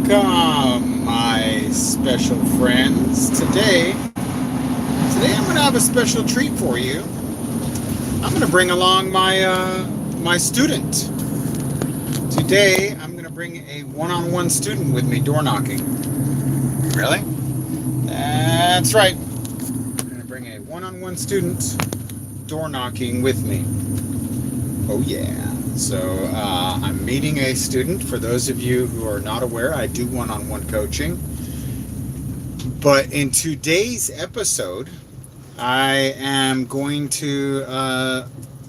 Welcome, my special friends. Today I'm going to have a special treat for you. I'm going to bring along my student. Today I'm going to bring a one-on-one student with me door knocking. Really? That's right. I'm going to bring a one-on-one student door knocking with me. Oh yeah. So I'm meeting a student. For those of you who are not aware, I do one-on-one coaching. But in today's episode, I am going to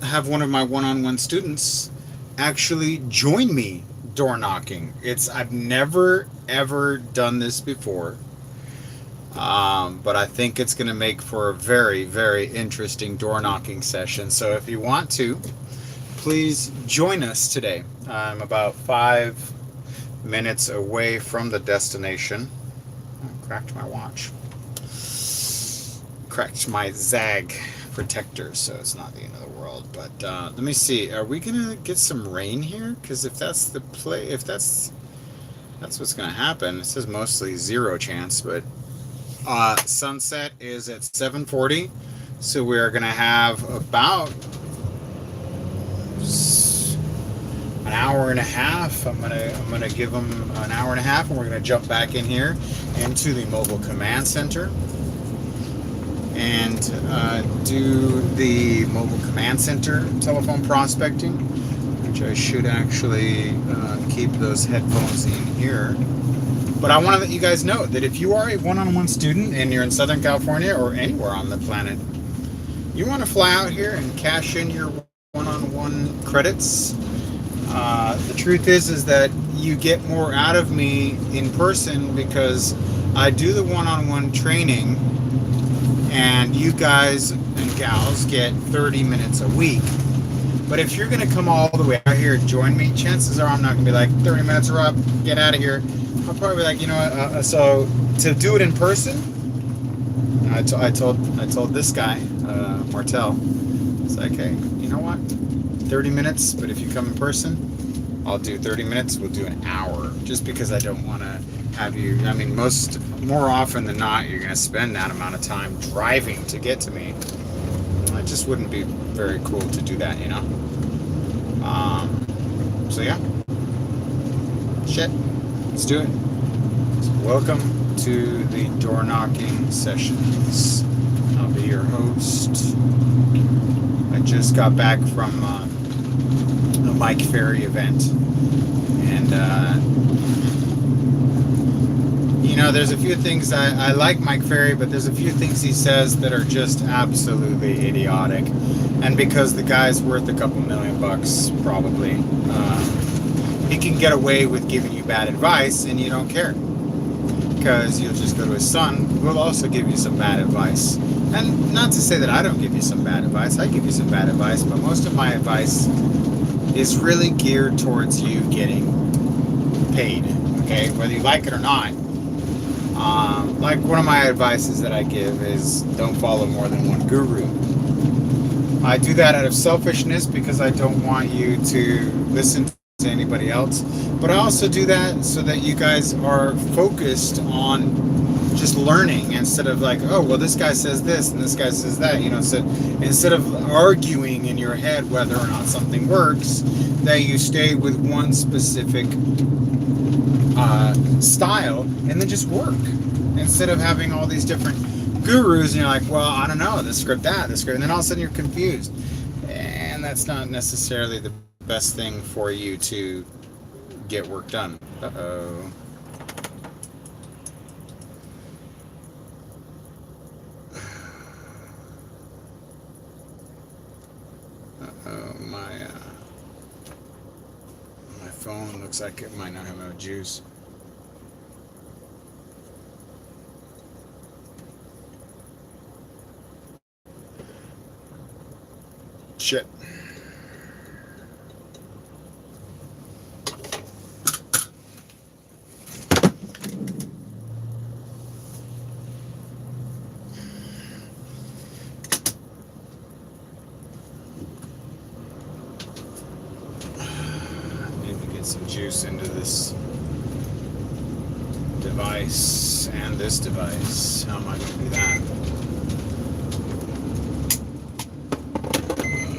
have one of my one-on-one students actually join me door knocking. I've never ever done this before, but I think it's going to make for a very, very interesting door knocking session. So if you want to, please join us today. I'm about 5 minutes away from the destination. I cracked my watch. Cracked my Zag protector, so it's not the end of the world. But let me see. Are we gonna get some rain here? Because if that's that's what's gonna happen. It says mostly 0 chance, but sunset is at 7:40, so we're gonna have about an hour and a half. I'm gonna give them an hour and a half, and we're gonna jump back in here into the mobile command center and do the mobile command center telephone prospecting, which I should actually keep those headphones in here. But I want to let you guys know that if you are a one-on-one student and you're in Southern California or anywhere on the planet, you want to fly out here and cash in your one-on-one credits. The truth is that you get more out of me in person because I do the one-on-one training, and you guys and gals get 30 minutes a week. But if you're going to come all the way out here and join me, chances are I'm not going to be like, 30 minutes are up, get out of here. I'll probably be like, you know what, so to do it in person, I told this guy, Martel, it's like, hey, you know what, 30 minutes, but if you come in person, I'll do 30 minutes, we'll do an hour, just because I don't want to have you, I mean, more often than not, you're going to spend that amount of time driving to get to me. It just wouldn't be very cool to do that, you know? So yeah. Shit. Let's do it. So welcome to the door knocking sessions. I'll be your host. I just got back from a Mike Ferry event, and you know, there's a few things I like Mike Ferry, but there's a few things he says that are just absolutely idiotic. And because the guy's worth a couple $1,000,000 probably, he can get away with giving you bad advice and you don't care, because you'll just go to his son, who will also give you some bad advice. And not to say that I don't give you some bad advice, I give you some bad advice, but most of my advice is really geared towards you getting paid, okay, whether you like it or not. Like one of my advices that I give is don't follow more than one guru. I do that out of selfishness because I don't want you to listen to anybody else, but I also do that so that you guys are focused on just learning, instead of like, oh, well, this guy says this and this guy says that, you know. So instead of arguing in your head whether or not something works, that you stay with one specific style and then just work, instead of having all these different gurus and you're like, well, I don't know, this script, and then all of a sudden you're confused, and that's not necessarily the best thing for you to get work done. Uh-oh. My phone looks like it might not have no juice. Shit. Need to get some juice into this device and this device. How am I going to do that?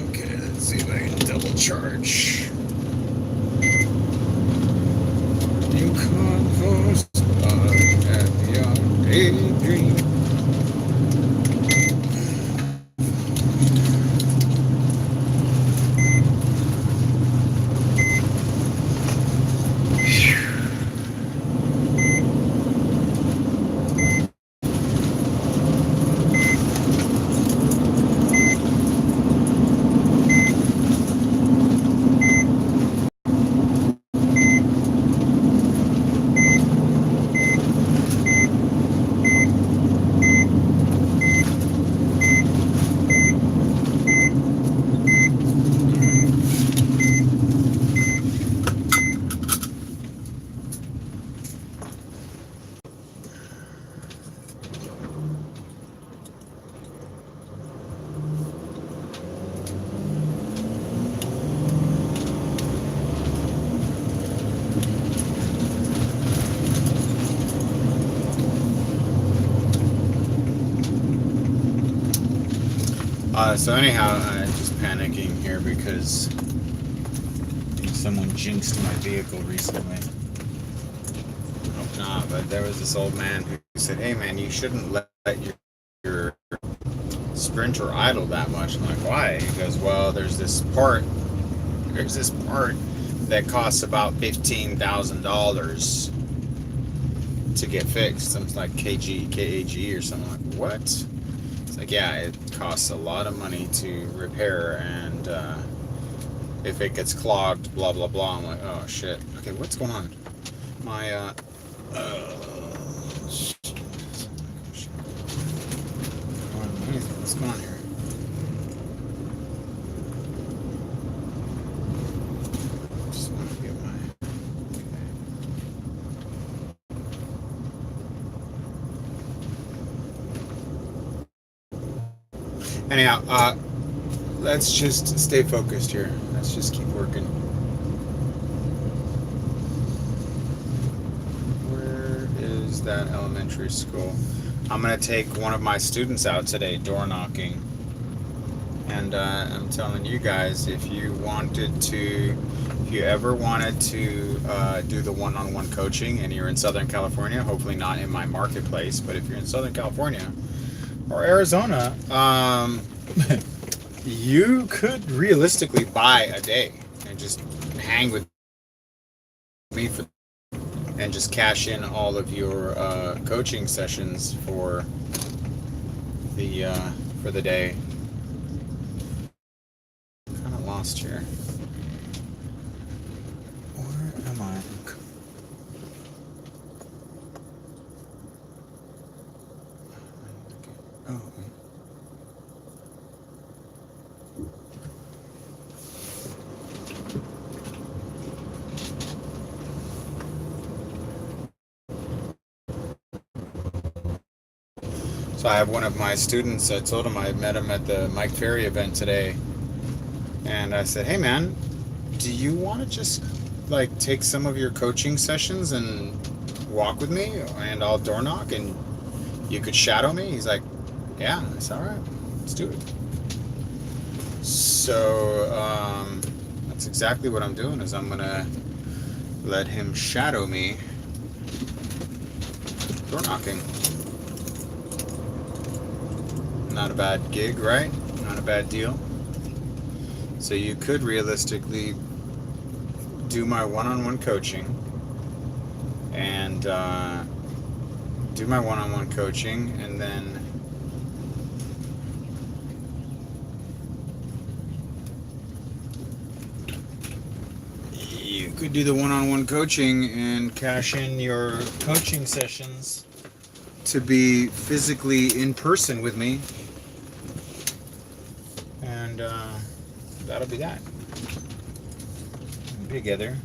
Okay, let's see if I can double charge. You converse at your daydream. So anyhow, I'm just panicking here because someone jinxed my vehicle recently. I hope not, but there was this old man who said, "Hey man, you shouldn't let your Sprinter idle that much." I'm like, "Why?" He goes, "Well, there's this part that costs about $15,000 to get fixed. Something like KAG or something." Like, what? It's like, yeah, it costs a lot of money to repair, and if it gets clogged, blah blah blah. I'm like, oh shit. Okay, what's going on? My what's going on here? Just want to get my. Anyhow, let's just stay focused here. Let's just keep working. Where is that elementary school? I'm going to take one of my students out today, door knocking. And I'm telling you guys, if you ever wanted to do the one-on-one coaching and you're in Southern California, hopefully not in my marketplace, but if you're in Southern California, or Arizona, you could realistically buy a day and just hang with me and just cash in all of your coaching sessions for the day. Kind of lost here. Where am I? Oh. So I have one of my students, I told him I met him at the Mike Ferry event today. And I said, "Hey man, do you want to just like take some of your coaching sessions and walk with me and I'll door knock and you could shadow me?" He's like, "Yeah." I said, "All right, let's do it." So that's exactly what I'm doing, is I'm going to let him shadow me door knocking. Not a bad gig, right? Not a bad deal. So you could realistically do my one-on-one coaching and and then you could do the one-on-one coaching and cash in your coaching sessions to be physically in person with me, and that'll be that. We'll be together.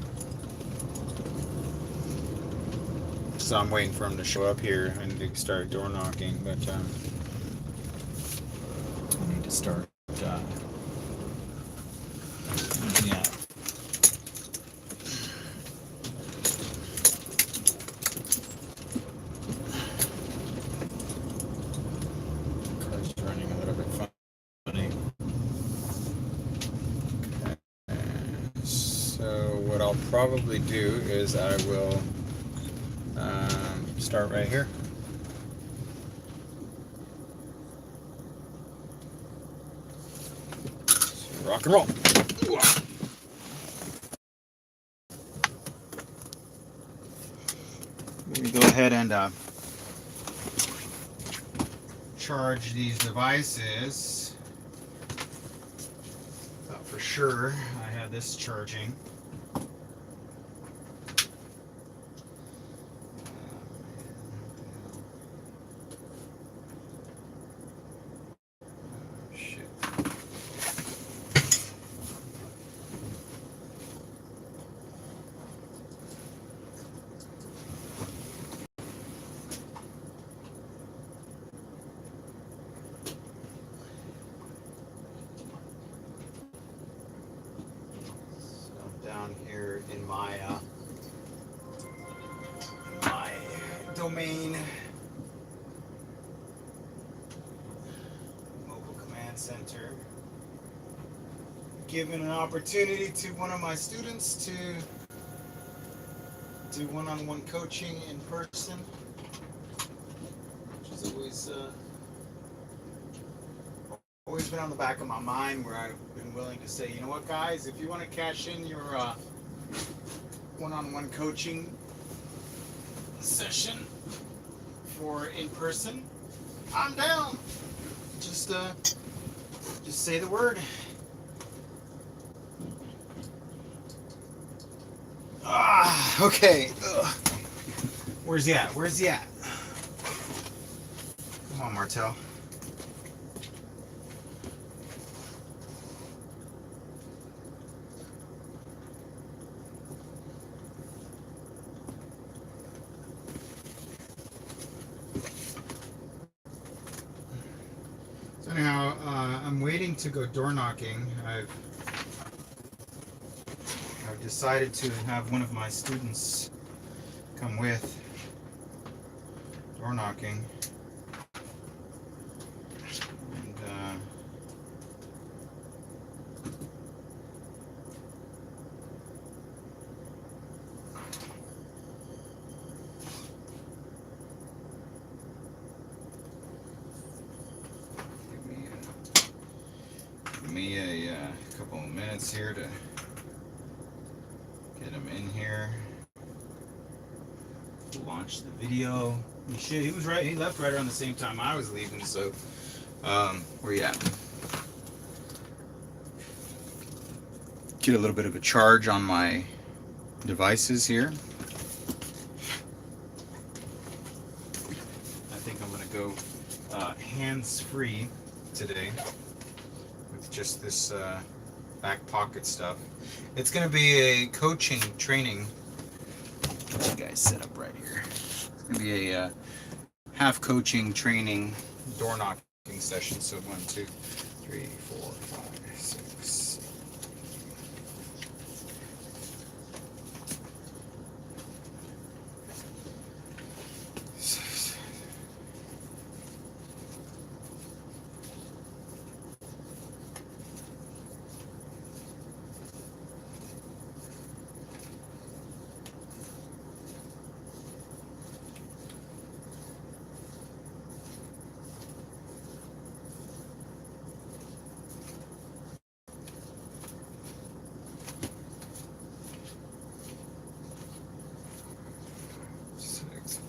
So I'm waiting for him to show up here and to start door knocking, but I need to start. Yeah. what I'll probably do is I will start right here. So rock and roll. Let me go ahead and charge these devices. Thought for sure I had this charging. Shit. Down here in my domain, mobile command center, given an opportunity to one of my students to do one-on-one coaching in person, which has always been on the back of my mind, where I've been willing to say, you know what, guys, if you want to cash in your one-on-one coaching session for in person, I'm down. Just say the word. Okay. Ugh. Where's he at? Where's he at? Come on, Martel. So anyhow, I'm waiting to go door knocking. I've decided to have one of my students come with door knocking, and give me a couple of minutes here to get him in here. Launch the video. He was right. He left right around the same time I was leaving. So, where you at? Get a little bit of a charge on my devices here. I think I'm gonna go hands-free today with just this back pocket stuff. It's gonna be a coaching training. Get you guys set up right here. It's gonna be a half coaching training door knocking session. So 1, 2, 3, 4, 5, 6.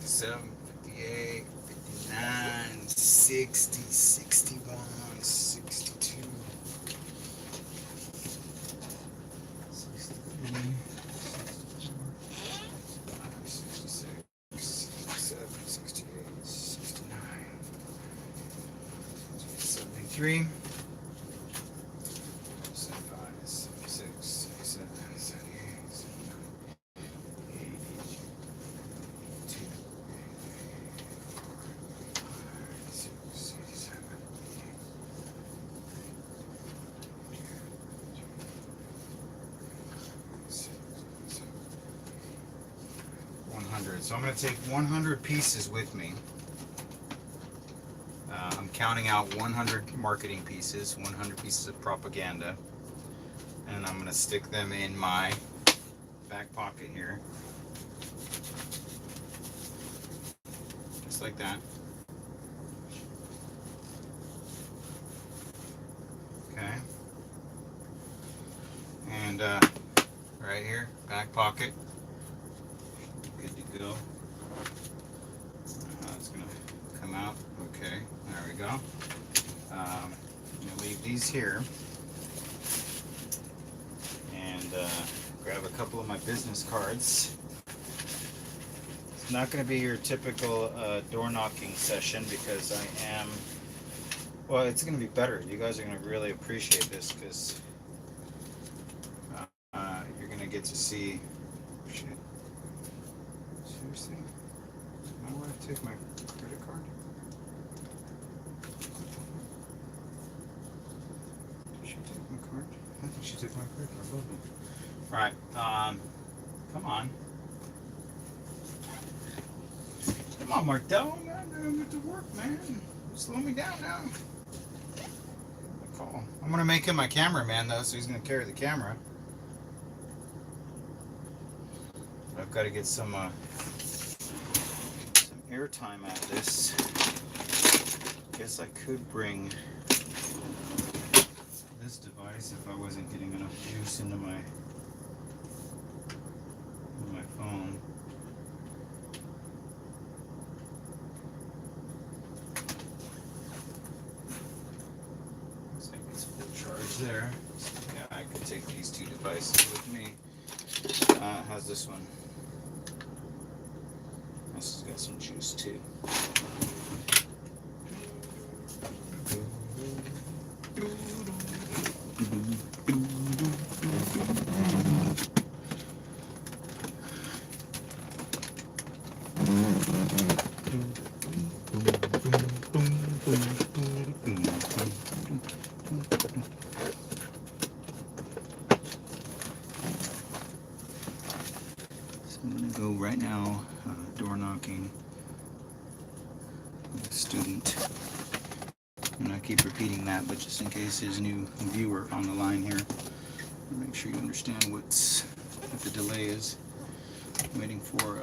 Seven, 58, 59, 60, 61, 62, 63, 66, 67, 68, 69, 73. 75, 76, 77, 78, 100. So I'm going to take 100 pieces with me. I'm counting out 100 marketing pieces, 100 pieces of propaganda, and I'm going to stick them in my pocket here. Just like that. Okay. And right here, back pocket. Good to go. It's gonna come out. Okay, there we go. I'm gonna leave these here and grab a couple of my business cards. It's not going to be your typical door knocking session because I am, well, it's going to be better. You guys are going to really appreciate this because you're going to get to see, shit, seriously? Am I want to take my credit card? Did she take my card? I think she took my credit card. Alright, come on. Come on, Martel. I'm gonna get to work, man. Slow me down now. Call. I'm gonna make him my cameraman though, so he's gonna carry the camera. I've got to get some airtime out of this. Guess I could bring this device if I wasn't getting enough juice into my phone. Looks like it's full charge there. So, yeah, I could take these two devices with me. How's this one? This has got some juice too. I'm going to go right now, door knocking with a student. And I keep repeating that, but just in case there's a new viewer on the line here, make sure you understand what the delay is. I'm waiting for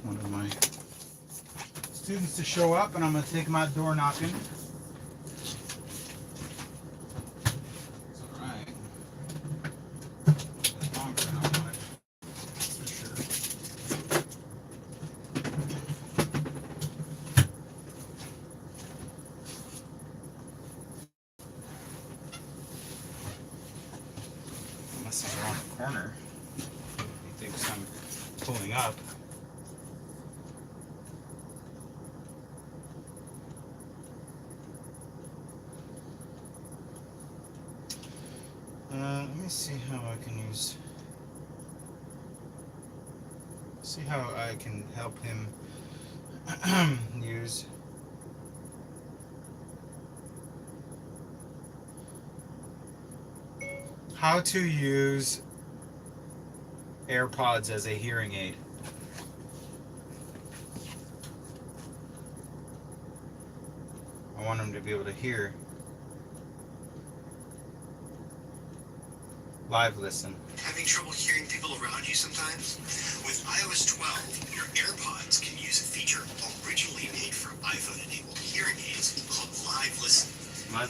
one of my students to show up, and I'm going to take them out door knocking. Unless he's around the corner. He thinks I'm pulling up. Let me see how I can see how I can help him use how to use AirPods as a hearing aid. I want him to be able to hear. Live listen. Having trouble hearing people around you sometimes? With iOS 12, your AirPods can use a feature originally made for iPhone-enabled hearing aids called Live Listen.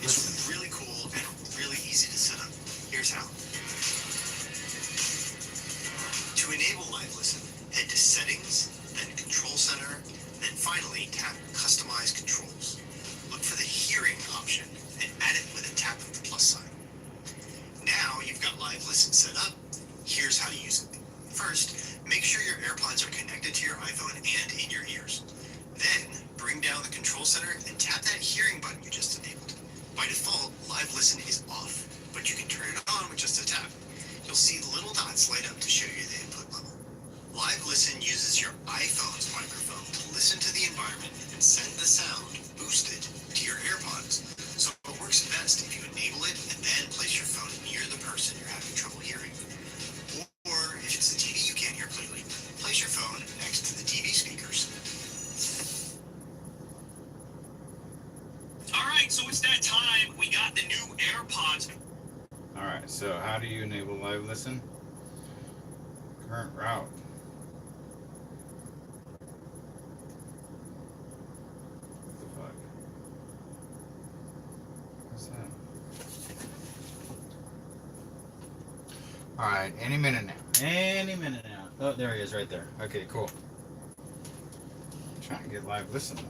It's really cool and really easy to set up. Here's how. To enable Live Listen, head to Settings, then Control Center, then finally tap Customize Controls. Look for the Hearing option and add it with a tap of the plus sign. Now you've got Live Listen set up. Here's how to use it. First, make sure your AirPods are connected to your iPhone and in your ears. Then, bring down the control center and tap that hearing button you just enabled. By default, Live Listen is off, but you can turn it on with just a tap. You'll see little dots light up to show you the input level. Live Listen uses your iPhone's microphone to listen to the environment and send the sound, boosted, to your AirPods. So it works best if you enable it and then place your phone near the person you're having trouble hearing. Or if it's the TV you can't hear clearly, place your phone next to the TV speakers. Alright, so it's that time. We got the new AirPods. Alright, so how do you enable Live Listen? current route. What the fuck? What's that? Alright, any minute now. Any minute now. Oh, there he is right there. Okay, cool. I'm trying to get live listen though.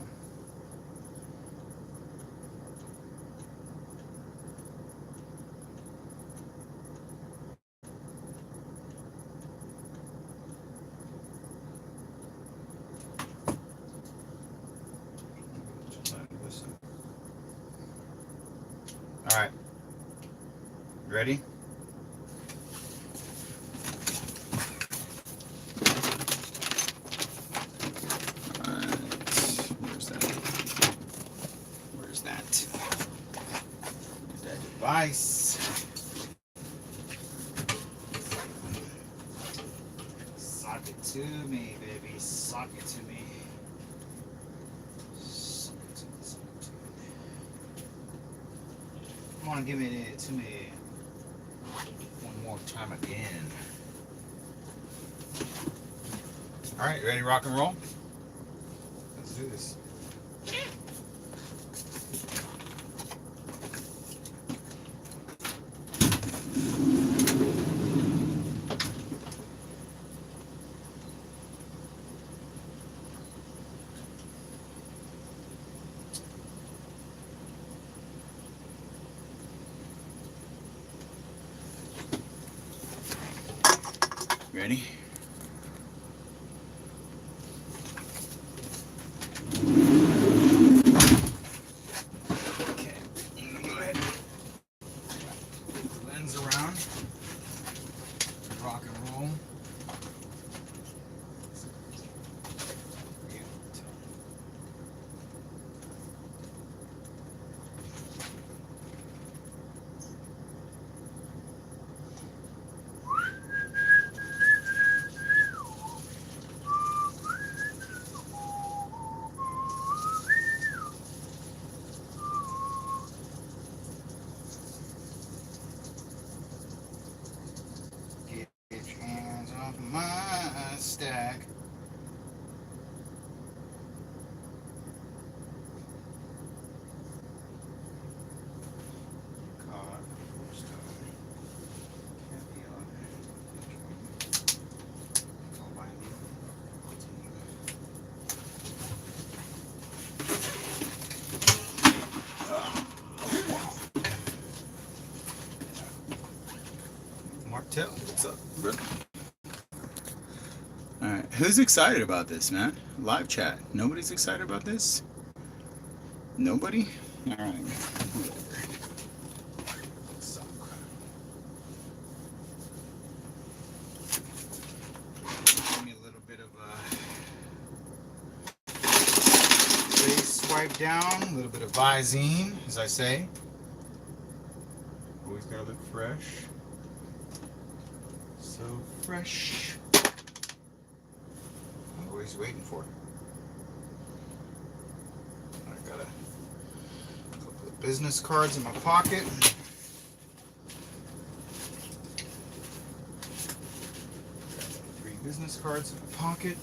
Alright. Ready? Where's that device? Sock it to me, baby. Sock it to me. Sock it to me. Sock it to me. Come on, give it to me one more time again. All right, ready, rock and roll? Let's do this. Ready? Okay, go ahead. Lens around. Rock and roll. Get your hands off my stack. Caught. First time. Can't be on. Go by me. Martel, what's up, bro? Alright, who's excited about this, man? Live chat. Nobody's excited about this? Nobody? Alright. Give me a little bit of a face swipe down, a little bit of Visine, as I say. Always gotta look fresh. So fresh. Always waiting for it. I got a couple of business cards in my pocket. Got 3 business cards in my pocket.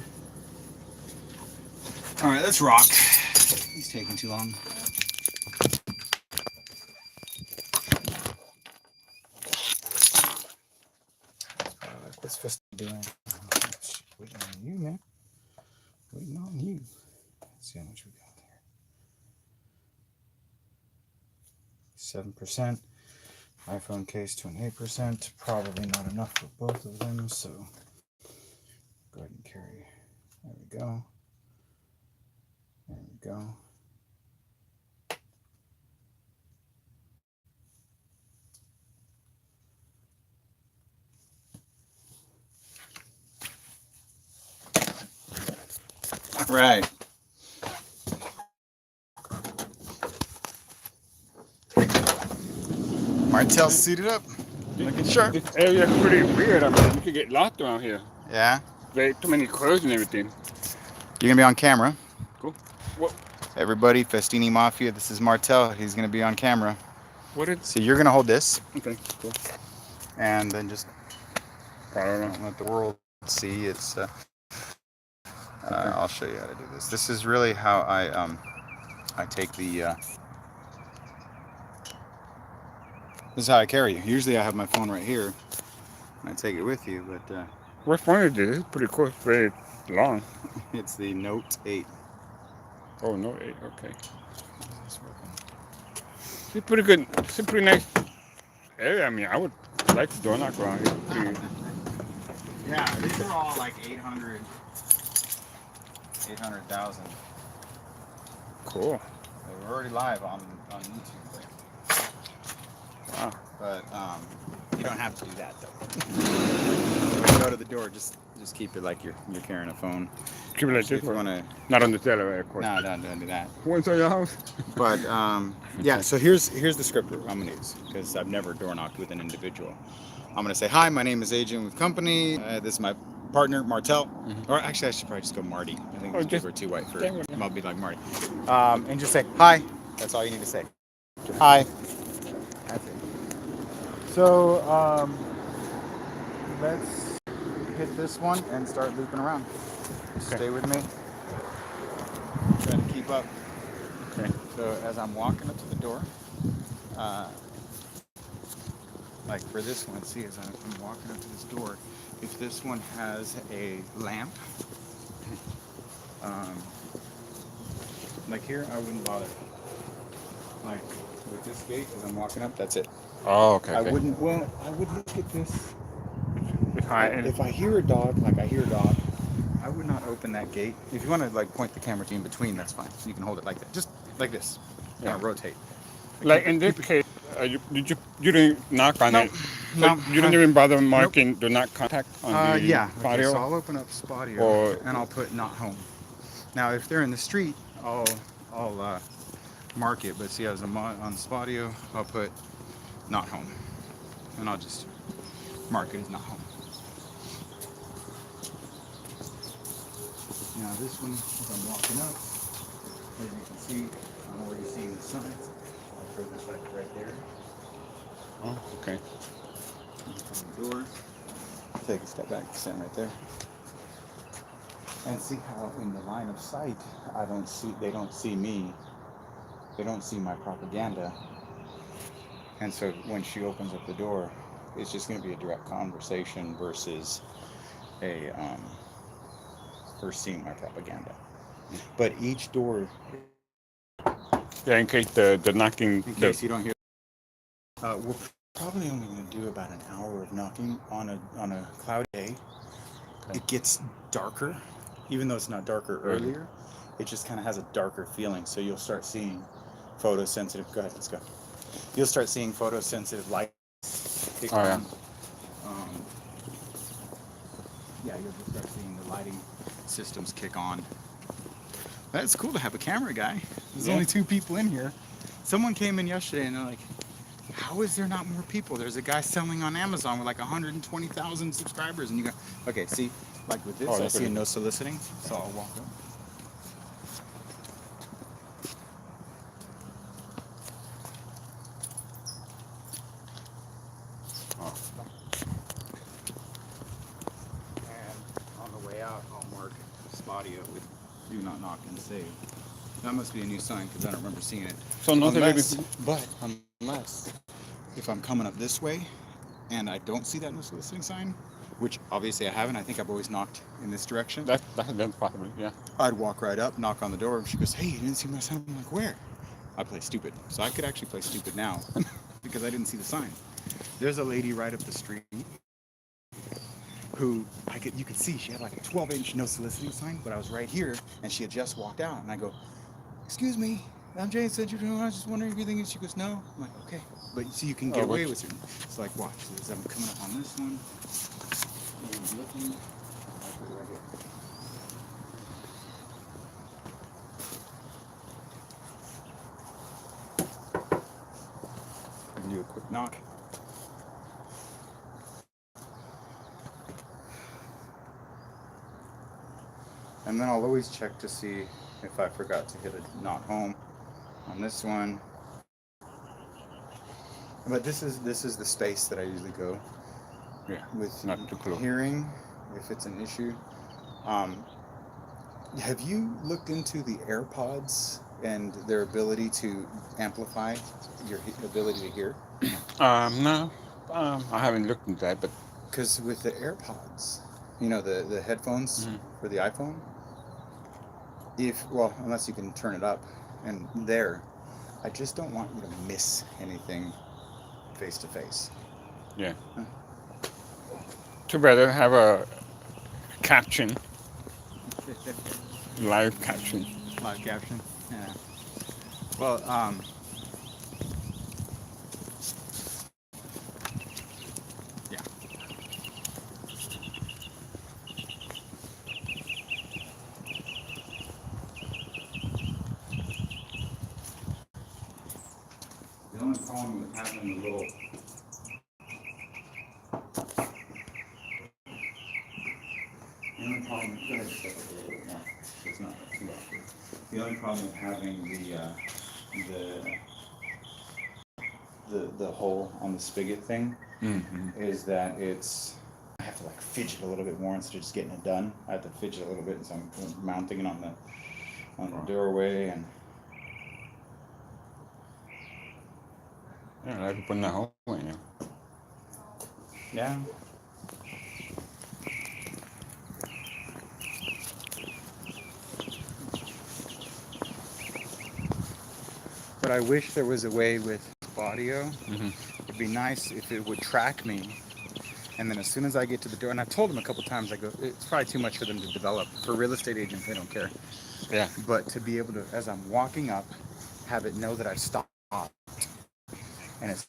All right, let's rock. He's taking too long. What's Festa doing? Waiting on you, man. Waiting on you. Let's see how much we got there. 7%. iPhone case 28%. Probably not enough for both of them, so go ahead and carry. There we go. There we go. All right. Martel suited up. Looking sharp. This area is pretty weird. I mean, you could get lost around here. Yeah. Very too many cars and everything. You're gonna be on camera. Cool. What? Everybody, Festini Mafia. This is Martel. He's gonna be on camera. What is? So you're gonna hold this, Okay. Cool. and then just I don't know. don't let the world see, it's. I'll show you how to do this. This is really how I take the. This is how I carry you. Usually I have my phone right here, and I take it with you, but What phone is this? It's pretty cool. It's very long. it's the Note 8. Oh no, 8. Okay. It's pretty good. It's a pretty nice area. I mean, I would like to door knock around here. Pretty, Yeah, these are all like 800,000. cool. They were already live on YouTube. Wow. But you don't have to do that though. When you go to the door, just keep it like you're carrying a phone. Keep it like If this you one. want to, Not on the cellular, of course. no, don't do that. One's on your house. But yeah, so here's the script I'm gonna use because I've never door knocked with an individual. I'm gonna say, hi, my name is Agent with Company. This is my partner, Martel. Or actually, I should probably just go Marty. I think these people are too white for it. I'll be like Marty. And just say, hi. That's all you need to say. Hi. That's it. So let's hit this one and start looping around. Stay with me. Try to keep up. Okay. So as I'm walking up to the door, like for this one, see, as I'm walking up to this door, if this one has a lamp, like here, I wouldn't bother. Like with this gate, as I'm walking up, that's it. Oh, okay. I wouldn't. Well, I would look at this. Behind. If I hear a dog, like I hear a dog, I would not open that gate. If you want to like point the camera to in between, that's fine. You can hold it like that, just like this. Yeah. Rotate. Like in this case, you didn't knock on No, it. So no. you didn't even bother marking do not contact on the Yeah. Okay, audio. so I'll open up Spodio Or- and I'll put not home. Now, if they're in the street, I'll mark it. But see, as I'm on Spodio, I'll put not home, and I'll just mark it as not home. Now, this one, as I'm walking up, as you can see, I'm already seeing the signs. I'll throw this right there. Oh, okay. Open the door. Take a step back, stand right there. And see how in the line of sight, they don't see me. They don't see my propaganda. And so when she opens up the door, it's just going to be a direct conversation versus her seeing my propaganda. But each door, Yeah, in case the knocking. in case you don't hear, we're probably only going to do about an hour of knocking on a cloudy day. Okay. It gets darker, even though it's not darker earlier. It just kind of has a darker feeling. So you'll start seeing photosensitive. Go ahead, let's go. You'll start seeing photosensitive lights. Oh, yeah. Yeah, you'll just start seeing the lighting systems kick on. That's cool to have a camera guy. There's Yeah. only 2 people in here. Someone came in yesterday and they're like, how is there not more people? There's a guy selling on Amazon with like 120,000 subscribers. And you go, okay, see, like with this, Oh, I look see a at it. no soliciting. So I'll walk up. Oh. And on the way out, I'll mark Spodio with do not knock and save. That must be a new sign because I don't remember seeing it. So nothing Unless if I'm coming up this way and I don't see that no soliciting sign, which obviously I haven't, I think I've always knocked in this direction. That's possibly, yeah. I'd walk right up, knock on the door, and she goes, hey, you didn't see my sign? I'm like, where? I play stupid. So I could actually play stupid now because I didn't see the sign. There's a lady right up the street who you could see she had like a 12-inch no soliciting sign, but I was right here and she had just walked out and I go, excuse me, I'm Jane, said you're doing, I was just wondering if you think, and she goes, no. I'm like, okay. But so you can get away with it. It's like, watch, as I'm coming up on this one, and I'm looking, I'll put it right here. I can do a quick knock. And then I'll always check to see if I forgot to hit a not home on this one. But this is the space that I usually go Yeah. with Not too close. hearing if it's an issue. Have you looked into the AirPods and their ability to amplify your ability to hear? No, I haven't looked into that, but Because with the AirPods, you know, the headphones for the iPhone, unless you can turn it up, and there, I just don't want you to miss anything face to face. yeah. Too bad I don't have a caption, live caption. Live caption. Yeah. Well, yeah. The only problem with having the little The only problem, go ahead and step up a little bit more. It's not too awkward. The only problem with having the hole on the spigot thing is that I have to like fidget a little bit more instead of just getting it done. I have to fidget a little bit, and so I'm mounting it on the doorway and. Yeah, I could put in that hole in there. Yeah. But I wish there was a way with audio. It'd be nice if it would track me. And then as soon as I get to the door, and I've told them a couple times, I go, it's probably too much for them to develop. For real estate agents, they don't care. Yeah. But to be able to, as I'm walking up, have it know that I've stopped. And as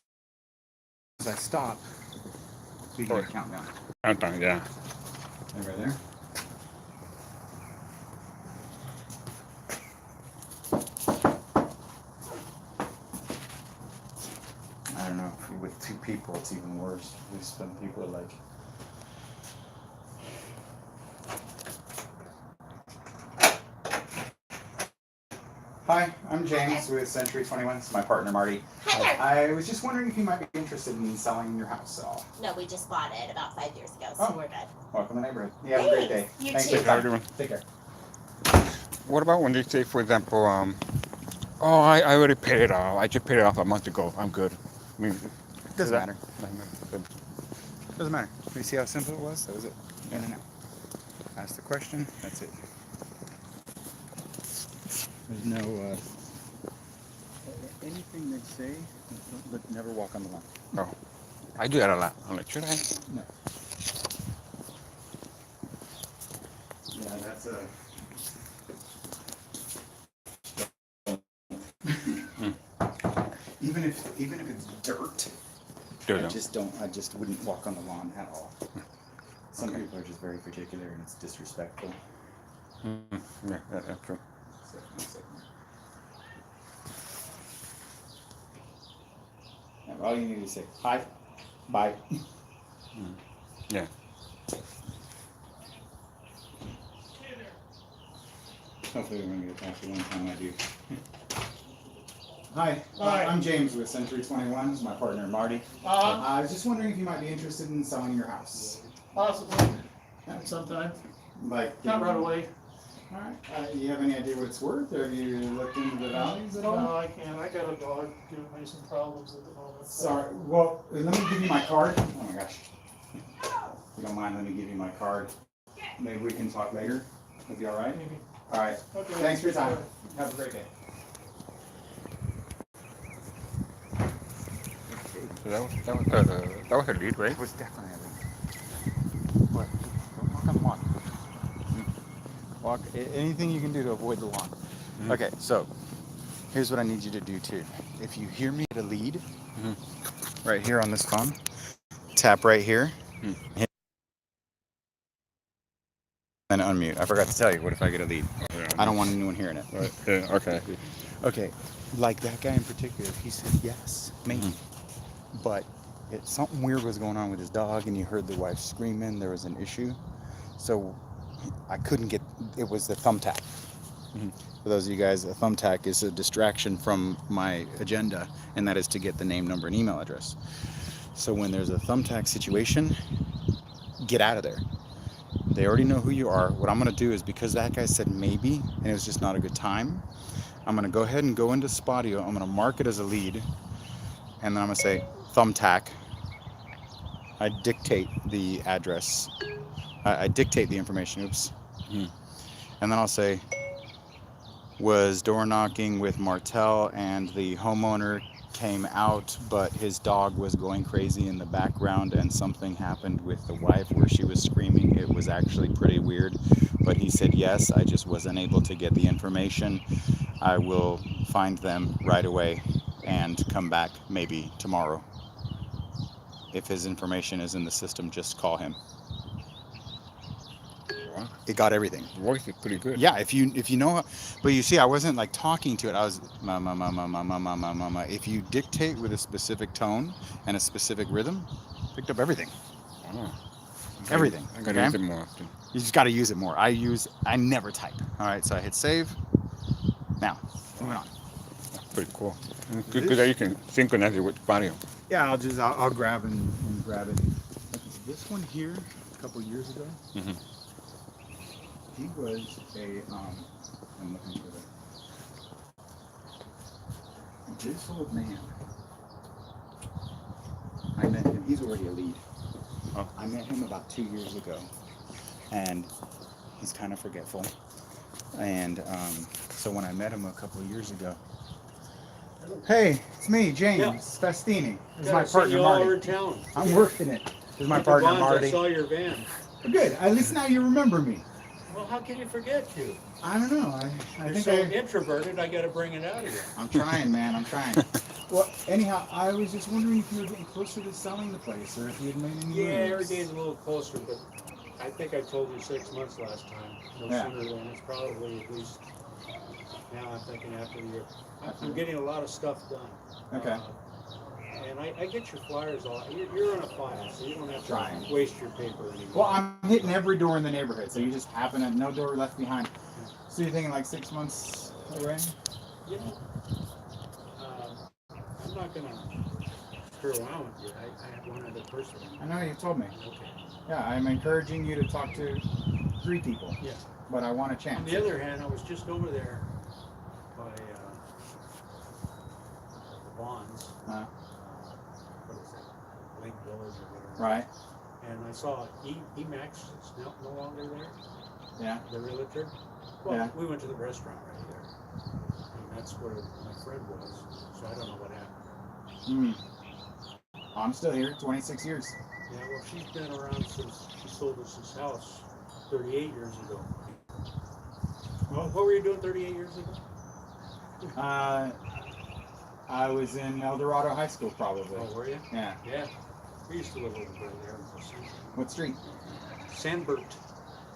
I stop, we can count down. Countdown, yeah. And right there. I don't know, with two people it's even worse. Some people are like, hi, I'm James with Century 21. This is my partner Marty. Hi there. I was just wondering if you might be interested in selling your house at all. No, we just bought it about 5 years ago, so we're good. Welcome to the neighborhood. You have a great day. You Thanks too. for your time. Everyone. Take care. What about when they say, for example, oh, I already paid it off. I just paid it off a month ago. I'm good. I mean, Doesn't matter. Good. Doesn't matter. You see how simple it was? That was it. In and out. Ask the question. That's it. There's no anything they say, but never walk on the line. Oh, I do that a lot. I'm like, should I? No. Yeah, that's a. Even if it's dirt, I just wouldn't walk on the lawn at all. Some people are just very particular and it's disrespectful. Yeah, that's true. And all you need is say hi, bye. Yeah. Hopefully we're gonna get after one time I do. Hi, Hi. I'm James with Century 21. This is my partner Marty. I was just wondering if you might be interested in selling your house. Possibly. Sometime. Like, Not right away. All right. You have any idea what it's worth? Have you looked into the values at all? No, I can't. I got a dog giving me some problems at the moment. Sorry. Well, let me give you my card. Oh my gosh. If you don't mind, let me give you my card. Maybe we can talk later. That'd be all right? Maybe. All right. Okay. Thanks for your time. Have a great day. So that was a lead, right? It was definitely a lead. What? Walk on the lawn. Walk. Anything you can do to avoid the lawn. Okay, so here's what I need you to do too. If you hear me at a lead, right here on this phone, tap right here, and unmute. I forgot to tell you. What if I get a lead? Yeah. I don't want anyone hearing it. Right. Yeah, okay. Okay, like that guy in particular, he said yes, maybe. But something weird was going on with his dog, and he heard the wife screaming. There was an issue, so I couldn't get. It was the thumbtack. For those of you guys, a thumbtack is a distraction from my agenda, and that is to get the name, number, and email address. So when there's a thumbtack situation, get out of there. They already know who you are. What I'm going to do is, because that guy said maybe, and it was just not a good time, I'm going to go ahead and go into Spotio. I'm going to mark it as a lead, and then I'm going to say thumbtack. I dictate the address. I dictate the information. Oops. And then I'll say, was door knocking with Martel, and the homeowner came out, but his dog was going crazy in the background, and something happened with the wife where she was screaming. It was actually pretty weird, but he said yes. I just wasn't able to get the information. I will find them right away and come back maybe tomorrow. If his information is in the system, just call him. Wow. It got everything. The voice is pretty good. Yeah, if you know, but you see, I wasn't like talking to it. I was mama, mama, mama, mama, mama. If you dictate with a specific tone and a specific rhythm, picked up everything. Oh. Everything. I gotta use it more often. You just got to use it more. I never type. All right, so I hit save. Now, moving on. That's pretty cool. Good that you can synchronize it with Spotio. Yeah, I'll grab and grab it. This one here, a couple years ago, Mm-hmm. he was I'm looking for this old man. I met him. He's already a lead. Oh. I met him about 2 years ago, and he's kind of forgetful. And so when I met him a couple of years ago, hey, it's me, James Festini. This is my partner Marty. Town. I'm working it. This is my partner Marty. I saw your van. Good. At least now you remember me. Well, how can you forget you? I don't know. I You're think so introverted, I got to bring it out of you. I'm trying, man. I'm trying. Well, anyhow, I was just wondering if you were getting closer to selling the place, or if you had made any Yeah, every moves. day's a little closer, but I think I told you 6 months last time. No sooner than it's probably at least. Now I'm thinking after the year. I'm getting a lot of stuff done. Okay. And I get your flyers all. You're on a file, so you don't have to Trying. waste your paper anymore. Well, I'm hitting every door in the neighborhood, so you just happen to no door left behind. So you're thinking like 6 months away? Yeah. I'm not gonna screw around with you. I have one other person. I know you told me. Okay. Yeah, I'm encouraging you to talk to 3 people. Yeah. But I want a chance. On the other hand, I was just over there by the Bonds. What is that? Lake Village or whatever. Right. And I saw Emax is no longer there. Yeah. The realtor. Well, Yeah. we went to the restaurant right there, and that's where my friend was. So I don't know what happened. I'm still here, 26 years. Yeah, well, she's been around since she sold us this house 38 years ago. Well, what were you doing 38 years ago? I was in El Dorado High School, probably. Oh, were you? Yeah. Yeah. We used to live over there. What street? Sandbert.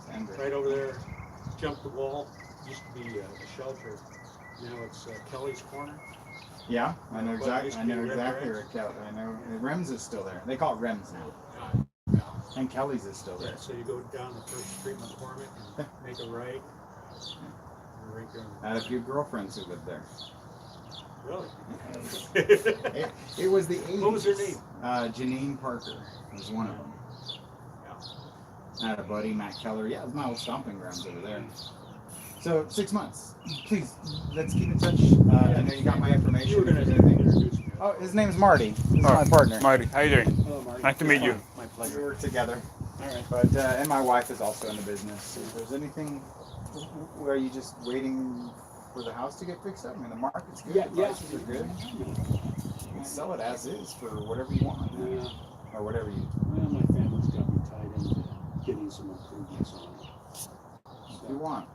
Sandbert. Right over there. Jumped the wall. Used to be a shelter. Now it's Kelly's Corner. Yeah, I know exactly. I know Red exactly Reds. where Kelly. I know Rems is still there. They call it Rems now. And Kelly's is still there. Yeah, so you go down the First Street McCormick and make a right. You're right there. I had a few girlfriends who lived there. Really? It was the 80s. What was her name? Janine Parker was one of them. I had a buddy, Matt Keller. Yeah, it was my old stomping grounds over there. So 6 months. Please, let's keep in touch. I know you got my information. You were going to If there's anything- introduce me. Oh, his name's Marty. This is my partner. Marty, how you doing? Hello, Marty. Nice to meet you. My We pleasure. work together. All right. But and my wife is also in the business. If there's anything, are you just waiting for the house to get fixed up? I mean, the market's good. Yeah, the yeah. prices are good. You can sell it as is for whatever you want, Yeah. or whatever you. Well, my family's got me tied into getting some improvements on it. If you want.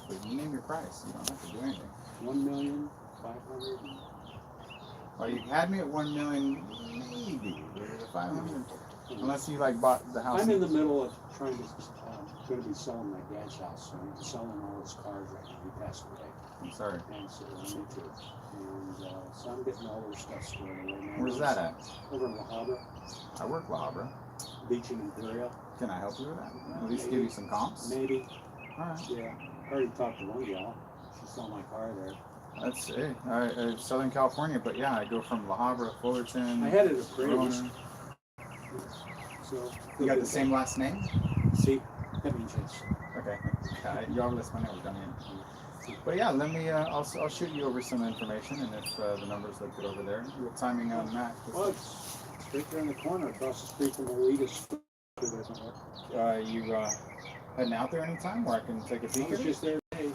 But you name your price. You don't have to do anything. 1,500,000. Well, you had me at 1 million, maybe. But 500. Unless you like bought the house. I'm in the middle of trying to, going to be selling my dad's house. So I'm selling all his cars right now. He passed away. I'm sorry. And so I need to, and so I'm getting all their stuff squared away now. Where's that at? Over in La Habra, I work La Habra. Beach and Imperial. Can I help you with that? At least give you some comps. Maybe. All right. Yeah. I already talked to one gal. She saw my car there. That's it. Southern California, but yeah, I go from La Habra, Fullerton. I had it appraised. Corona. So You got the same last name? See, That means yes. Okay. Yo hablo español también. But yeah, let me. I'll shoot you over some information, and if the numbers look good over there, what timing on that? Well, it's right there in the corner, across the street from Elita's. It doesn't work. You heading out there anytime where I can take a I peek? was At it? just there today.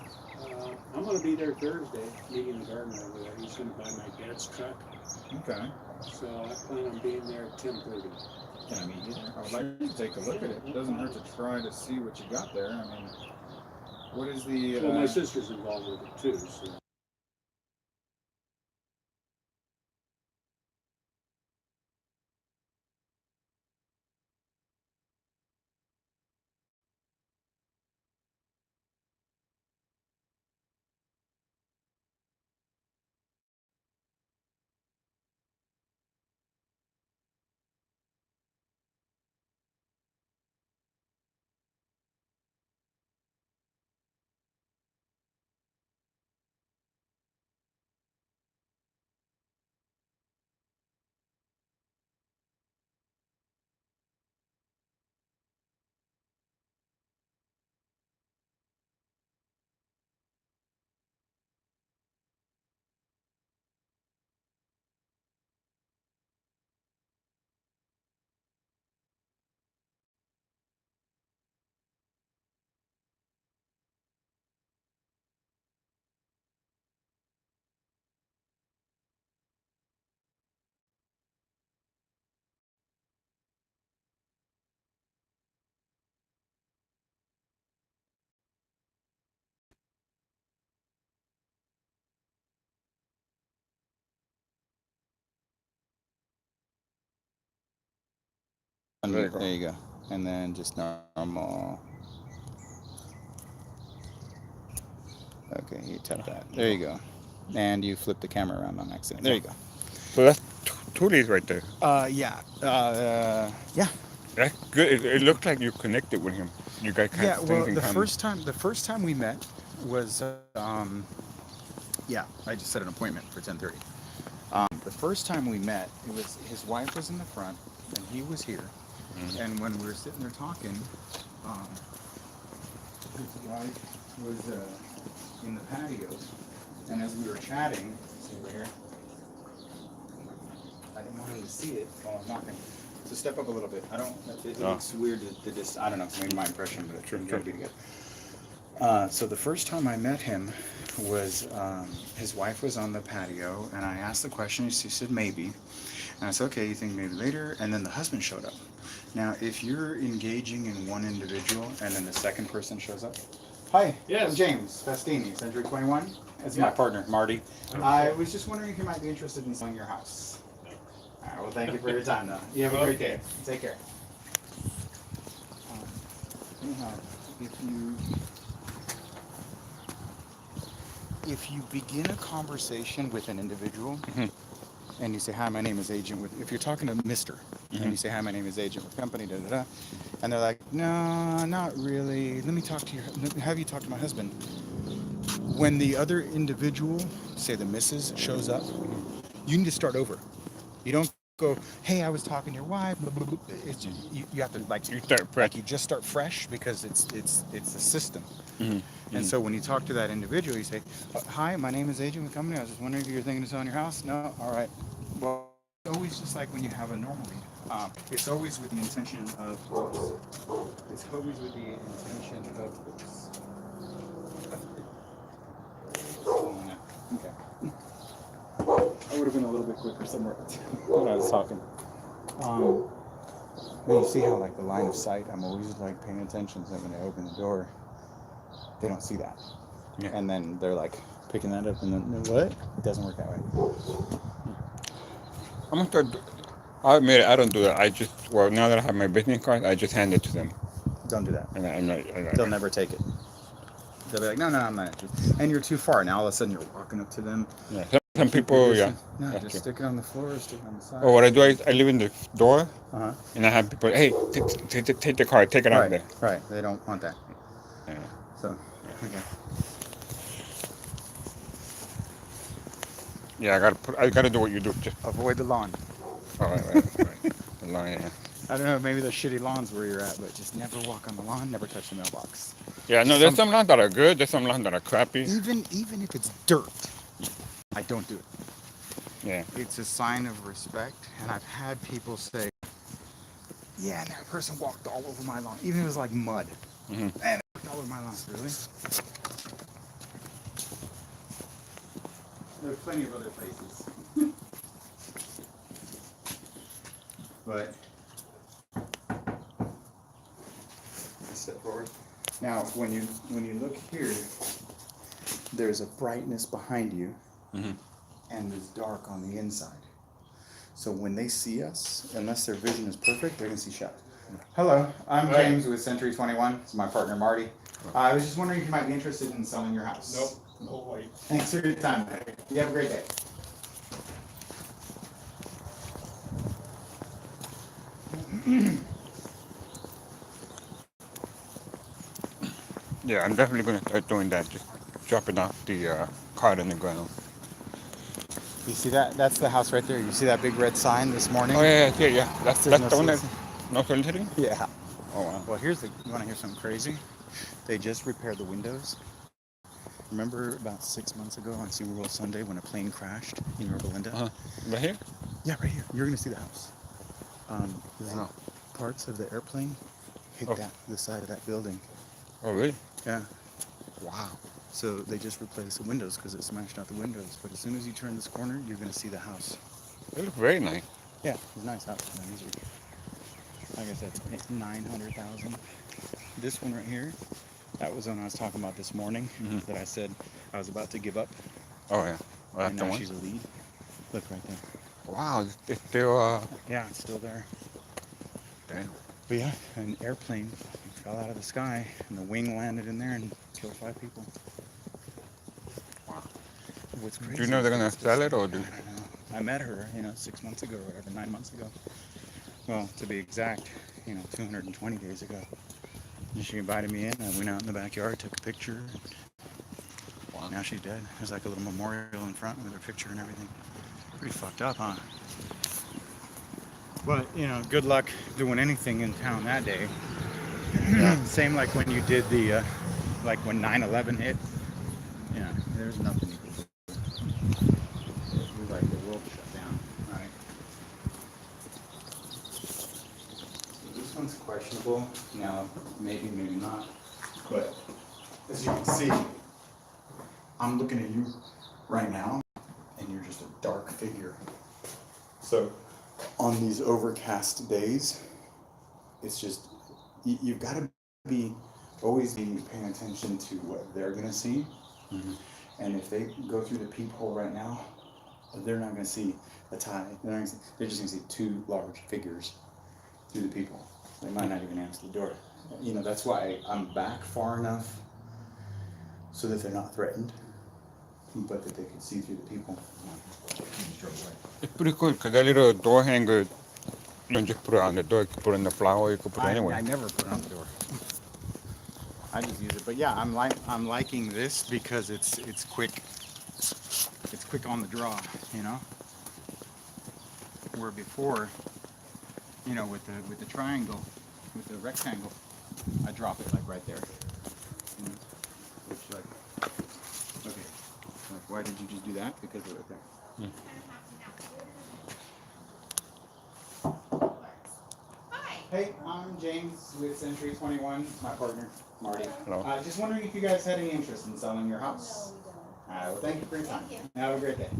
I'm going to be there Thursday, meeting the gardener over there. He's going to buy my dad's truck. Okay. So I plan on being there at 10:30. Can I meet you there? I would like to take a look at it. It doesn't hurt to try to see what you got there. I mean, what is the? Well, my sister's involved with it too. So. There you go. And then just normal. Okay, you tap that. There you go. And you flip the camera around on accident. There you go. So that's two leads right there. Yeah. Yeah. That's good. It looked like you connected with him. You guys kind Yeah. of Well, things in the common. first time we met was, yeah. I just set an appointment for 10:30. The first time we met, it was his wife was in the front, and he was here. Mhm. And when we were sitting there talking, his wife was in the patio, and as we were chatting, see over here. I didn't want him to see it while I'm knocking. So step up a little bit. I don't. It looks weird to just. I don't know. Maybe my impression, but Sure, we sure. gotta be together. So the first time I met him was his wife was on the patio, and I asked the question. She said maybe, and I said okay. You think maybe later? And then the husband showed up. Now, if you're engaging in one individual and then the second person shows up. Hi. Yes. I'm James Festini, Century 21. That's my Yeah. partner, Marty. I was just wondering if you might be interested in selling your house. All right, well, thank you for your time, though. You have a great day. Take care. Anyhow, if you begin a conversation with an individual, and you say, "Hi, my name is Agent with," if you're talking to Mister, and you say, "Hi, my name is Agent with Company," da da da, and they're like, "No, not really. Let me have you talk to my husband." When the other individual, say the missus, shows up, you need to start over. You don't go, "Hey, I was talking to your wife." Blah, blah, blah. It's just, you have to You start fresh. you just start fresh because it's a system. Mhm. And so when you talk to that individual, you say, "Hi, my name is Agent with Company. I was just wondering if you're thinking of selling your house." No, all right. Well, it's always just like when you have a normal lead. It's always with the intention of. It's always with the intention of. Okay. I would have been a little bit quicker somewhere when I was talking. When you see how like the line of sight, I'm always like paying attention. So when they open the door, they don't see that. Yeah. And then they're like picking that up, and then what? It doesn't work that way. I'm gonna start. I admit it, I don't do that. Well, now that I have my business card, I just hand it to them. Don't do that. And They'll never take it. They'll be like, no, I'm not interested. And you're too far. Now all of a sudden you're walking up to them. Yeah. Some people, yeah. No, that's just true. stick it on the floor, stick it on the side. Or what I do, I leave in the door, Uh-huh. and I have people, hey, take the card, take it out there. Right. They don't want that. Yeah. So, okay. Yeah, I gotta do what you do. Just Avoid the lawn. right. The line, yeah. I don't know, maybe the shitty lawns where you're at, but just never walk on the lawn, never touch the mailbox. Yeah, no, there's some lawns that are good. There's some lawns that are crappy. Even if it's dirt, I don't do it. Yeah. It's a sign of respect, and I've had people say, yeah, and that person walked all over my lawn, even if it was like mud. Hmm. Man, they walked all over my lawn. Really? There are plenty of other places. But step forward. Now, when you look here, there's a brightness behind you, and there's dark on the inside. So when they see us, unless their vision is perfect, they're gonna see shot. Hello, I'm James with Century 21. This is my partner Marty. I was just wondering if you might be interested in selling your house. Nope. No way. Thanks for your time. You have a great day. Yeah, I'm definitely going to start doing that. Just dropping off the card in the ground. You see that? That's the house right there. You see that big red sign this morning? Oh, yeah. That's There's the no one that... soliciting. No soliciting? Yeah. Oh, wow. Well, you want to hear something crazy? They just repaired the windows. Remember about 6 months ago on Super Bowl Sunday when a plane crashed in Yorba Linda? Uh-huh. Right here? Yeah, right here. You're gonna see the house. The No. parts of the airplane hit the side of that building. Oh, really? Yeah. Wow. So they just replaced the windows because it smashed out the windows. But as soon as you turn this corner, you're gonna see the house. It looks very nice. Yeah, it's a nice house. Like I said, it's 900,000. This one right here, that was one I was talking about this morning. That I said I was about to give up. Oh, yeah. Well, And that's the now one. she's a lead. Look right there. Wow, it's still... Yeah, it's still there. Damn. But yeah, an airplane fell out of the sky and the wing landed in there and killed 5 people. Wow. What's crazy? Do you know they're going to sell it or I do... don't know. I met her, 6 months ago or whatever, 9 months ago. Well, to be exact, 220 days ago. And she invited me in. I went out in the backyard, took a picture. Wow. Now she's dead. There's like a little memorial in front with her picture and everything. Pretty fucked up, huh? But, good luck doing anything in town that day. Same like when you did like when 9/11 hit. Yeah, there's nothing you could do. It was like the world shut down, right? So this one's questionable. Now, maybe not. But as you can see, I'm looking at you right now, and you're just a dark figure. So on these overcast days, it's just, you've got to always be paying attention to what they're going to see. And if they go through the peephole right now, they're not going to see a tie. They're just going to see 2 large figures through the peephole. They might not even answer the door. That's why I'm back far enough so that they're not threatened, but that they can see through the peephole. It's pretty cool because that little door hanger, you don't just put it on the door, you can put it in the flower, you can put it anywhere. I never put it on the door. I just use it, but yeah, I'm liking this because it's quick. It's quick on the draw, Where before, with the triangle, with the rectangle, I drop it like right there. Which okay, why did you just do that? Because of right there. Hey, I'm James with Century 21, my partner, Marty. Hello. Just wondering if you guys had any interest in selling your house. No, we don't. Well, thank you for your time. Thank you. Have a great day.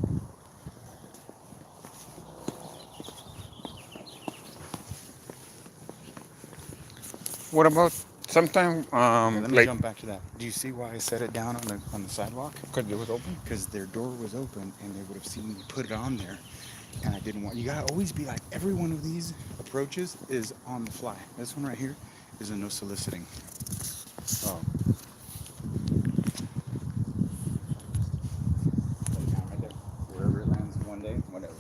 What about sometimes, Let me like, jump back to that. Do you see why I set it down on the sidewalk? because it was open? Because their door was open and they would have seen me put it on there. And I didn't want, you gotta always be like, every one of these approaches is on the fly. This one right here is a no soliciting. Oh. Right there. Wherever it lands one day, whatever.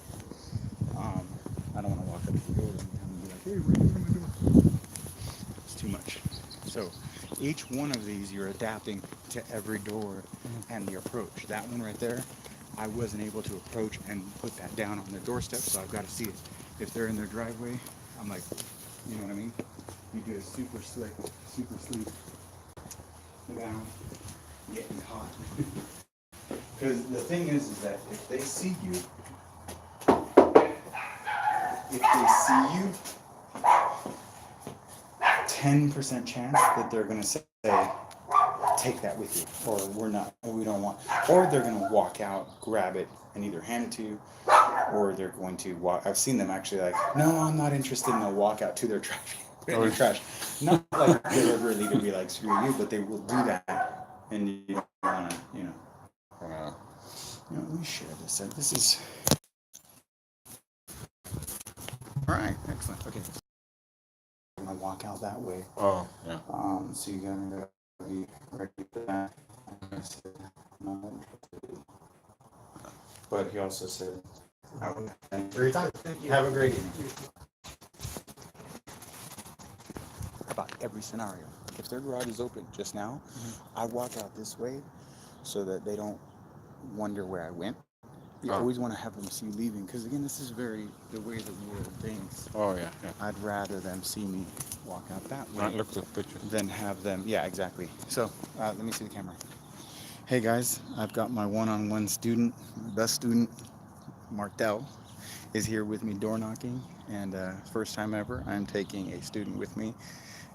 I don't want to walk up to the door and be like, hey, what am I doing? It's too much. So each one of these you're adapting to every door and the approach. That one right there, I wasn't able to approach and put that down on their doorstep, so I've got to see it. If they're in their driveway, I'm like, You know what I mean? You do a super slick, super sleek down, getting hot. Because the thing is that if they see you, 10% chance that they're gonna say, take that with you, or we don't want, or they're gonna walk out, grab it, and either hand it to you, or they're going to walk. I've seen them actually like, no, I'm not interested, and they'll walk out to their trash. Their trash. Not like deliberately to be like, screw you, but they will do that, and you don't wanna, let me share this. This is all right. Excellent. Okay. I'm gonna walk out that way. Oh, yeah. So you gotta be ready for that. But he also said, thank you for your time. Have a great evening. About every scenario. If their garage is open just now, I walk out this way so that they don't wonder where I went. You always want to have them see you leaving, because again, this is very the way the world thinks. Oh, yeah, yeah. I'd rather them see me walk out that way Not look at the picture. than have them. Yeah, exactly. So let me see the camera. Hey guys, I've got my one-on-one student, best student, Martel, is here with me door knocking, and first time ever, I'm taking a student with me,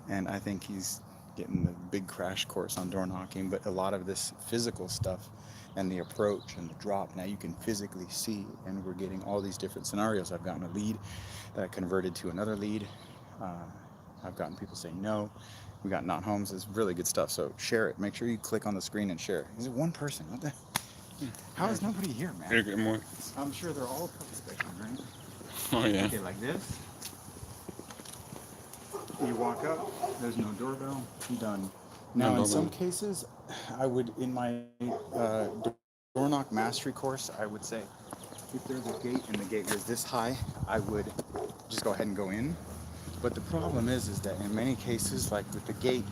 and I think he's getting the big crash course on door knocking. But a lot of this physical stuff and the approach and the drop, now you can physically see, and we're getting all these different scenarios. I've gotten a lead that I converted to another lead. I've gotten people saying no. We got not homes. It's really good stuff. So share it. Make sure you click on the screen and share. Is it one person? What the? How is nobody here, man? I'm sure they're all prospecting, right? Oh, yeah. Okay, like this. You walk up. There's no doorbell. Done. Now, in some cases, I would, in my door knock mastery course, I would say, if there's a gate and the gate is this high, I would just go ahead and go in. But the problem is that in many cases, like with the gate,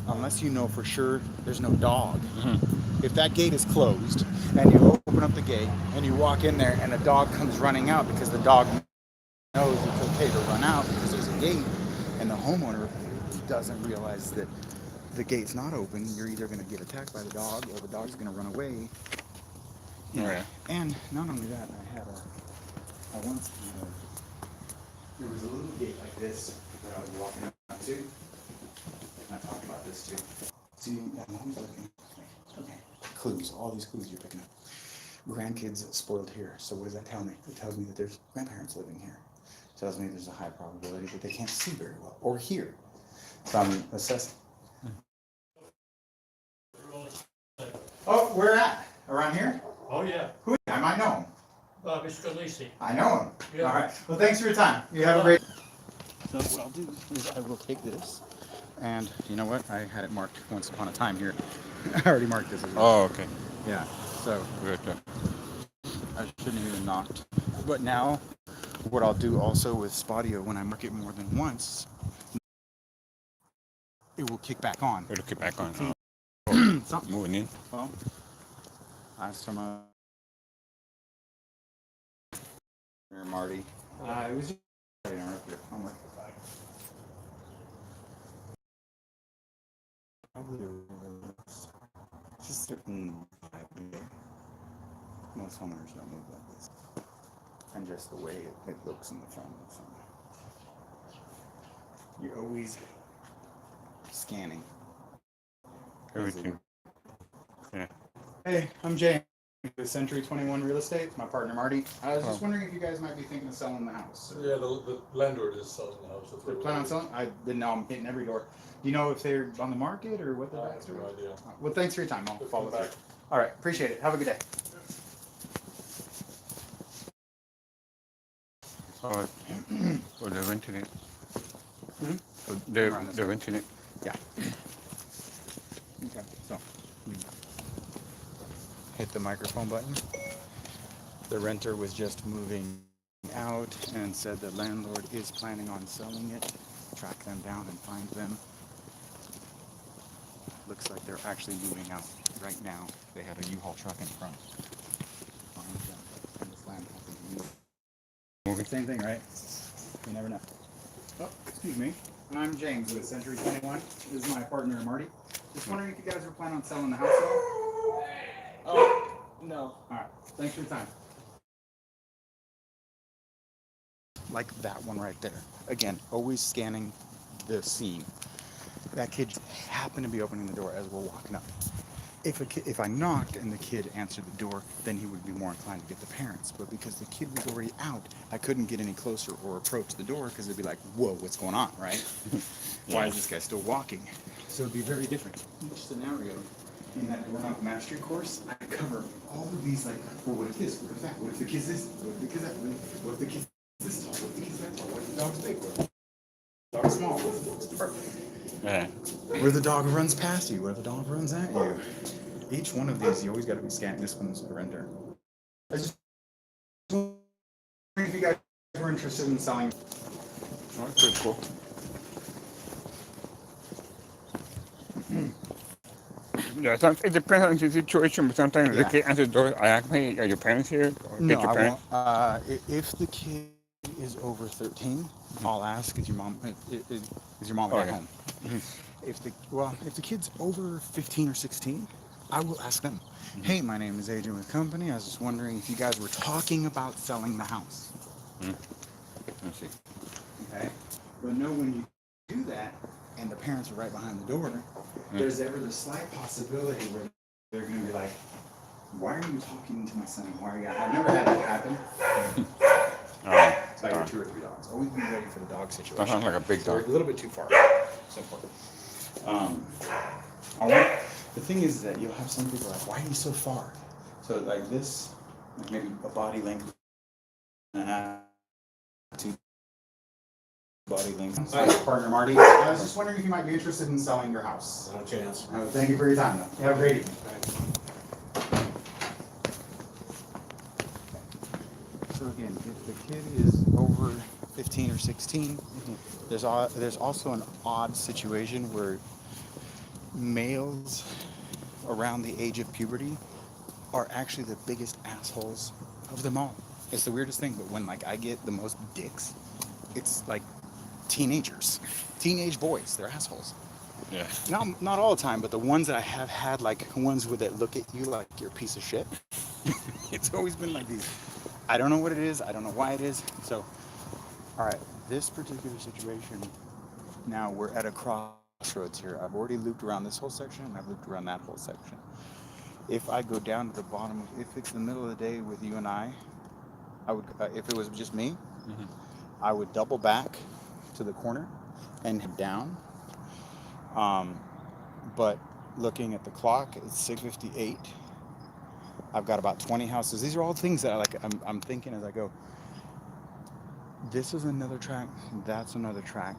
unless you know for sure there's no dog, if that gate is closed and you open up the gate and you walk in there and a dog comes running out because the dog knows it's okay to run out because there's a gate, and the homeowner doesn't realize that the gate's not open, you're either going to get attacked by the dog or the dog's going to run away. Yeah. And not only that, I once had there was a little gate like this that I was walking up to, and I talked about this too. See, I'm always looking. Okay, clues, all these clues you're picking up. Grandkids spoiled here, so what does that tell me? It tells me that there's grandparents living here. It tells me there's a high probability that they can't see very well, or hear. So I'm assessing. Oh, where at? Around here? Oh, yeah. Who? I might know him. Mr. Lisi. I know him. Yeah. All right. Well, thanks for your time. You have a great. So what I'll do is I will take this, and you know what? I had it marked once upon a time here. I already marked this as well. Oh, okay. Yeah. So Good. I shouldn't have even knocked. But now, what I'll do also with Spodio, when I mark it more than once, it will kick back on. It'll keep back on. Something. Moving in. Well, last time Marty. It was just I'm like, probably just certain vibe. Most homeowners don't move like this, and just the way it looks in the front of the You're always scanning Everything. Yeah. Hey, I'm Jay with Century 21 Real Estate. My partner Marty. I was just wondering if you guys might be thinking of selling the house. Yeah, the landlord is selling the house. They're planning on selling? I didn't know. I'm hitting every door. Do you know if they're on the market or what the I have backstory no is? idea. Well, thanks for your time. I'll follow back. All right, appreciate it. Have a good day. Oh, they're renting it. Hmm? They're renting it. Yeah. Okay, so hit the microphone button. The renter was just moving out and said the landlord is planning on selling it. Track them down and find them. Looks like they're actually moving out right now. They had a U-Haul truck in front. And this land hasn't moved. Same thing, right? You never know. Oh, excuse me. I'm James with Century 21. This is my partner, Marty. Just wondering if you guys were planning on selling the house at all? Oh, no. All right. Thanks for your time. Like that one right there. Again, always scanning the scene. That kid happened to be opening the door as we're walking up. If I knocked and the kid answered the door, then he would be more inclined to get the parents. But because the kid was already out, I couldn't get any closer or approach the door because it'd be like, whoa, what's going on, right? Why is this guy still walking? So it'd be very different. Each scenario in that Doorknock Mastery course, I cover all of these, like, well, what if this? What if that? What if the kid's this? What if the kid's that? What if the kid's this tall? What if the kid's that tall? What if the dog's big? What if the dog's small? What if the dog's perfect? Yeah. What if the dog runs past you? What if the dog runs at you? Each one of these, you always got to be scanning. This one's a render. I just wondering if you guys were interested in selling. Oh, that's pretty cool. Yeah, it depends on the situation, but sometimes the kid answers the door. I ask, hey, are your parents here? Or No, get your I parents? won't. If the kid is over 13, I'll ask, is your mom at home? If the kid's over 15 or 16, I will ask them, hey, my name is Adrian with company. I was just wondering if you guys were talking about selling the house. Let's see. Okay? But no, when you do that, and the parents are right behind the door, there's ever the slight possibility where they're going to be like, why are you talking to my son? Why are you? I've never had that happen. It's like your 2 or 3 dogs. Always be ready for the dog situation. That sounds like a big dog. They're a little bit too far. So far. The thing is that you'll have some people like, why are you so far? So like this, like maybe a body length and a half, 2 body lengths. Hi, partner Marty. I was just wondering if you might be interested in selling your house. No chance. Thank you for your time, though. You have a great evening. So again, if the kid is over 15 or 16, there's also an odd situation where males around the age of puberty are actually the biggest assholes of them all. It's the weirdest thing, but when like I get the most dicks, it's like teenagers, teenage boys. They're assholes. Yeah. Not all the time, but the ones that I have had, like ones that look at you like you're a piece of shit. It's always been like these. I don't know what it is. I don't know why it is. So, all right, this particular situation. Now we're at a crossroads here. I've already looped around this whole section, and I've looped around that whole section. If I go down to the bottom, if it's the middle of the day with you and I would, if it was just me, I would double back to the corner and head down. But looking at the clock, it's 6:58. I've got about 20 houses. These are all things that I'm thinking as I go. This is another track. That's another track.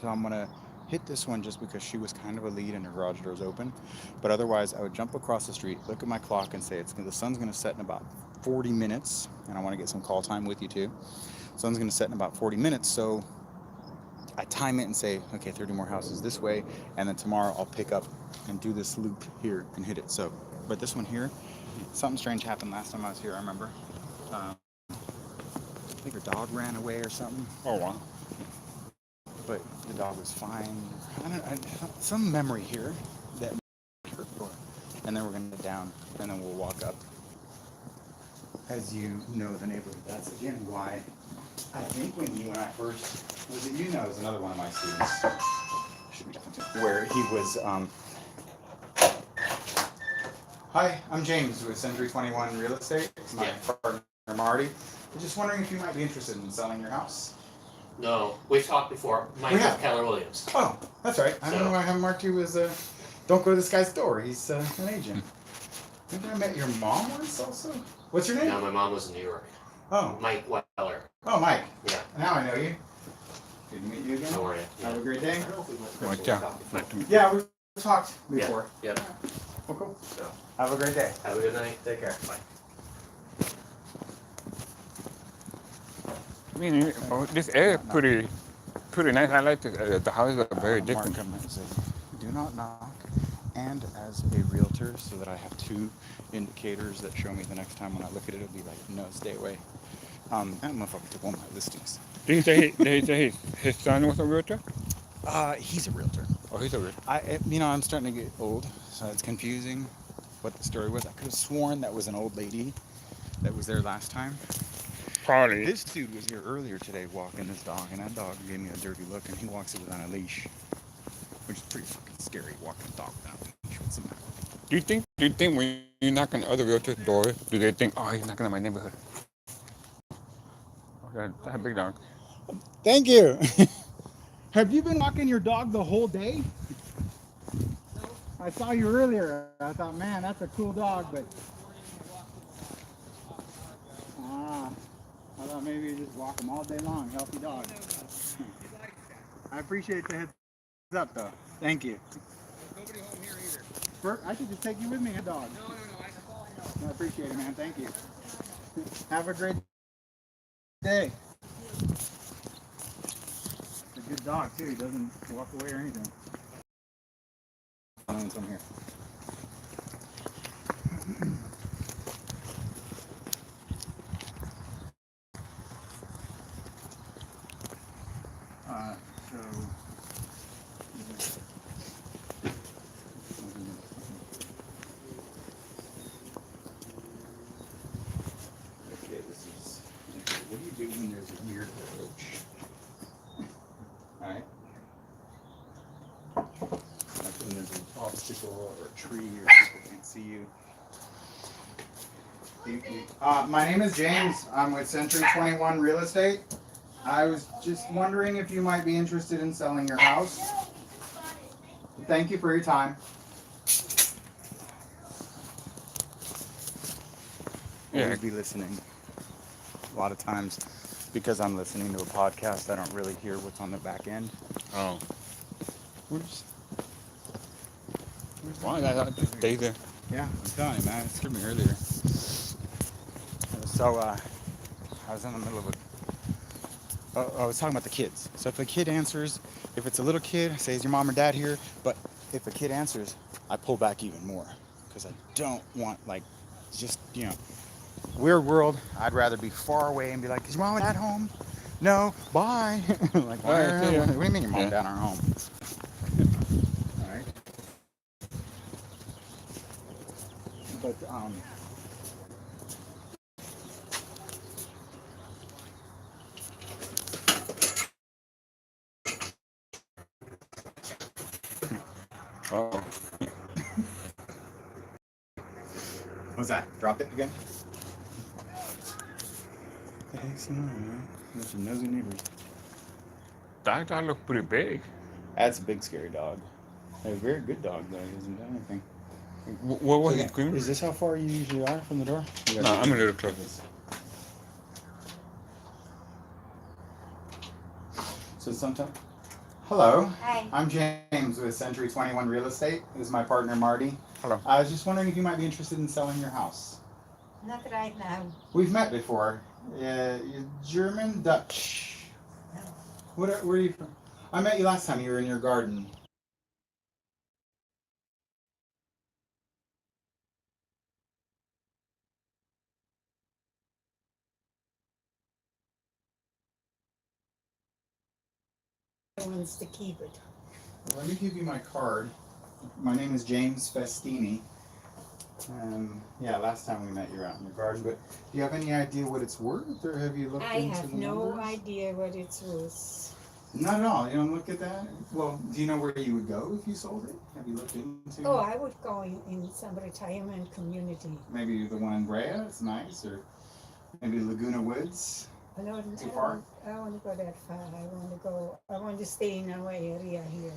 So I'm gonna hit this one just because she was kind of a lead and her garage door's open. But otherwise, I would jump across the street, look at my clock, and say the sun's gonna set in about 40 minutes, and I want to get some call time with you too. Sun's gonna set in about 40 minutes, so I time it and say, okay, 30 more houses this way, and then tomorrow I'll pick up and do this loop here and hit it. So, but this one here, something strange happened last time I was here. I remember. I think her dog ran away or something. Oh, wow. But the dog was fine. Some memory here that her door. And then we're gonna get down, and then we'll walk up. As you know the neighborhood, that's again why I think when you and I first was it you know it was another one of my students. Should be definitely where he was. Hi, I'm James with Century 21 Real Estate. It's my partner Marty. I'm just wondering if you might be interested in selling your house. No, we've talked before. Mike We have. with Keller Williams. Oh, that's right. I don't know why I haven't marked you as don't go to this guy's door. He's an agent. Maybe I met your mom once also? What's your name? No, my mom was in New York. Oh. Mike Weller. Oh, Mike. Yeah. Now I know you. Good to meet you again. How are you? Have a great day. I don't know if we went Well, through yeah. talked before. Nice to meet you. Yeah, we've talked before. Yep. Well, cool. So, Have a great day. have a good night. Take care. Bye. I mean, this area is pretty nice. I like the houses are very different. Mark him and say, do not knock. And as a realtor, so that I have 2 indicators that show me the next time when I look at it, it'll be like, no, stay away. That motherfucker took one of my listings. Did he say his son was a realtor? He's a realtor. Oh, he's a realtor. I'm starting to get old, so it's confusing what the story was. I could have sworn that was an old lady that was there last time. Probably. This dude was here earlier today walking this dog, and that dog gave me a dirty look, and he walks it without a leash, which is pretty fucking scary, walking a dog without a leash. What's the matter? Do you think when you knock on other realtors' doors, do they think, oh, he's knocking on my neighborhood? Okay, that's a big dog. Thank you. Have you been walking your dog the whole day? I saw you earlier. I thought, man, that's a cool dog, but I thought maybe you just walk him all day long. Healthy dog. I appreciate the heads up, though. Thank you. There's nobody home here either. I could just take you with me, a dog. No, I know. I appreciate it, man. Thank you. Have a great day. It's a good dog, too. He doesn't walk away or anything. From here. Okay, this is. What do you do when there's a weird approach? Alright. Like when there's an obstacle or a tree or people can't see you. My name is James. I'm with Century 21 Real Estate. I was just wondering if you might be interested in selling your house. Thank you for your time. Yeah. Always be listening. A lot of times, because I'm listening to a podcast, I don't really hear what's on the back end. Oh. Where's Why that just stay there? Yeah, I'm telling you, man. It scared me earlier. So, I was in the middle of I was talking about the kids. So if the kid answers, if it's a little kid, I say, is your mom or dad here? But if a kid answers, I pull back even more. Because I don't want, weird world. I'd rather be far away and be like, is your mom and dad home? No, bye. Like, All right, see ya. what do you mean your mom and dad aren't home? All right. But, Oh. what's that? Drop it again? The heck's going on, man? Bunch of nosy neighbors. That dog look pretty big. That's a big, scary dog. A very good dog, though. He hasn't done anything. What was So, he screaming? is this how far you usually are from the door? No, I'm a little closer. So sometimes. Hello. Hi. I'm James with Century 21 Real Estate. This is my partner Marty. Hello. I was just wondering if you might be interested in selling your house. Not right now. We've met before. You're German, Dutch. No. Where are you from? I met you last time. You were in your garden. Wants to keep it. Let me give you my card. My name is James Festini. Last time we met, you were out in your garden. But do you have any idea what it's worth, or have you looked I into have the no numbers? idea what it's worth. Not at all. You don't look at that. Well, do you know where you would go if you sold it? Have you looked into? Oh, I would go in some retirement community. Maybe the one in Brea. It's nice, or maybe Laguna Woods. I don't, Too far? I don't want to go that far. I want to stay in our area here.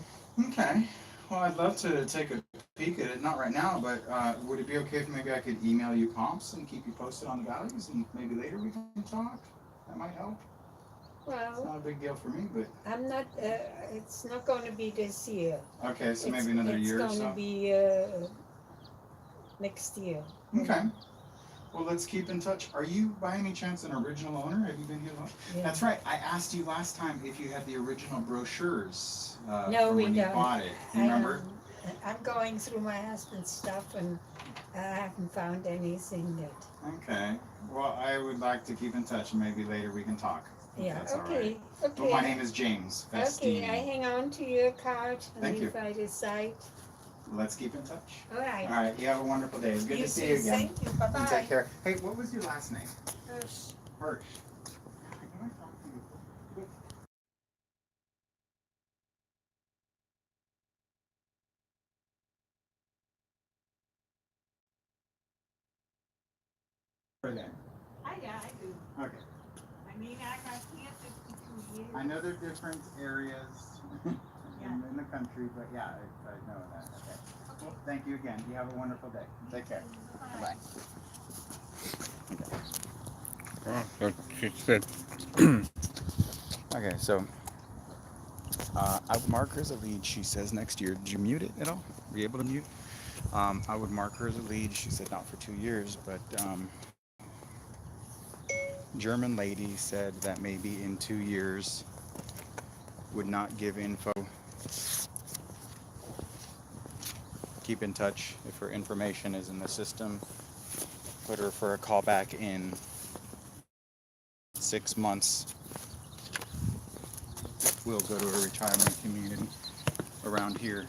Okay. Well, I'd love to take a peek at it. Not right now, but would it be okay if maybe I could email you comps and keep you posted on the values, and maybe later we can talk? That might help. It's Well, not a big deal for me, but I'm not, it's not going to be this year. okay. So maybe another year or It's so. going to be next year. Okay. Well, let's keep in touch. Are you, by any chance, an original owner? Have you been here long? Yeah. That's right. I asked you last time if you had the original brochures No, from we when you don't. bought it. You remember? I'm going through my husband's stuff, and I haven't found anything yet. Okay. Well, I would like to keep in touch, and maybe later we can talk. If Yeah, that's all okay, right. okay. Well, my name is James Okay, I Festini. hang on to your card, Thank and you. if I decide, Let's keep in touch. all right. All right. You have a wonderful day. It's good to see you too. again. Thank you, You bye-bye. take care. Hey, what was your last name? Hirsch. Hirsch. Then. Yeah, I do. Okay. I mean, I got here 52 years. I know they're different areas in the country, but yeah, I know that. Okay. Well, thank you again. You have a wonderful day. Take care. Bye. Oh, so she said, Okay, so I would mark her as a lead. She says next year. Did you mute it at all? Were you able to mute? I would mark her as a lead. She said not for 2 years, but German lady said that maybe in 2 years would not give info. Keep in touch if her information is in the system. Put her for a call back in 6 months. We'll go to a retirement community around here,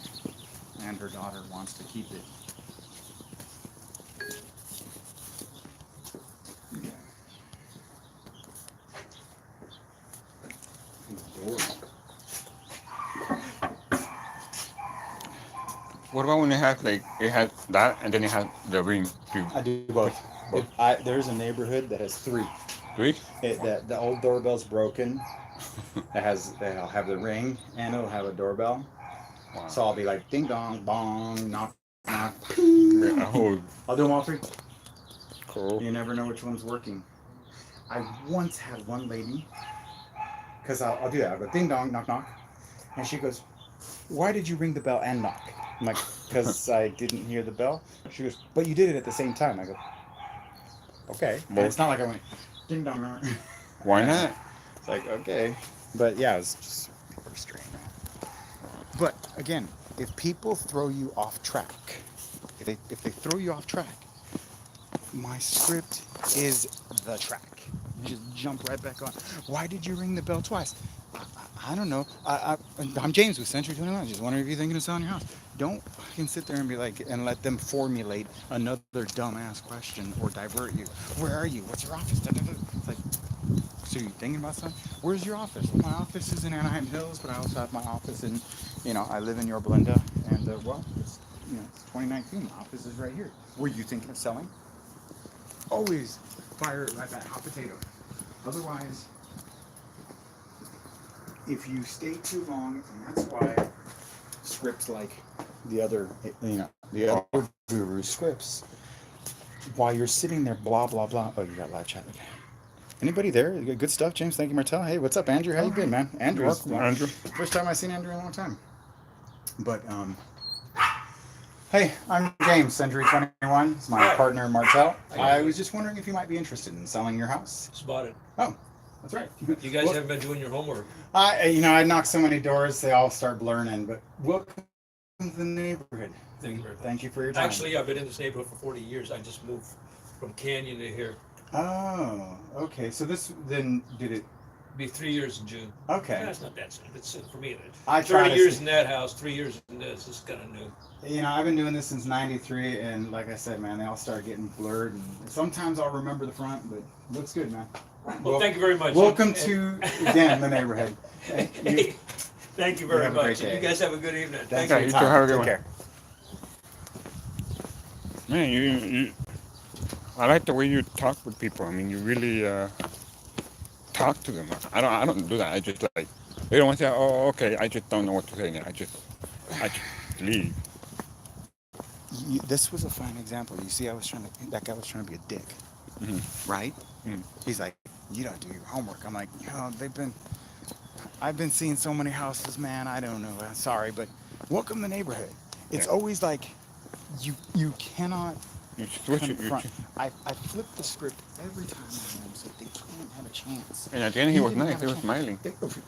and her daughter wants to keep it. what about when it has like it has that and then it has the ring too? I do both. There's a neighborhood that has 3. Three? That the old doorbell's broken. They'll have the ring and it'll have a doorbell. Wow. So I'll be like ding dong bong knock knock. Oh, I'll do them all 3. cool. You never know which one's working. I once had one lady, because I'll do that. I'll go ding dong knock knock, and she goes, "Why did you ring the bell and knock?" I'm like, "Because I didn't hear the bell." She goes, "But you did it at the same time." I go, "Okay." And it's not like I went ding dong knock. Why not? It's like, okay. But yeah, it's just super strange. But again, if people throw you off track, if they throw you off track, my script is the track. You just jump right back on. Why did you ring the bell twice? I don't know. I'm James with Century 21. Just wondering if you're thinking of selling your house. Don't fucking sit there and be like, and let them formulate another dumbass question or divert you. Where are you? What's your office? It's like, so you thinking about something? Where's your office? Well, my office is in Anaheim Hills, but I also have my office in, I live in Yorba Linda, and it's 2019. My office is right here. Were you thinking of selling? Always fire it right back, hot potato. Otherwise, if you stay too long, and that's why scripts like the other guru scripts, while you're sitting there, blah blah blah. Oh, you got live chat. Okay. Anybody there? You got good stuff, James. Thank you, Martel. Hey, what's up, Andrew? How you been, man? Andrew. Andrew. First time I've seen Andrew in a long time. But hey, I'm James, Century 21. It's my partner, Martel. I was just wondering if you might be interested in selling your house. Spotted. Oh, that's right. You guys haven't been doing your homework. I knock so many doors, they all start blurring. But welcome to the neighborhood. Thank you very much. Thank you for your time. Actually, I've been in this neighborhood for 40 years. I just moved from Canyon to here. Oh, okay. So this then did it? Be 3 years in June. Okay. That's not that soon. It's for me. I try 30 to years see- in that house, 3 years in this. It's kind of new. I've been doing this since '93, and like I said, man, they all start getting blurred. And sometimes I'll remember the front, but looks good, man. Well, thank you very much. Welcome to again the neighborhood. Thank you very have a great much. day. You guys have a good evening. Thanks Thank for you. your You too, time. have a good Take one. care. Man, you I like the way you talk with people. I mean, you really talk to them. I don't do that. I just like, they don't want to say, oh, okay, I just don't know what to say. I just leave. This was a fine example. You see, that guy was trying to be a dick, right? He's like, you don't do your homework. I'm like, I've been seeing so many houses, man. I don't know. Sorry, but welcome to the neighborhood. It's always like, you cannot You switch it. confront. I flip the script every time I am, so they can't have a chance. And at the end, he was didn't nice. have He a was chance. smiling.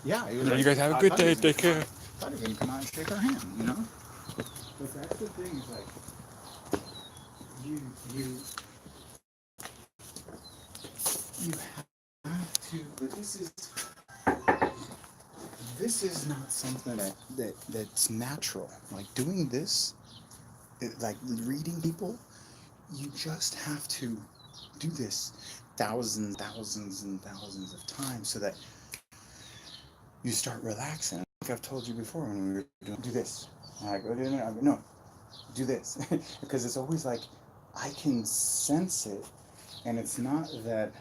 Yeah, he was You like, guys have a I good thought he day. was gonna Take care. come out- I thought he was gonna come out and shake our hand, But that's the thing. Is like, you have to, but this is not something that's natural. Like doing this, like reading people, you just have to do this thousands and thousands of times so that you start relaxing. Like I've told you before when we were doing, do this. And I go, no, do this. Because it's always like, I can sense it. And it's not that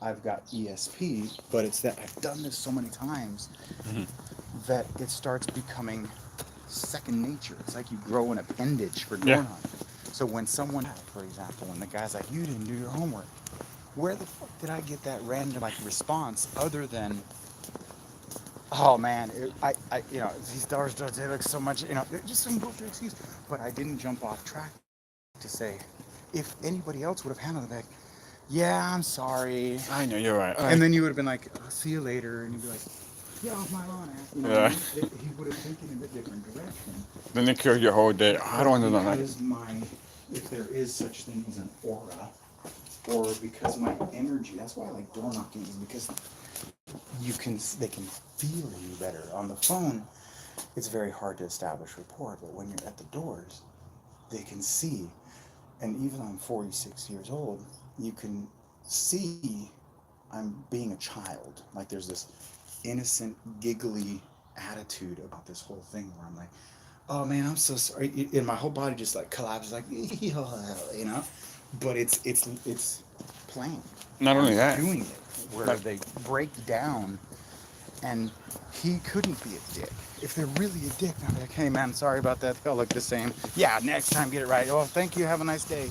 I've got ESP, but it's that I've done this so many times that it starts becoming second nature. It's like you grow an appendage for door knocking. So when someone, for example, when the guy's like, you didn't do your homework, where the fuck did I get that random like response other than, oh man, you know, these doors, they look so much, you know, just some bullshit excuse. But I didn't jump off track to say, if anybody else would have handled it, like, yeah, I'm sorry. I know, you're right. And then you would have been like, I'll see you later. And you'd be like, get off my lawn, ass. You know what I mean? He would have taken it a different direction. Then it kills your whole day. I don't want to know that. Because if there is such thing as an aura, or because my energy, that's why I like door knocking, is because they can feel you better. On the phone, it's very hard to establish rapport, but when you're at the doors, they can see. And even though I'm 46 years old, you can see I'm being a child. Like there's this innocent, giggly attitude about this whole thing where I'm like, oh man, I'm so sorry. And my whole body just like collapses, like, you know? But it's playing. Not only that, doing it, where they break down, and he couldn't be a dick. If they're really a dick, I'm like, hey man, sorry about that. They all look the same. Yeah, next time get it right. Oh, thank you. Have a nice day.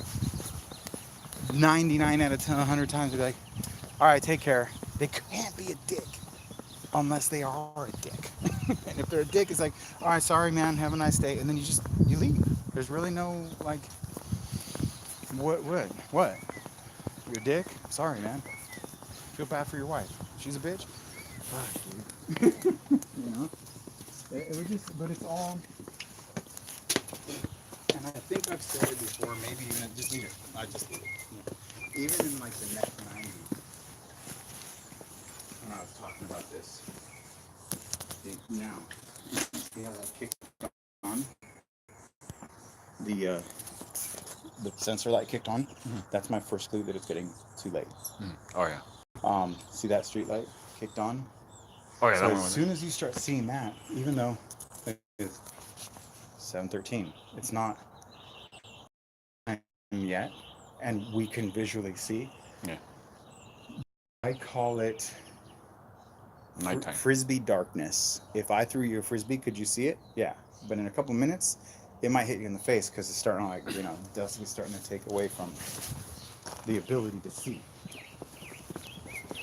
99 out of 10, 100 times, they'll be like, all right, take care. They can't be a dick unless they are a dick. And if they're a dick, it's like, all right, sorry man, have a nice day. And then you leave. There's really no, like, what? You're a dick? Sorry, man. Feel bad for your wife. She's a bitch? Fuck, dude. You know? It was just, but it's all, and I think I've said it before, maybe even, just leave it. I just leave it. You know? Even in like the next 90, when I was talking about this, now, see how that kicked on? The sensor light kicked on. That's my first clue that it's getting too late. Oh yeah. See that street light kicked on? Oh yeah. So That as one. soon as you start seeing that, even though it's 7:13, it's not yet, and we can visually see. Yeah. I call it Nighttime. frisbee darkness. If I threw you a frisbee, could you see it? Yeah. But in a couple minutes, it might hit you in the face because it's starting to, like, you know, dusk is starting to take away from the ability to see.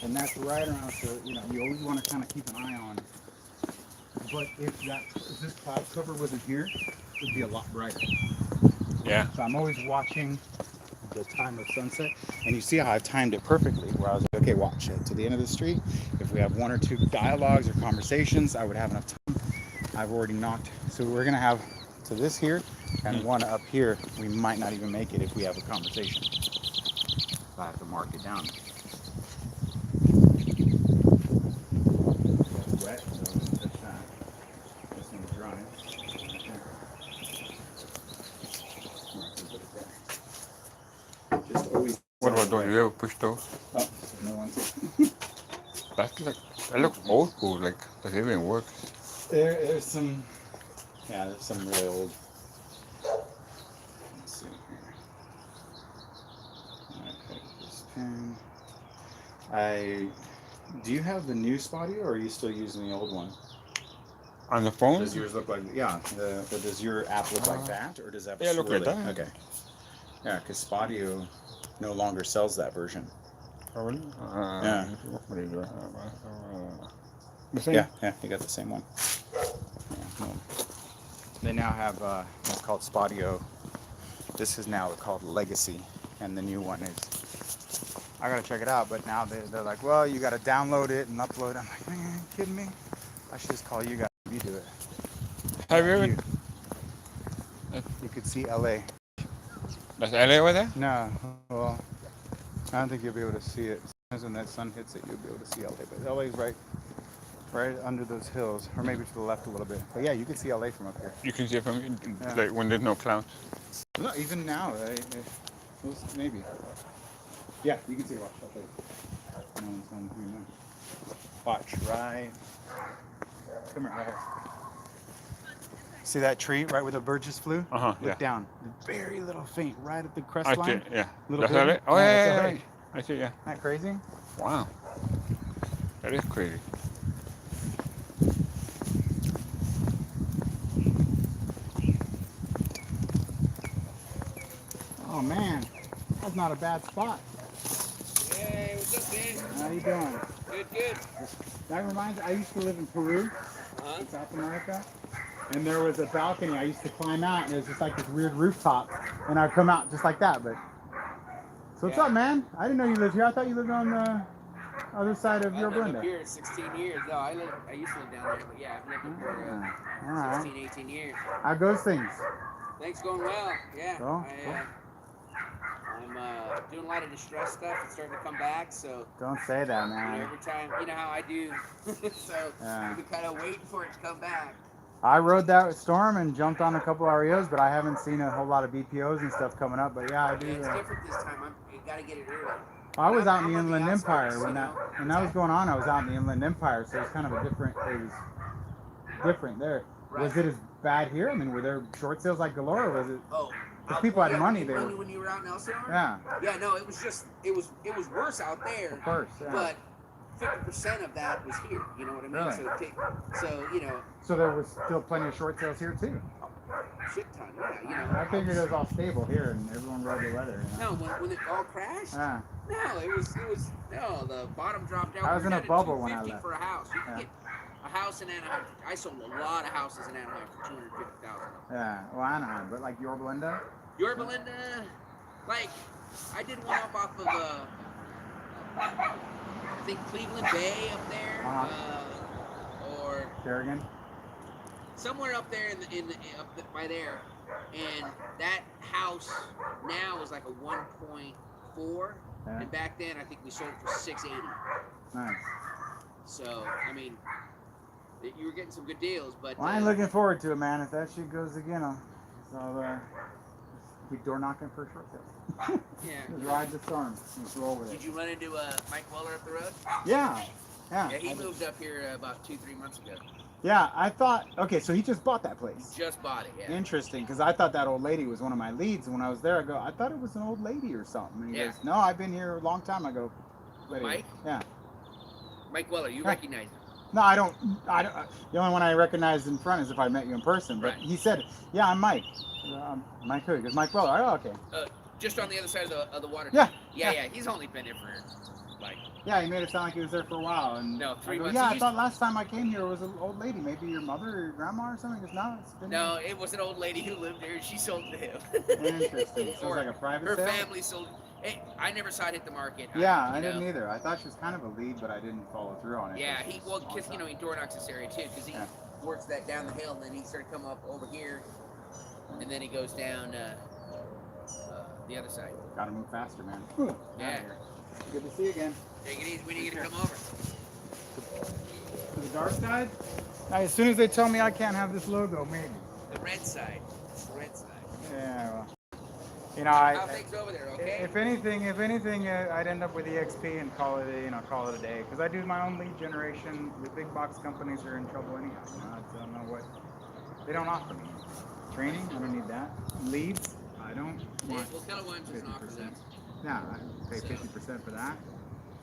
And that's right around, so, you know, you always want to kind of keep an eye on. But if this cloud cover wasn't here, it would be a lot brighter. Yeah. So I'm always watching the time of sunset. And you see how I've timed it perfectly, where I was like, okay, watch it to the end of the street. If we have one or two dialogues or conversations, I would have enough time. I've already knocked. So we're going to have to this here and one up here. We might not even make it if we have a conversation. So I have to mark it down. It's wet, so that's that. This one's dry. Just always. What about those? You ever push those? Oh, no one's. That's like, that looks old school. Like, does it even work? There's some. Yeah, there's some really old. Let's see here. Okay, this pen. Do you have the new Spotio, or are you still using the old one? On the phone? Does yours look like, yeah, does your app look like that, or does that Yeah, look like swirly? that. Okay. Yeah, because Spotio no longer sells that version. Oh, really? Yeah. What is it? The same? Yeah, you got the same one. Yeah, no. They now have, it's called Spotio. This is now called Legacy, and the new one is, I gotta check it out, but now they're like, well, you gotta download it and upload it. I'm like, man, are you kidding me? I should just call you guys. You do it. Have you ever? You could see LA. That's LA over there? No, well, I don't think you'll be able to see it. Sometimes when that sun hits it, you'll be able to see LA. But LA's right under those hills, or maybe to the left a little bit. But yeah, you can see LA from up here. You can see it from Yeah. like when there's no clouds. No, even now, maybe. Yeah, you can see it. Watch, I'll tell you. No one's home here now. Watch, right. Come here, right here. See that tree right where the bird just flew? Uh-huh, Look yeah. down. Very little faint, right at the crest I see line. it, yeah. Little That's building? LA? Oh, Yeah, yeah, that's yeah, LA. yeah. I see it, yeah. Isn't that crazy? Wow. That is crazy. Oh man, that's not a bad spot. Hey, what's up, Dan? How you doing? Good. That reminds me, I used to live in Peru, Uh-huh. in South America, and there was a balcony I used to climb out, and it was just like this weird rooftop, and I'd come out just like that. But so what's Yeah. up, man? I didn't know you lived here. I thought you lived on the other side of your I've lived up window. here 16 years. No, I used to live down there, but yeah, I've lived up here All right. 16, 18 years. How goes things? Things going well. Yeah. Cool, I'm doing a lot of distress stuff. It's starting to come back, so Don't say that, you know, man. every time, you know how I do. So Yeah. I've been kind of waiting for it to come back. I rode that storm and jumped on a couple REOs, but I haven't seen a whole lot of BPOs and stuff coming up. But yeah, I do. Yeah, it's different this time. You got to get it early. I was out in I'm the on the Inland outskirts, Empire when you that know? when that was going on. I was out in the Inland Empire, so it's kind of a different. It was different there. Was Right. it as bad here? I mean, were there short sales like galore, or was it? Oh, Because people had money there. there. When you were out in Elsinore? Yeah, Yeah, no, it was just it was worse out there. of course. Yeah. But 50% of that was here. You know what I mean? Really? So you know, So there was still plenty of short sales here too. shit ton. Yeah, you know. I figured it was all stable here, and everyone rode the weather. You know? No, when it all crashed. Yeah. No, it was no. The bottom dropped out. I was We in a had it bubble when I 250 left. for a house. You Yeah. could get a house in Anaheim. I sold a lot of houses in Anaheim for $250,000. Yeah. Well, Anaheim, but like Yorba Linda. Your Belinda, like I did one up off of I think Cleveland Bay up there, or Kerrigan. somewhere up there by there, and that house now is like a 1.4, Yeah. and back then I think we sold for 680. Nice. So I mean, you were getting some good deals, but Well, I ain't looking forward to it, man. If that shit goes again, I'll be door knocking for a short sale. yeah. Just ride the storm. Just roll with Did it. you run into Mike Weller up the road? Yeah. Yeah. Yeah, he I did. moved up here about 2-3 months ago. Yeah, I thought. Okay, so he just bought that place. Just bought it. Yeah. Interesting, because I thought that old lady was one of my leads. And when I was there, I go, I thought it was an old lady or something. And he Yeah. goes, No, I've been here a long time. I go, "Wait a minute." Mike? Yeah. Mike Weller, you Huh. recognize him. No, I don't. The only one I recognized in front is if I met you in person. But Right. he said, "Yeah, I'm Mike." Mike who? He goes, Mike Weller. Oh, okay. Just on the other side of the water. Yeah. Yeah. He's only been there for like Yeah, he made it sound like he was there for a while. And No, 3 I go, months. Yeah, He I used- thought last time I came here was an old lady, maybe your mother or your grandma or something. He goes, No, it's been no, it was an old lady who lived there. She sold to him. Interesting. So it's like a private Her sale? family sold. Hey, I never saw it hit the market. Yeah, I you didn't know. either. I thought she was kind of a lead, but I didn't follow through on it. Yeah, It was he just well, a long because you know time. he door knocks this area too, because he Yeah. works that down the hill, and then he started coming up over here, and then he goes down the other side. Gotta move faster, man. Yeah. Good to see you again. Take it easy. We need you to come over. To the dark side? As soon as they tell me I can't have this logo, maybe. The red side. It's the red side. Yeah, well. How things over there? Okay. If anything, I'd end up with EXP and call it a day. Because I do my own lead generation. The big box companies are in trouble anyhow. You know, I don't know what they don't offer me. Training, I don't need that. Leads, I don't want. Well, Keller Williams doesn't offer that. Yeah, I pay 50% for that.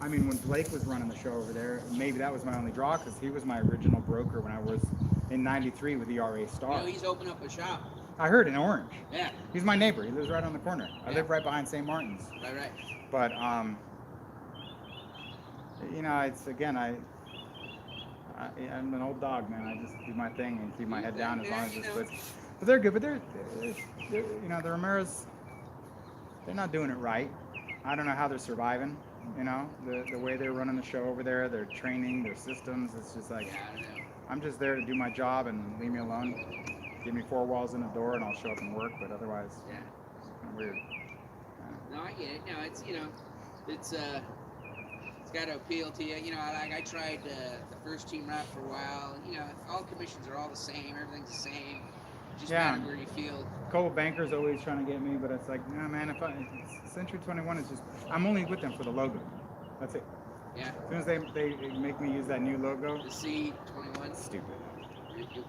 I mean, when Blake was running the show over there, maybe that was my only draw because he was my original broker when I was in '93 with ERA You Star. know, he's opened up a shop. I heard in Orange. Yeah. He's my neighbor. He lives right on the corner. I Yeah. live right behind St. Martin's. Right. But you know, it's again, I'm an old dog, man. I just do my thing and keep my head down as long as it's good. But they're good. But they're you know, the Ramirez, they're not doing it right. I don't know how they're surviving. You know, the way they're running the show over there, their training, their systems. It's just like Yeah, I know. I'm just there to do my job and leave me alone. Give me 4 walls and a door, and I'll show up and work. But otherwise, Yeah. it's kind of weird. No, I get it. No, it's it's got to appeal to you. I tried the first team route for a while. All commissions are all the same. Everything's the same. Just Yeah. matter where you feel. Cole Banker's always trying to get me, but it's like, nah, man. Century 21 is just, I'm only with them for the logo. That's it. Yeah. As soon as they make me use that new logo, The C21. stupid.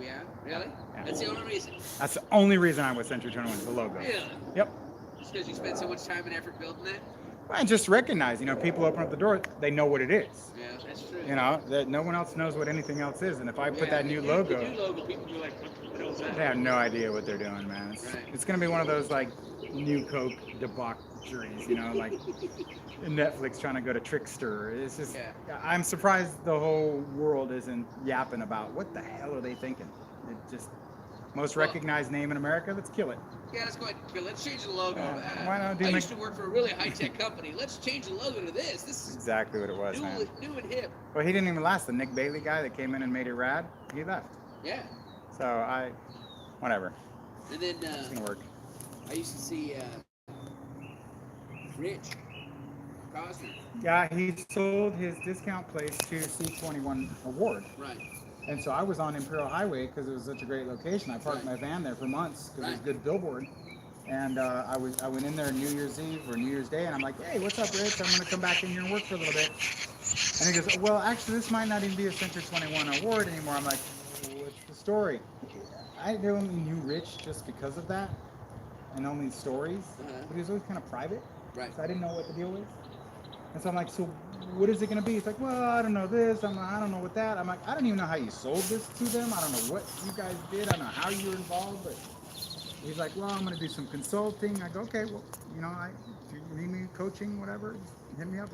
Yeah. Really? Yeah. That's the only reason. That's the only reason I'm with Century 21 is the logo. Really? Yep. Just because you spent so much time and effort building that. And just recognize, people open up the door, they know what it is. Yeah, that's true. That no one else knows what anything else is. And if I put that new The logo, new logo, people be like, what the hell is that? they have no idea what they're doing, man. It's going to be one of those like new Coke debaucheries, like Netflix trying to go to Trickster. It's just, I'm surprised the whole world isn't yapping about what the hell are they thinking. It just, most recognized name in America, let's kill it. Yeah, let's go ahead and kill it. Let's change the logo. Why not do I used to work for a really high-tech company. Let's change the logo to this. This is exactly what it was, man. new and hip. Well, he didn't even last. The Nick Bailey guy that came in and made it rad, he left. Yeah. So whatever. And then It's gonna work. I used to see Rich Cosner. Yeah, he sold his discount place to C21 Award. Right. And so I was on Imperial Highway because it was such a great location. I parked my van there for months because it was a good billboard. And I went in there New Year's Eve or New Year's Day, and I'm like, hey, what's up, Rich? I'm going to come back in here and work for a little bit. And he goes, well, actually, this might not even be a Century 21 award anymore. I'm like, what's the story? I only knew Rich just because of that and only stories. But he was always kind of private. Right. So I didn't know what the deal was. And so I'm like, so what is it going to be? He's like, well, I don't know this. I don't know what that. I'm like, I don't even know how you sold this to them. I don't know what you guys did. I don't know how you were involved. But he's like, well, I'm going to do some consulting. I go, okay, well, if you need me coaching, whatever, hit me up.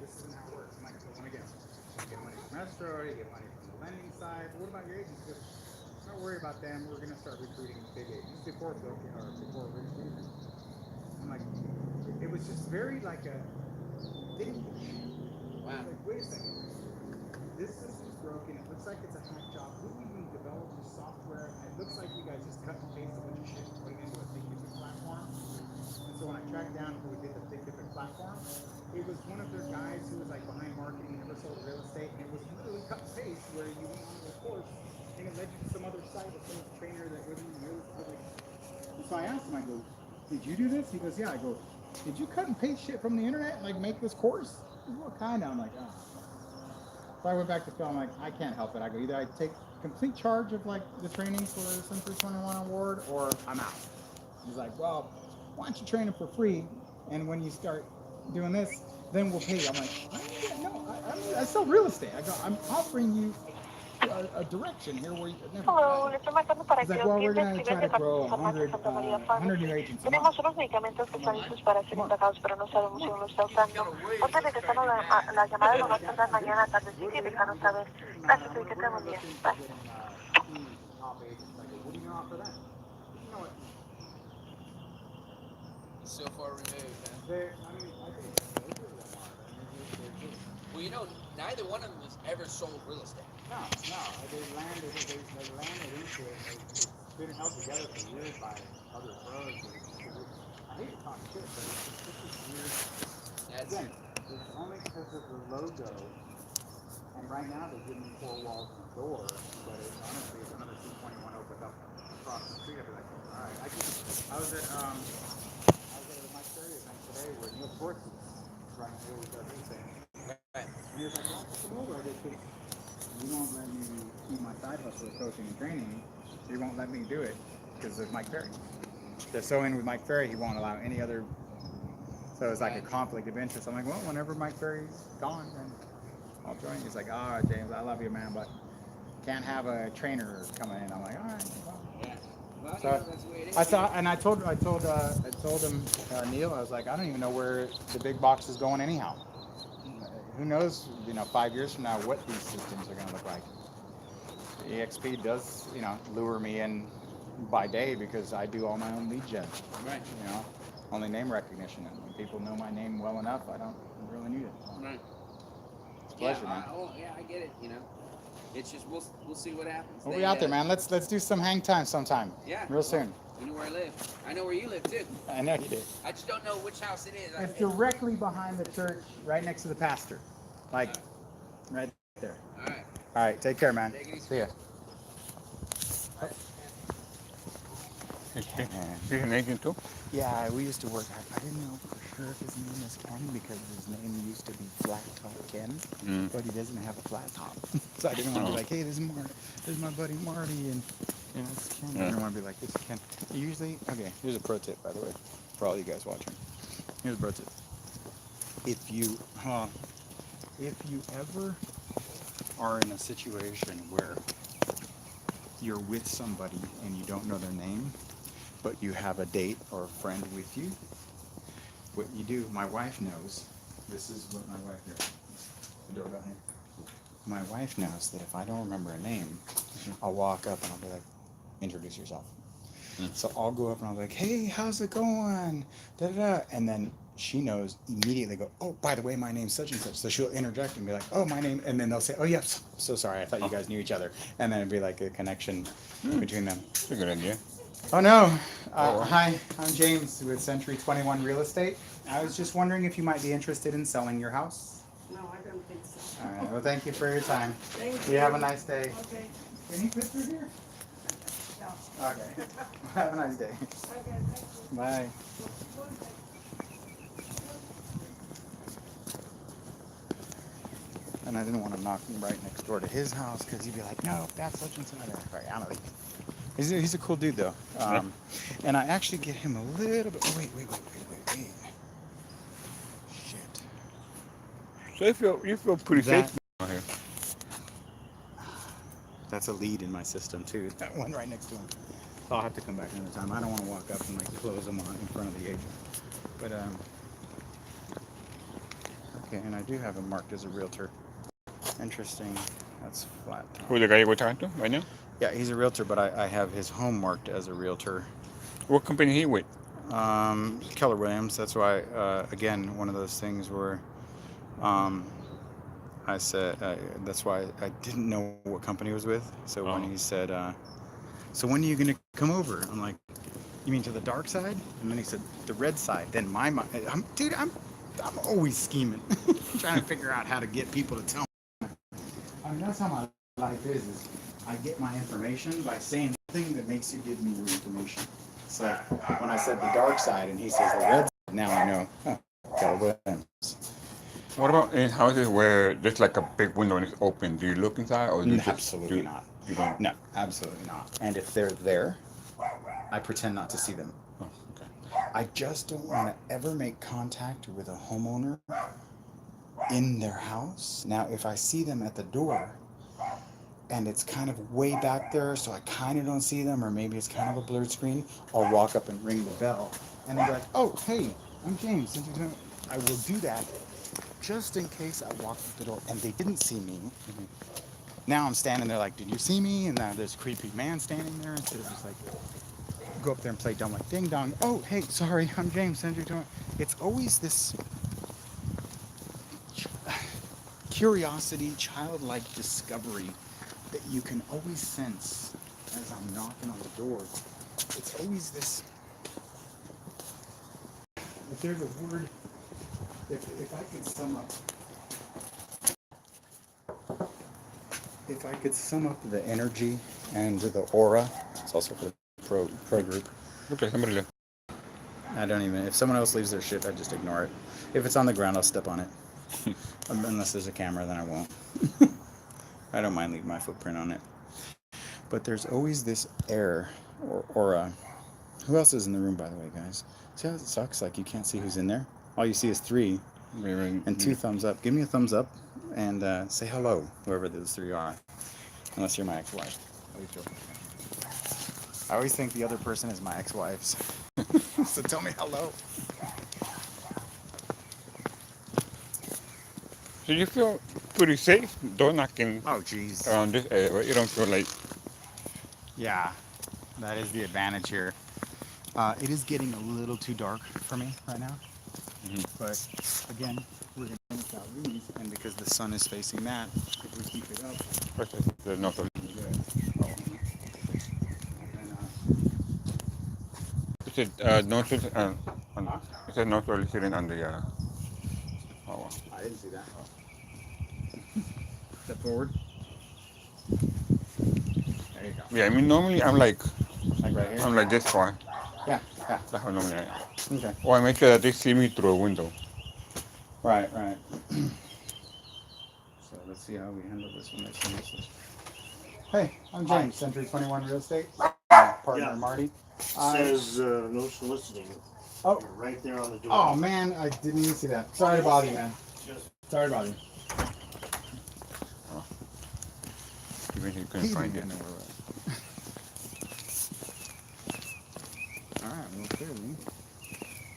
This isn't how it works. I'm like, so let me get money from escrow, you get money from the lending side. But what about your agents? Just don't worry about them. We're gonna start recruiting big agents before Rich. I'm like, it was just very like a didn't. Wow. Like, wait a second. This system's broken. It looks like it's a hack job. Who even developed the software? And it looks like you guys just cut and paste a bunch of shit and put it into a Thinkific platform. And so when I tracked down who did the Thinkific platform, it was one of their guys who was like behind marketing, never sold real estate, and it was literally cut and paste where you went on the course and it led you to some other site with some trainer that wasn't really like. So I asked him, I go, did you do this? He goes, yeah. I go, did you cut and paste shit from the internet and like make this course? He goes, what kind of? I'm like, oh. So I went back to Phil, I'm like, I can't help it. I go, either I take complete charge of like the training for the Century 21 award or I'm out. He's like, well, why don't you train it for free? And when you start doing this, then we'll pay you. I'm like, no, I sell real estate. I go, I'm offering you a direction here where you never Hello, le mind. estoy marcando para He's que like, well, we're entienda going to si try vende to grow farmacia Santa María 100 new Pharmacy. agents a Tenemos month. unos medicamentos que están listos para ser Come on. empacados, pero no sabemos si uno está usando. Puede regresarnos la llamada lo más tarde mañana, tardecita y dejarnos saber. Gracias, y que tenga un día. Bye. So far removed. Huh? Well, you know, neither one of them has ever sold real estate. No, they landed into it. It's been held together for years by other pros. I hate to talk shit, but it's just this weird. That's Again, it's only because of the logo. And right now they're giving me 4 walls and a door, but honestly, if another 221 opened up across the street, I'd be like, all right. I was at my Ferry event today where Neil Schwartz is running here with his thing. right. And he was like, well, come over. I just, you won't let me keep my side hustle of coaching and training. You won't let me do it because of Mike Ferry. Just so in with Mike Ferry, he won't allow any other. So it's like a conflict of interest. I'm like, well, whenever Mike Ferry's gone, then I'll join. He's like, all right, James, I love you, man, but can't have a trainer coming in. I'm like, all right. Well. Yeah. Well, So you know, that's the way it is. I saw, and I told him, Neil, I was like, I don't even know where the big box is going anyhow. Who knows, 5 years from now what these systems are going to look like. EXP does, lure me in by day because I do all my own lead gen. Right. Only name recognition. And when people know my name well enough, I don't really need it. Right. It's a pleasure, man. I get it. It's just we'll see what happens. We'll be out there, man. Let's do some hang time sometime. Yeah. Real soon. You know where I live. I know where you live too. I know you do. I just don't know which house it is. It's directly behind the church, right next to the pastor. Like, right there. All right. All right, take care, man. Take it easy. See ya. He's an agent too? Yeah, we used to work. I didn't know for sure if his name is Ken because his name used to be Flat Top Ken, but he doesn't have a flat top. So I didn't want to be like, hey, this is my buddy Marty, and it's Ken. I didn't want to be like, this is Ken. Usually, okay, here's a pro tip, by the way, for all you guys watching. Here's a pro tip. If you ever are in a situation where you're with somebody and you don't know their name, but you have a date or a friend with you, what you do, my wife knows, this is what my wife does. The doorbell here. My wife knows that if I don't remember a name, I'll walk up and I'll be like, introduce yourself. So I'll go up and I'll be like, hey, how's it going? Da, da, da. And then she knows immediately, go, oh, by the way, my name's such and such. So she'll interject and be like, oh, my name. And then they'll say, oh, yes, so sorry. I thought you guys knew each other. And then it'd be like a connection between them. That's a good idea. Oh, no. Hi, I'm James with Century 21 Real Estate. I was just wondering if you might be interested in selling your house. No, I don't think so. All right. Well, thank you for your time. Thank You have a nice day. Okay. Can you fit through here? No. Okay. Have a nice day. Okay, thank you. Bye. And I didn't want to knock right next door to his house because he'd be like, no, that's such and such. Right, I'm leaving. He's a cool dude, though. And I actually get him a little bit. Oh, wait. Shit. So you feel pretty That- safe out here. That's a lead in my system, too. That one right next to him. So I'll have to come back another time. I don't want to walk up and close them on in front of the agent. But okay, and I do have him marked as a realtor. Interesting. That's flat. Who the guy you were talking to right now? Yeah, he's a realtor, but I have his home marked as a realtor. What company he with? Keller Williams. That's why, again, one of those things where I said, that's why I didn't know what company he was with. So when he said, so when are you going to come over? I'm like, you mean to the dark side? And then he said, the red side. Then my mind, I'm always scheming, trying to figure out how to get people to tell me. I mean, that's how my life is I get my information by saying something that makes you give me your information. So when I said the dark side and he says the red side, now I know. Keller Williams. What about in houses where there's like a big window and it's open? Do you look inside or do you Absolutely not. You don't? No, absolutely not. And if they're there, I pretend not to see them. Oh, okay. I just don't want to ever make contact with a homeowner in their house. Now, if I see them at the door, and it's kind of way back there, so I kind of don't see them, or maybe it's kind of a blurred screen, I'll walk up and ring the bell, and they're like, "Oh, hey, I'm James." I will do that just in case I walk through the door and they didn't see me. Now I'm standing there like, "Did you see me?" And now there's a creepy man standing there instead of just like go up there and play dumb like ding dong. "Oh, hey, sorry, I'm James. It's always this curiosity, childlike discovery that you can always sense as I'm knocking on the door. It's always this. If there's a word, if I could sum up. If I could sum up the energy and the aura, it's also for the pro group. Okay, somebody left. I don't even. If someone else leaves their shit, I just ignore it. If it's on the ground, I'll step on it. Unless there's a camera, then I won't. I don't mind leaving my footprint on it. But there's always this air or aura. Who else is in the room, by the way, guys? See how it sucks? Like you can't see who's in there. All you see is 3 and 2 thumbs up. Give me a thumbs up and say hello, whoever those 3 are. Unless you're my ex-wife. I always think the other person is my ex-wife's. So tell me hello. So you feel pretty safe door knocking Oh, jeez. around this area, right? You don't feel like... Yeah, that is the advantage here. It is getting a little too dark for me right now. But again, we're going to finish out these, and because the sun is facing that, if we keep it up, There's no solution. It said no solution. It said no solution on the. Oh, wow. I didn't see that. Step forward. There you go. Yeah, I mean normally I'm like Like right here? I'm like this far. Yeah. That's how normally I am. Okay. Or I make sure that they see me through a window. Right. So let's see how we handle this one. Hey, I'm James, Century 21 Real Estate. Partner Marty. Says no soliciting. Oh. You're right there on the door. Oh man, I didn't even see that. Sorry to bother you, man. Sorry to bother you. Even you couldn't find it. Alright, well clearly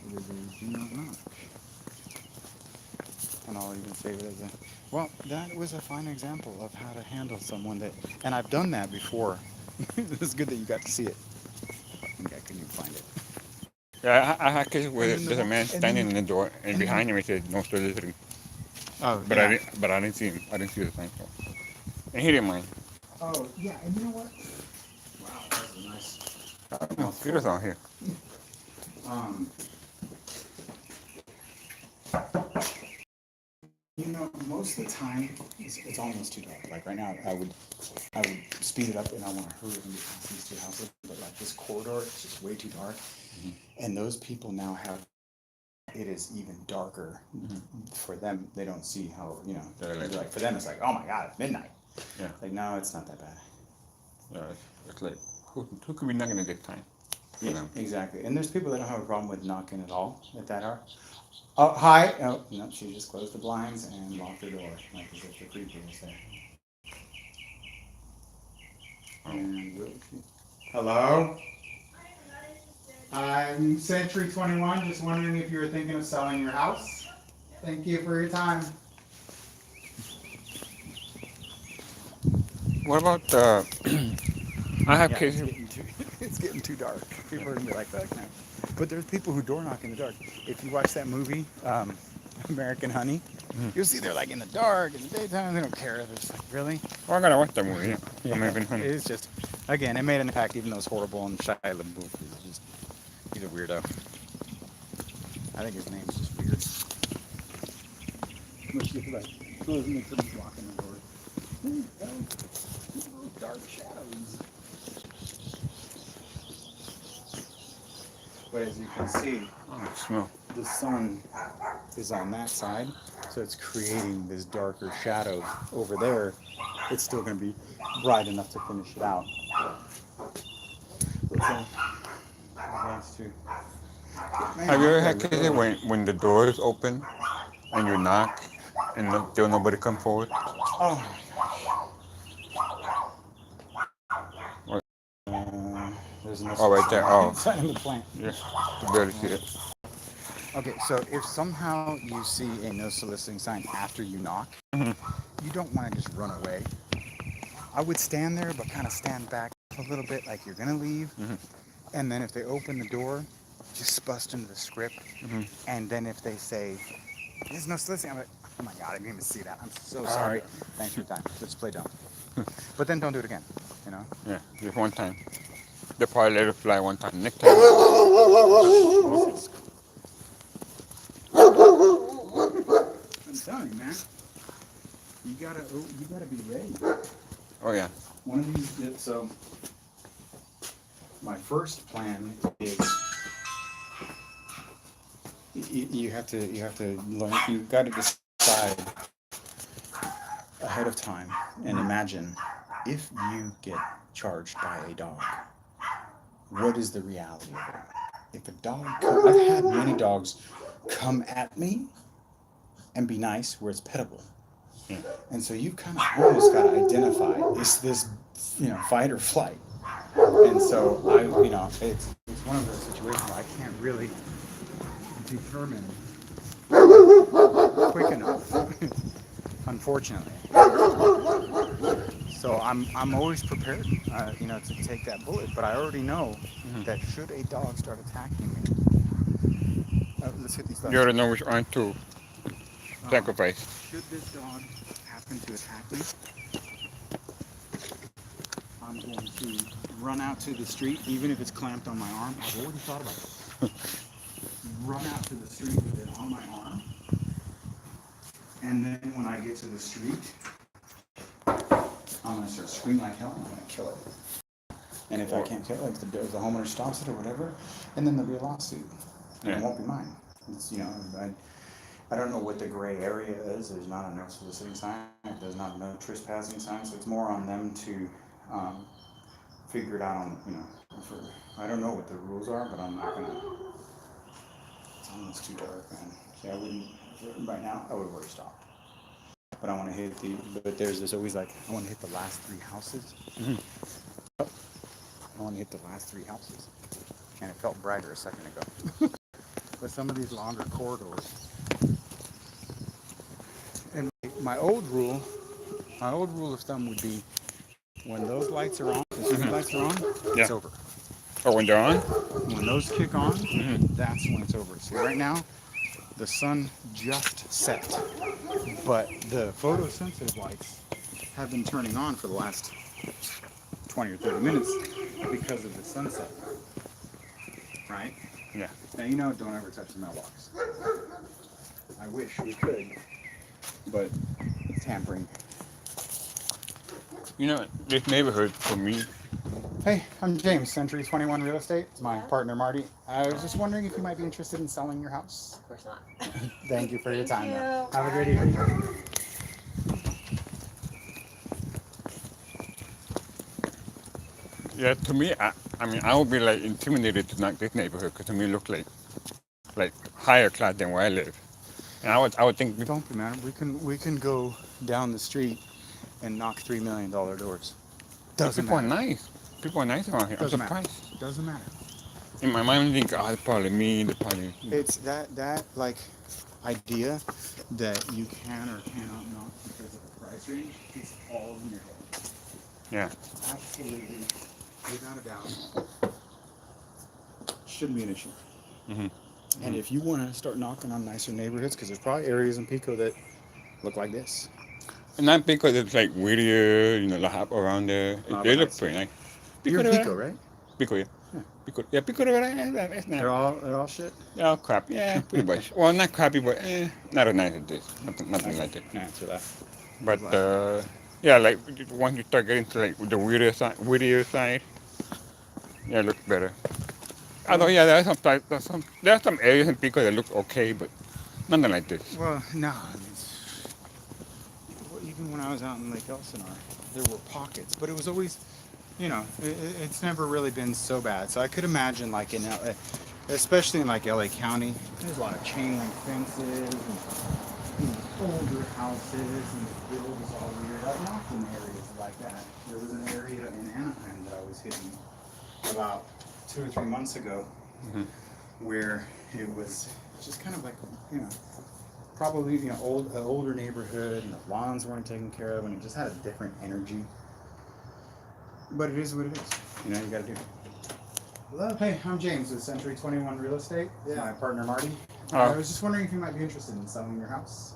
it is a do not knock. And I'll even save it as a... Well, that was a fine example of how to handle someone that... And I've done that before. It's good that you got to see it. I think I couldn't even find it. Yeah, I had cases where there's a man standing in the door, and behind him it said no soliciting. Oh, but yeah. I didn't see him. I didn't see the sign. So. And he didn't mind. Oh, yeah, and you know what? Wow, that was nice. Mosquitoes out here. You know, most of the time, it's almost too dark. Like right now, I would speed it up, and I want to hurry and get past these 2 houses. But like this corridor, it's just way too dark. And those people now have, it is even darker for them. They don't see how, you know, like for them it's like, oh my God, it's midnight. Yeah. Like no, it's not that bad. Yeah, it's like who could be knocking at that time? Yeah, exactly. And there's people that don't have a problem with knocking at all at that hour. Oh, hi. Oh, no, she just closed the blinds and locked the door, like as if the creeper was there. And hello? I'm Century 21, just wondering if you were thinking of selling your house. Thank you for your time. What about I have cases. It's getting too dark. People are gonna be like, "Fuck no." But there's people who door knock in the dark. If you watch that movie, American Honey, you'll see they're like in the dark in the daytime. They don't care. They're just like, really? Oh, I gotta watch that movie. Yeah. American Honey. It's just, again, it made an impact. Even though it's horrible and Shia LaBeouf is just, he's a weirdo. I think his name's just weird. Like, closing the curtains, locking the door. Dark shadows. But as you can see, the sun is on that side, so it's creating this darker shadow over there. It's still going to be bright enough to finish it out. Have you ever had cases when the door is open and you knock and still nobody comes forward? Oh my gosh. there's no. Oh, right there. Oh, Sign in the plant. yeah. You barely see it. Okay, so if somehow you see a no soliciting sign after you knock, Mm-hmm. you don't want to just run away. I would stand there, but kind of stand back a little bit, like you're gonna leave. Mm-hmm. And then if they open the door, just bust into the script. Mm-hmm. And then if they say, "There's no soliciting," I'm like, "Oh my god, I didn't even see that. I'm so sorry. Thanks for your time. Just play dumb." But then don't do it again. You know. Yeah, just one time. They probably let it fly one time. Next time. I'm telling you, man. You gotta be ready. Oh yeah. One of these. So my first plan is you have to learn. You got to decide ahead of time and imagine if you get charged by a dog. What is the reality of it? If a dog, I've had many dogs come at me and be nice where it's pettable. Yeah. And so you kind of almost got to identify, is this, fight or flight? And so it's one of those situations where I can't really determine quick enough, unfortunately. So I'm always prepared, to take that bullet. But I already know that should a dog start attacking me, let's hit these You lights. already know which one to sacrifice. Should this dog happen to attack me, I'm going to run out to the street, even if it's clamped on my arm. I've already thought about this. Run out to the street with it on my arm. And then when I get to the street, I'm going to start screaming like hell and I'm going to kill it. And if I can't kill it, if the homeowner stops it or whatever, and then there'll be a lawsuit. And it won't be mine. It's, I don't know what the gray area is. There's not a no soliciting sign. There's not a no trespassing sign. So it's more on them to figure it out on, I don't know what the rules are, but I'm not going to. It's almost too dark, man. See, I wouldn't, right now, I would have already stopped. But I want to hit but there's this always I want to hit the last 3 houses. Mm-hmm. I want to hit the last 3 houses. And it felt brighter a second ago. But some of these longer corridors. And my old rule of thumb would be when those lights are on, the city lights are on, it's over. Oh, when they're on? When those kick on, that's when it's over. See, right now, the sun just set, but the photosensitive lights have been turning on for the last 20 or 30 minutes because of the sunset. Right? Yeah. Now, don't ever touch the mailbox. I wish we could, but it's tampering. This neighborhood for me. Hey, I'm James, Century 21 Real Estate. It's my partner, Marty. I was just wondering if you might be interested in selling your house. Of course not. Thank you for your time. you. Man. Have a great evening. Yeah, to me, I would be intimidated to knock this neighborhood because to me it looks like higher class than where I live. And I would think Don't be mad. We can go down the street and knock $3 million doors. Doesn't people matter. are nice. People are nice around here. Doesn't I'm matter. surprised. Doesn't matter. In my mind, I think, it's probably me. They're probably. It's that idea that you can or cannot knock because of the price range is all in your head. Yeah. Absolutely, without a doubt, shouldn't be an issue. Mm-hmm. And if you want to start knocking on nicer neighborhoods, because there's probably areas in Pico that look like this. And not because it's Whittier, the hop around there. They look nice. pretty nice. You're in Pico, right? Pico, yeah. Yeah. Pico, yeah, Pico, it's not. They're all shit. They're all crap. Yeah, pretty much. Well, not crappy, but not as nice as this. Nothing like that. Answer that. But yeah, once you start getting to the Whittier side, yeah, it looks better. Although yeah, there are some areas in Pico that look okay, but nothing like this. Well, no. Even when I was out in Lake Elsinore, there were pockets, but it was always, it's never really been so bad. So I could imagine in LA, especially in LA County, there's a lot of chain link fences and older houses and the build is all weird. I've knocked in areas like that. There was an area in Anaheim that I was hitting about 2 or 3 months ago, Mhm. where it was just kind of like, you know, probably, you know, an older neighborhood, and the lawns weren't taken care of, and it just had a different energy. But it is what it is. You know, you gotta do it. Hello. Hey, I'm James with Century 21 Real Estate. Yeah. My partner Marty. Oh. I was just wondering if you might be interested in selling your house.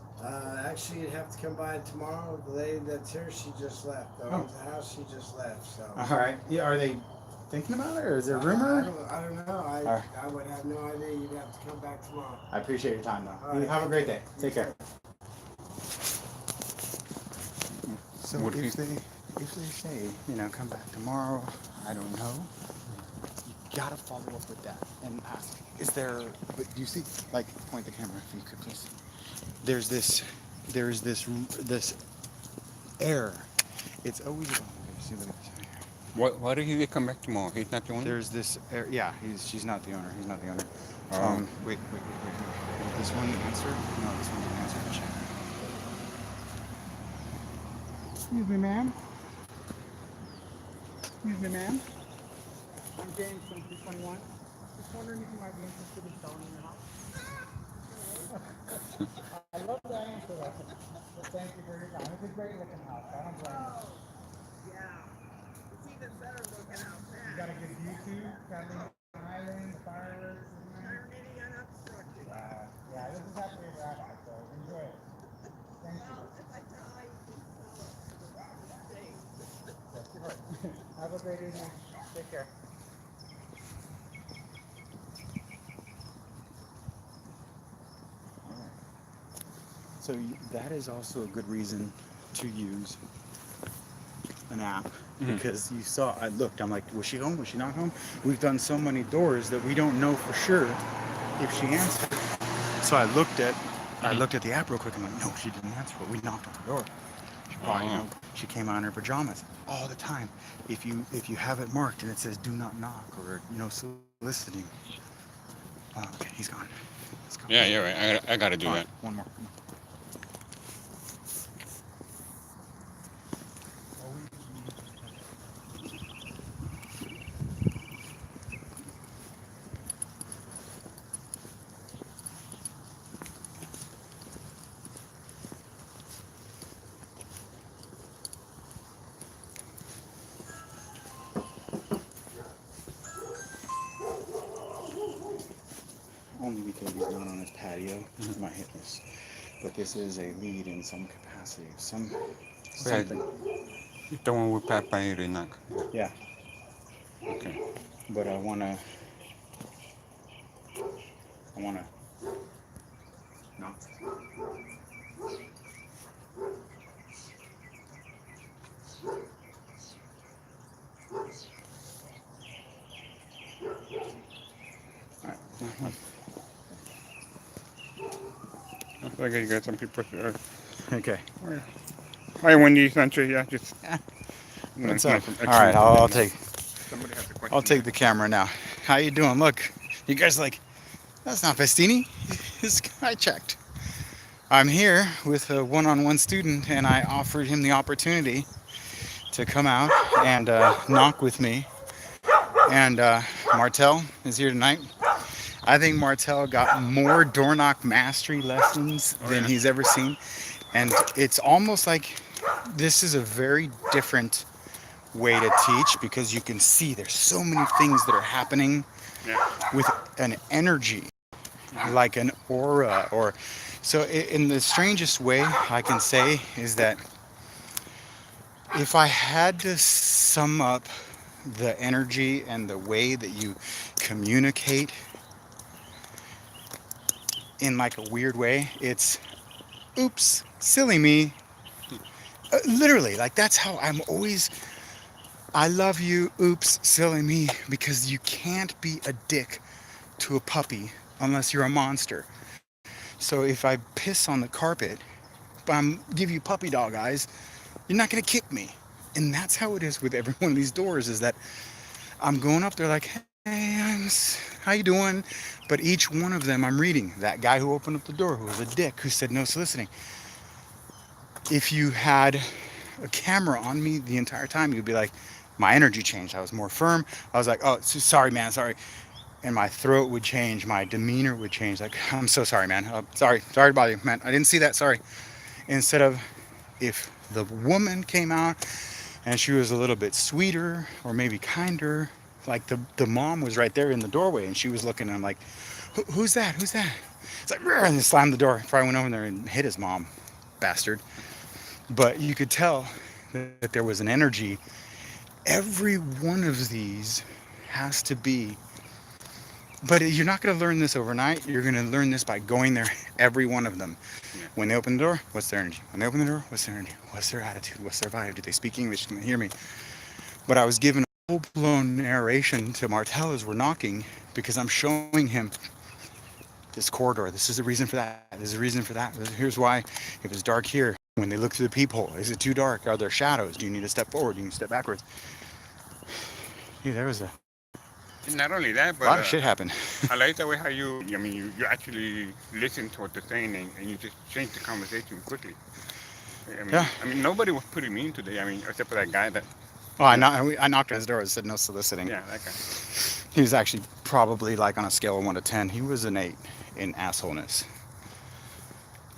Actually, you'd have to come by tomorrow. The lady that's here, she just left. The owns the house, she just left. So. All right. Yeah. Are they thinking about it, or is there a rumor? I don't know. right. I would have no idea. You'd have to come back tomorrow. I appreciate your time, though. All right, Have a thank great you. day. Take care. So What if if they say, you know, come back tomorrow, I don't know. You gotta follow up with that and ask, is there? But do you see? Like, point the camera if you could, please. There's this air. It's always. See, look at this right here. Why did he come back tomorrow? He's not the owner? There's this air. Yeah, she's not the owner. He's not the owner. Oh. Wait. Will this one answer? No, this one didn't answer the check. Excuse me, ma'am. Excuse me, ma'am. I'm James from 221. Just wondering if you might be interested in selling your house. I love that answer. But thank you for your time. It's a great looking house. I don't blame you. Yeah. It's even better looking out You there. got a good view too. Got the island, the fireworks. Already unobstructed. Yeah, this is actually where I'm at, so enjoy it. Thank you. If I die, Have a great evening. Take care. So that is also a good reason to use an app, because you saw, I looked, I'm like, was she home? Was she not home? We've done so many doors that we don't know for sure if she answered. So I looked at the app real quick. I'm like, no, she didn't answer, but we knocked on the door. She probably, you know, she came out in her pajamas all the time. If you have it marked and it says do not knock, or, you know, soliciting. Okay, he's gone. Yeah, you're right. I gotta do All that. right, one more. Only because he's not on his patio. He might hit this. But this is a lead in some capacity. Something. The one with Papa and knock. Yeah. Okay. But I wanna no. Alright. I feel like you got some people. Okay. Hi, Wendy, Sancho. Yeah, just. What's No, up? it's All not- right, I'll take Somebody has a question. I'll take the camera now. How you doing? Look, you guys like, that's not Festini. This guy checked. I'm here with a one-on-one student, and I offered him the opportunity to come out and knock with me. And Martel is here tonight. I think Martel got more door knock mastery lessons than he's ever seen. And it's almost like this is a very different way to teach, because you can see there's so many things that are happening with an energy, like an aura, or so in the strangest way I can say is that if I had to sum up the energy and the way that you communicate in like a weird way, it's oops, silly me. Literally, like that's how I'm always, I love you, oops, silly me, because you can't be a dick to a puppy unless you're a monster. So if I piss on the carpet, but I'm give you puppy dog eyes, you're not gonna kick me. And that's how it is with every one of these doors, is that I'm going up there like, hey, how you doing? But each one of them I'm reading. That guy who opened up the door, who was a dick, who said no soliciting. If you had a camera on me the entire time, you'd be like, my energy changed. I was more firm. I was like, oh, sorry, man, sorry. And my throat would change. My demeanor would change. Like, I'm so sorry, man. Sorry to bother you, man. I didn't see that. Sorry. Instead of if the woman came out and she was a little bit sweeter or maybe kinder, like the mom was right there in the doorway and she was looking and I'm like, who's that? Who's that? It's like, and then slammed the door before I went over there and hit his mom, bastard. But you could tell that there was an energy. Every one of these has to be, but you're not going to learn this overnight. You're going to learn this by going there, every one of them. When they open the door, what's their energy? When they open the door, what's their energy? What's their attitude? What's their vibe? Do they speak English? Can they hear me? But I was given a full-blown narration to Martel as we're knocking because I'm showing him this corridor. This is the reason for that. This is the reason for that. Here's why. If it's dark here, when they look through the peephole, is it too dark? Are there shadows? Do you need to step forward? Do you need to step backwards? Dude, there was a Not only that, but lot of shit happened. I like the way how you actually listen to what they're saying and you just change the conversation quickly. I mean, nobody was pretty mean today. I mean, except for that guy that. Well, I knocked on his door and said no soliciting. Yeah, that guy. He was actually probably like on a scale of 1 to 10. He was an 8 in assholeness.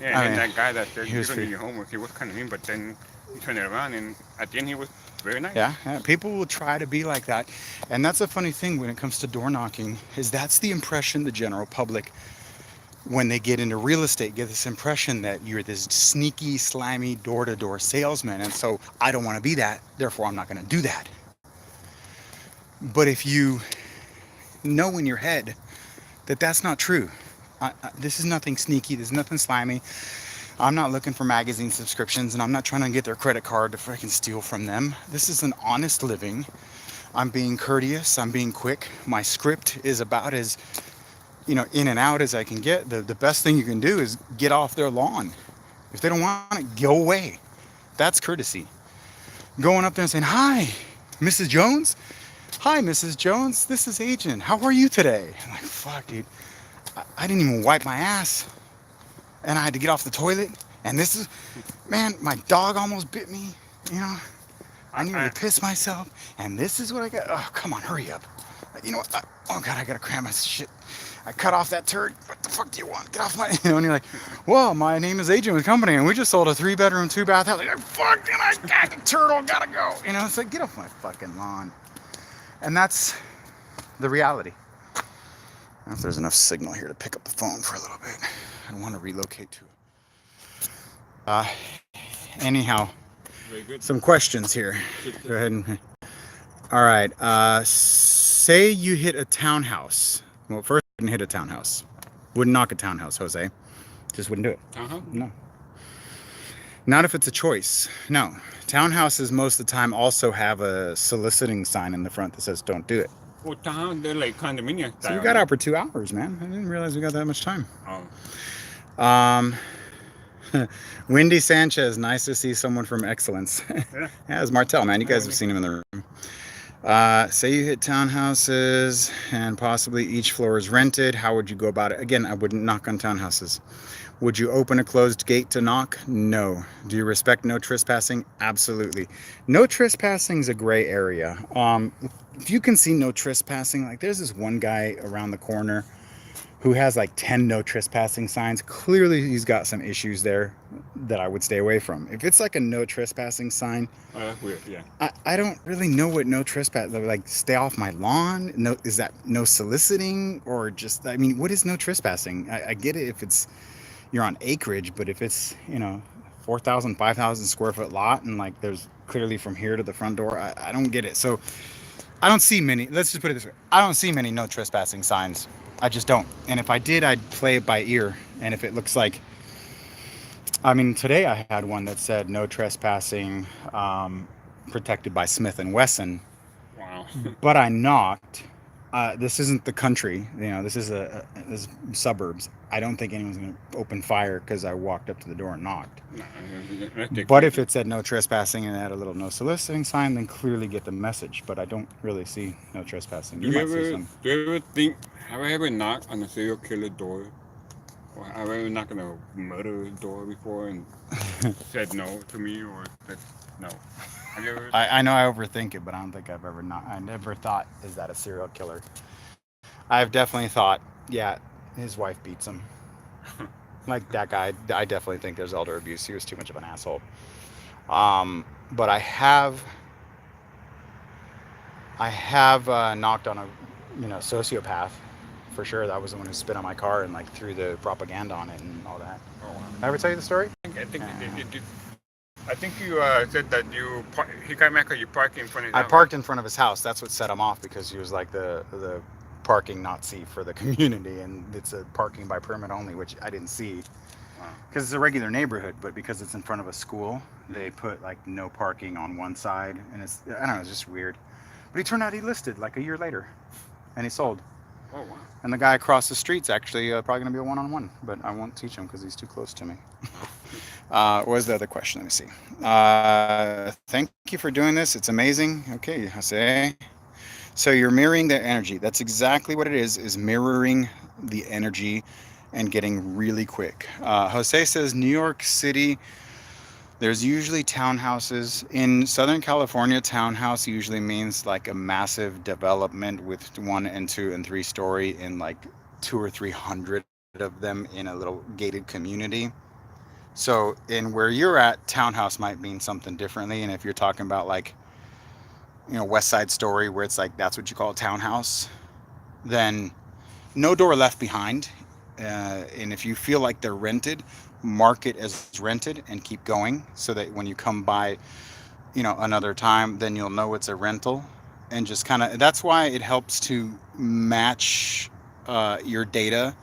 Yeah, and that guy that said he you was don't do your homework, he was kind of mean, but then he turned it around and at the end he was very nice. Yeah, people will try to be like that. And that's a funny thing when it comes to door knocking, is that's the impression the general public, when they get into real estate, get this impression that you're this sneaky, slimy, door-to-door salesman. And so I don't want to be that, therefore I'm not going to do that. But if you know in your head that that's not true, this is nothing sneaky, this is nothing slimy. I'm not looking for magazine subscriptions and I'm not trying to get their credit card to freaking steal from them. This is an honest living. I'm being courteous, I'm being quick. My script is about as, in and out as I can get. The best thing you can do is get off their lawn. If they don't want it, go away. That's courtesy. Going up there and saying, hi, Mrs. Jones? Hi, Mrs. Jones, this is Agent. How are you today? I'm like, fuck, dude. I didn't even wipe my ass. And I had to get off the toilet. And this is, man, my dog almost bit me. I needed to piss myself. And this is what I got. Oh, come on, hurry up. You know what? Oh, God, I got to cram my shit. I cut off that turd. What the fuck do you want? Get off my, and you're like, well, my name is Agent with Company. And we just sold a 3-bedroom, 2-bath house. Like, fuck, and I got the turtle, gotta go. It's like, get off my fucking lawn. And that's the reality. I don't know if there's enough signal here to pick up the phone for a little bit. I don't want to relocate to it. Anyhow, some questions here. Go ahead and. All right. Say you hit a townhouse. Well, first, I wouldn't hit a townhouse. Wouldn't knock a townhouse, Jose. Just wouldn't do it. No. Not if it's a choice. No. Townhouses most of the time also have a soliciting sign in the front that says don't do it. Well, they're like condominium style. So we got out for 2 hours, man. I didn't realize we got that much time. Wendy Sanchez, nice to see someone from Excellence. Yeah, it's Martel, man. You guys have seen him in the room. Say you hit townhouses and possibly each floor is rented. How would you go about it? Again, I wouldn't knock on townhouses. Would you open a closed gate to knock? No. Do you respect no trespassing? Absolutely. No trespassing is a gray area. If you can see no trespassing, like there's this one guy around the corner who has like 10 no trespassing signs. Clearly he's got some issues there that I would stay away from. If it's like a no trespassing sign, weird, yeah. I don't really know what no trespass, like stay off my lawn. No, is that no soliciting or just, I mean, what is no trespassing? I get it if it's, you're on acreage, but if it's, 4,000, 5,000 square foot lot and like there's clearly from here to the front door, I don't get it. So I don't see many, let's just put it this way. I don't see many no trespassing signs. I just don't. And if I did, I'd play it by ear. And if it looks like, I mean, today I had one that said no trespassing, protected by Smith & Wesson. Wow. But I knocked. This isn't the country, this is this is suburbs. I don't think anyone's going to open fire because I walked up to the door and knocked. But if it said no trespassing and it had a little no soliciting sign, then clearly get the message. But I don't really see no trespassing. Do you ever think, have I ever knocked on a serial killer door? Or have I ever knocked on a murder door before and said no to me? Or No. Have you ever? I know I overthink it, but I don't think I've ever not. I never thought, is that a serial killer? I've definitely thought, yeah, his wife beats him. Like that guy, I definitely think there's elder abuse. He was too much of an asshole. But I have knocked on a, sociopath, for sure. That was the one who spit on my car and like threw the propaganda on it and all that. Oh, wow. Did I ever tell you the story? I think I think you said that he came back or you parked in front of his I house. parked in front of his house. That's what set him off, because he was like the parking Nazi for the community, and it's a parking by permit only, which I didn't see because it's a regular neighborhood, but because it's in front of a school, they put like no parking on one side, and I don't know, it's just weird. But he turned out he listed like a year later, and he sold. Oh, wow. And the guy across the street's actually probably gonna be a one-on-one, but I won't teach him because he's too close to me. What was the other question? Let me see. Thank you for doing this. It's amazing. Okay, Jose. So you're mirroring the energy. That's exactly what it is mirroring the energy and getting really quick. Jose says New York City, there's usually townhouses. In Southern California, townhouse usually means like a massive development with 1 and 2 and 3 story in like 200 or 300 of them in a little gated community. So in where you're at, townhouse might mean something differently. And if you're talking about like, West Side Story, where it's like that's what you call a townhouse, then no door left behind. And if you feel like they're rented, mark it as rented and keep going, so that when you come by, another time, then you'll know it's a rental. And just kind of, that's why it helps to match your data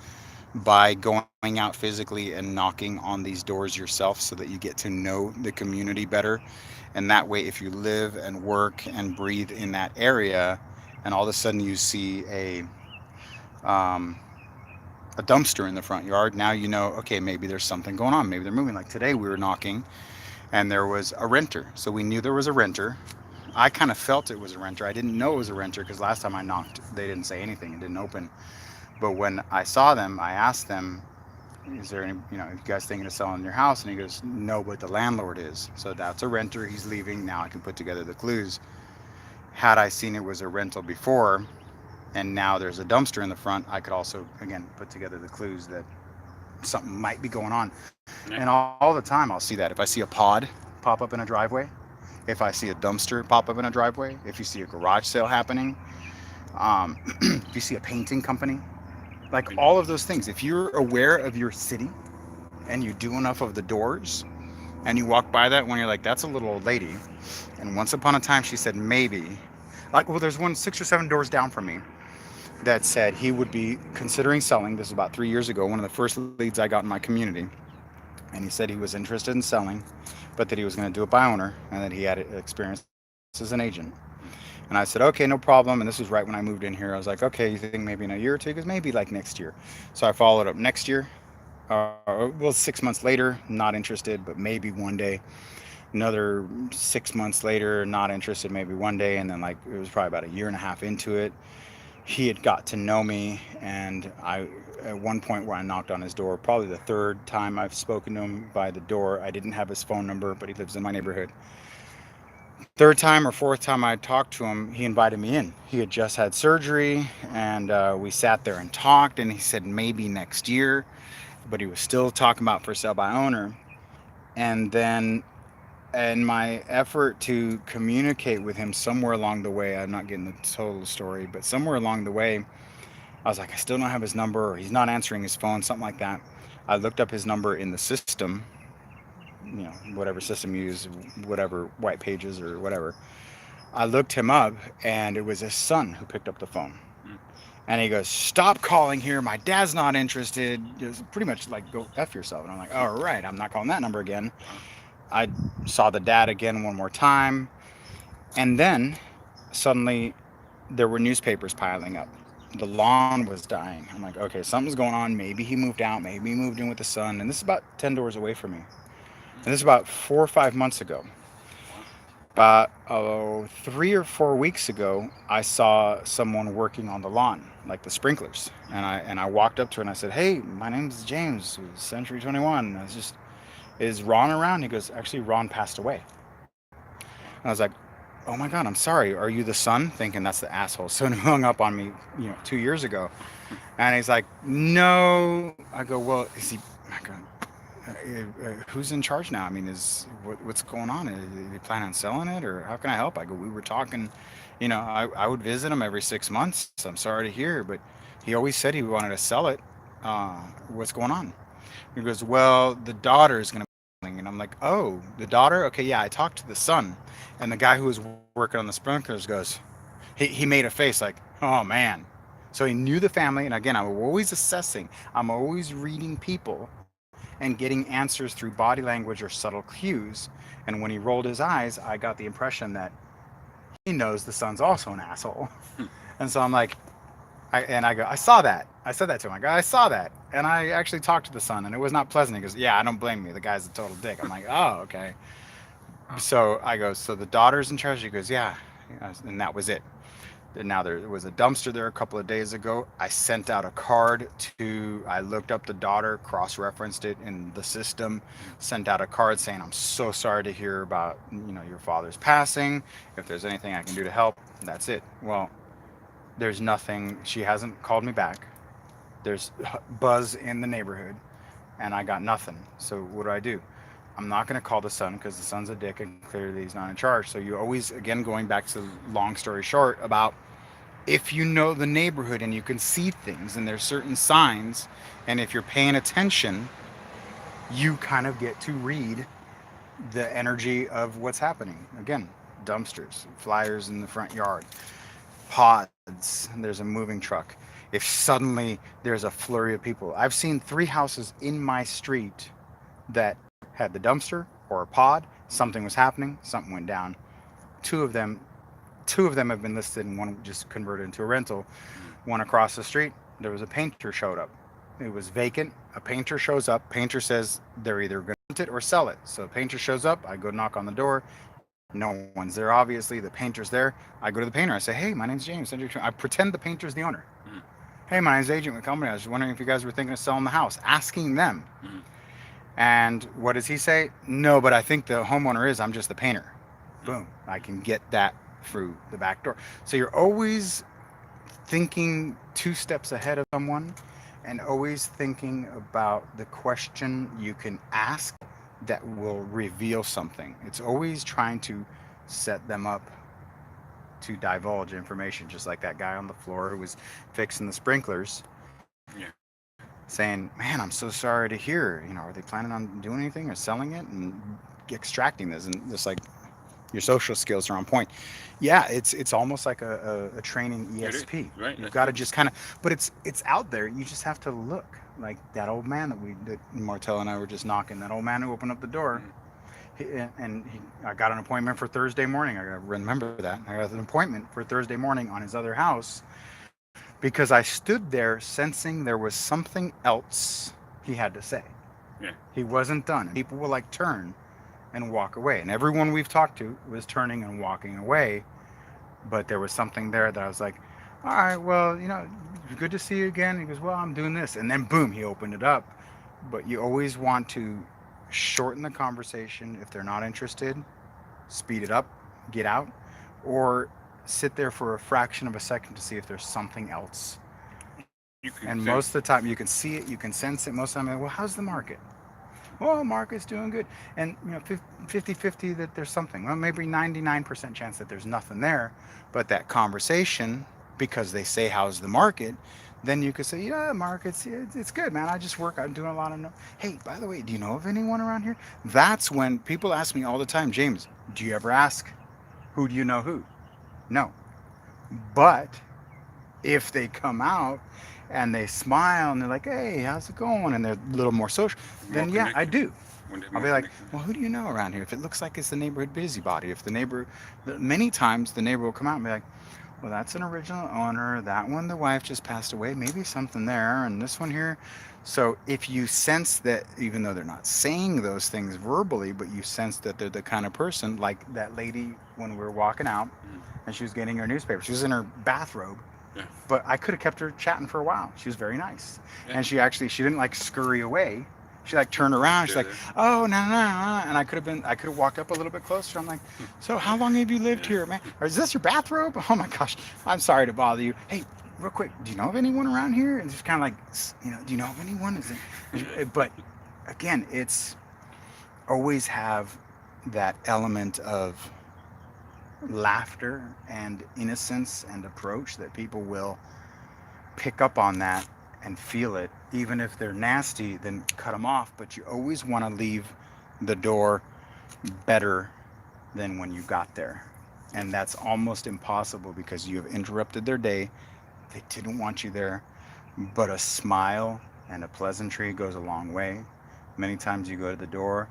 by going out physically and knocking on these doors yourself, so that you get to know the community better. And that way, if you live and work and breathe in that area, and all of a sudden you see a dumpster in the front yard, now you know, okay, maybe there's something going on. Maybe they're moving. Like today we were knocking and there was a renter. So we knew there was a renter. I kind of felt it was a renter. I didn't know it was a renter because last time I knocked, they didn't say anything. It didn't open. But when I saw them, I asked them, is there any, you guys thinking of selling your house? And he goes, no, but the landlord is. So that's a renter. He's leaving. Now I can put together the clues. Had I seen it was a rental before, and now there's a dumpster in the front, I could also, again, put together the clues that something might be going on. Yeah. And all the time I'll see that. If I see a pod pop up in a driveway, if I see a dumpster pop up in a driveway, if you see a garage sale happening, if you see a painting company, like all of those things, if you're aware of your city and you do enough of the doors and you walk by that when you're like, that's a little old lady. And once upon a time she said maybe, like, well, there's one 6 or 7 doors down from me that said he would be considering selling. This is about 3 years ago, one of the first leads I got in my community. And he said he was interested in selling, but that he was going to do it by owner, and that he had experience as an agent. And I said, okay, no problem. And this was right when I moved in here. I was like, okay, you think maybe in a year or two? Because maybe like next year. So I followed up next year. 6 months later, not interested, but maybe one day. Another 6 months later, not interested, maybe one day. And then like it was probably about a year and a half into it, he had got to know me. And I, at one point where I knocked on his door, probably the 3rd time I've spoken to him by the door. I didn't have his phone number, but he lives in my neighborhood. 3rd time or 4th time I talked to him, he invited me in. He had just had surgery, and we sat there and talked, and he said maybe next year, but he was still talking about for sale by owner. And then in my effort to communicate with him somewhere along the way, I'm not getting the total story, but somewhere along the way, I was like, I still don't have his number, or he's not answering his phone, something like that. I looked up his number in the system, whatever system you use, whatever, White Pages or whatever. I looked him up, and it was his son who picked up the phone. And he goes, stop calling here. My dad's not interested. Just pretty much like, go F yourself. And I'm like, all right, I'm not calling that number again. I saw the dad again one more time. And then suddenly there were newspapers piling up. The lawn was dying. I'm like, okay, something's going on. Maybe he moved out. Maybe he moved in with the son. And this is about 10 doors away from me. And this is about 4 or 5 months ago. About 3 or 4 weeks ago, I saw someone working on the lawn, like the sprinklers. And I walked up to her and I said, hey, my name's James, Century 21. I was just, is Ron around? He goes, actually, Ron passed away. I was like, oh my God, I'm sorry. Are you the son? Thinking that's the asshole son who hung up on me, 2 years ago. And he's like, no. I go, well, is he? I go, who's in charge now? I mean, what's going on? Is he planning on selling it, or how can I help? I go, we were talking. I would visit him every 6 months. I'm sorry to hear, but he always said he wanted to sell it. What's going on? He goes, well, the daughter is going to be selling. And I'm like, oh, the daughter? Okay, yeah, I talked to the son. And the guy who was working on the sprinklers goes, he made a face like, oh man. So he knew the family. And again, I'm always assessing, I'm always reading people and getting answers through body language or subtle cues. And when he rolled his eyes, I got the impression that he knows the son's also an asshole. And so I'm like, I go, I saw that. I said that to him. I go, I saw that. And I actually talked to the son, and it was not pleasant. He goes, yeah, I don't blame you. The guy's a total dick. I'm like, oh, okay. So I go, so the daughter's in charge? He goes, yeah. And that was it. And now there was a dumpster there a couple of days ago. I sent out a card I looked up the daughter, cross-referenced it in the system, sent out a card saying, I'm so sorry to hear about, your father's passing. If there's anything I can do to help, that's it. Well, there's nothing. She hasn't called me back. There's buzz in the neighborhood, and I got nothing. So what do? I'm not going to call the son because the son's a dick and clearly he's not in charge. So you always, again, going back to long story short about if you know the neighborhood and you can see things and there's certain signs, and if you're paying attention, you kind of get to read the energy of what's happening. Again, dumpsters, flyers in the front yard, pods, there's a moving truck. If suddenly there's a flurry of people, I've seen 3 houses in my street that had the dumpster or a pod, something was happening, something went down. Two of them have been listed, and one just converted into a rental. One across the street, there was a painter showed up. It was vacant. A painter shows up. Painter says they're either going to rent it or sell it. So painter shows up. I go knock on the door. No one's there, obviously. The painter's there. I go to the painter. I say, hey, my name's James. I pretend the painter's the owner. Hey, my name's Agent with the company. I was wondering if you guys were thinking of selling the house. Asking them. And what does he say? No, but I think the homeowner is. I'm just the painter. Boom. I can get that through the back door. So you're always thinking 2 steps ahead of someone, and always thinking about the question you can ask that will reveal something. It's always trying to set them up to divulge information, just like that guy on the floor who was fixing the sprinklers. Saying, man, I'm so sorry to hear, are they planning on doing anything or selling it and extracting this? And just like your social skills are on point. Yeah, it's almost like a training ESP. Right. You've got to just kind of, but it's out there. You just have to look. Like that old man that Martel and I were just knocking, that old man who opened up the door. I got an appointment for Thursday morning. I got to remember that. I got an appointment for Thursday morning on his other house because I stood there sensing there was something else he had to say. Yeah. He wasn't done. People will turn and walk away. And everyone we've talked to was turning and walking away. But there was something there that I was like, all right, well, good to see you again. He goes, well, I'm doing this. And then boom, he opened it up. But you always want to shorten the conversation. If they're not interested, speed it up, get out, or sit there for a fraction of a second to see if there's something else. And most of the time you can see it, you can sense it. Most of the time, well, how's the market? Well, the market's doing good. And 50-50 that there's something. Well, maybe 99% chance that there's nothing there. But that conversation, because they say how's the market, then you could say, yeah, market's it's good, man. I'm doing a lot of hey, by the way, do you know of anyone around here? That's when people ask me all the time, James, do you ever ask who do you know who? No. But if they come out and they smile and they're like, hey, how's it going? And they're a little more social, then yeah, I do. I'll be like, well, who do you know around here? If it looks like it's the neighborhood busybody, many times the neighbor will come out and be like, well, that's an original owner. That one, the wife just passed away. Maybe something there. And this one here. So if you sense that, even though they're not saying those things verbally, but you sense that they're the kind of person, like that lady when we were walking out and she was getting her newspaper. She was in her bathrobe. Yeah. But I could have kept her chatting for a while. She was very nice. Yeah. And she didn't scurry away. She like turned around. She's like, Yeah. oh no. And I could have walked up a little bit closer. I'm like, so how long have you lived here, man? Or is this your bathrobe? Oh my gosh, I'm sorry to bother you. Hey, real quick, do you know of anyone around here? And just kind of like, do you know of anyone? But again, it's always have that element of laughter and innocence and approach that people will pick up on that and feel it. Even if they're nasty, then cut them off. But you always want to leave the door better than when you got there. And that's almost impossible because you have interrupted their day. They didn't want you there. But a smile and a pleasantry goes a long way. Many times you go to the door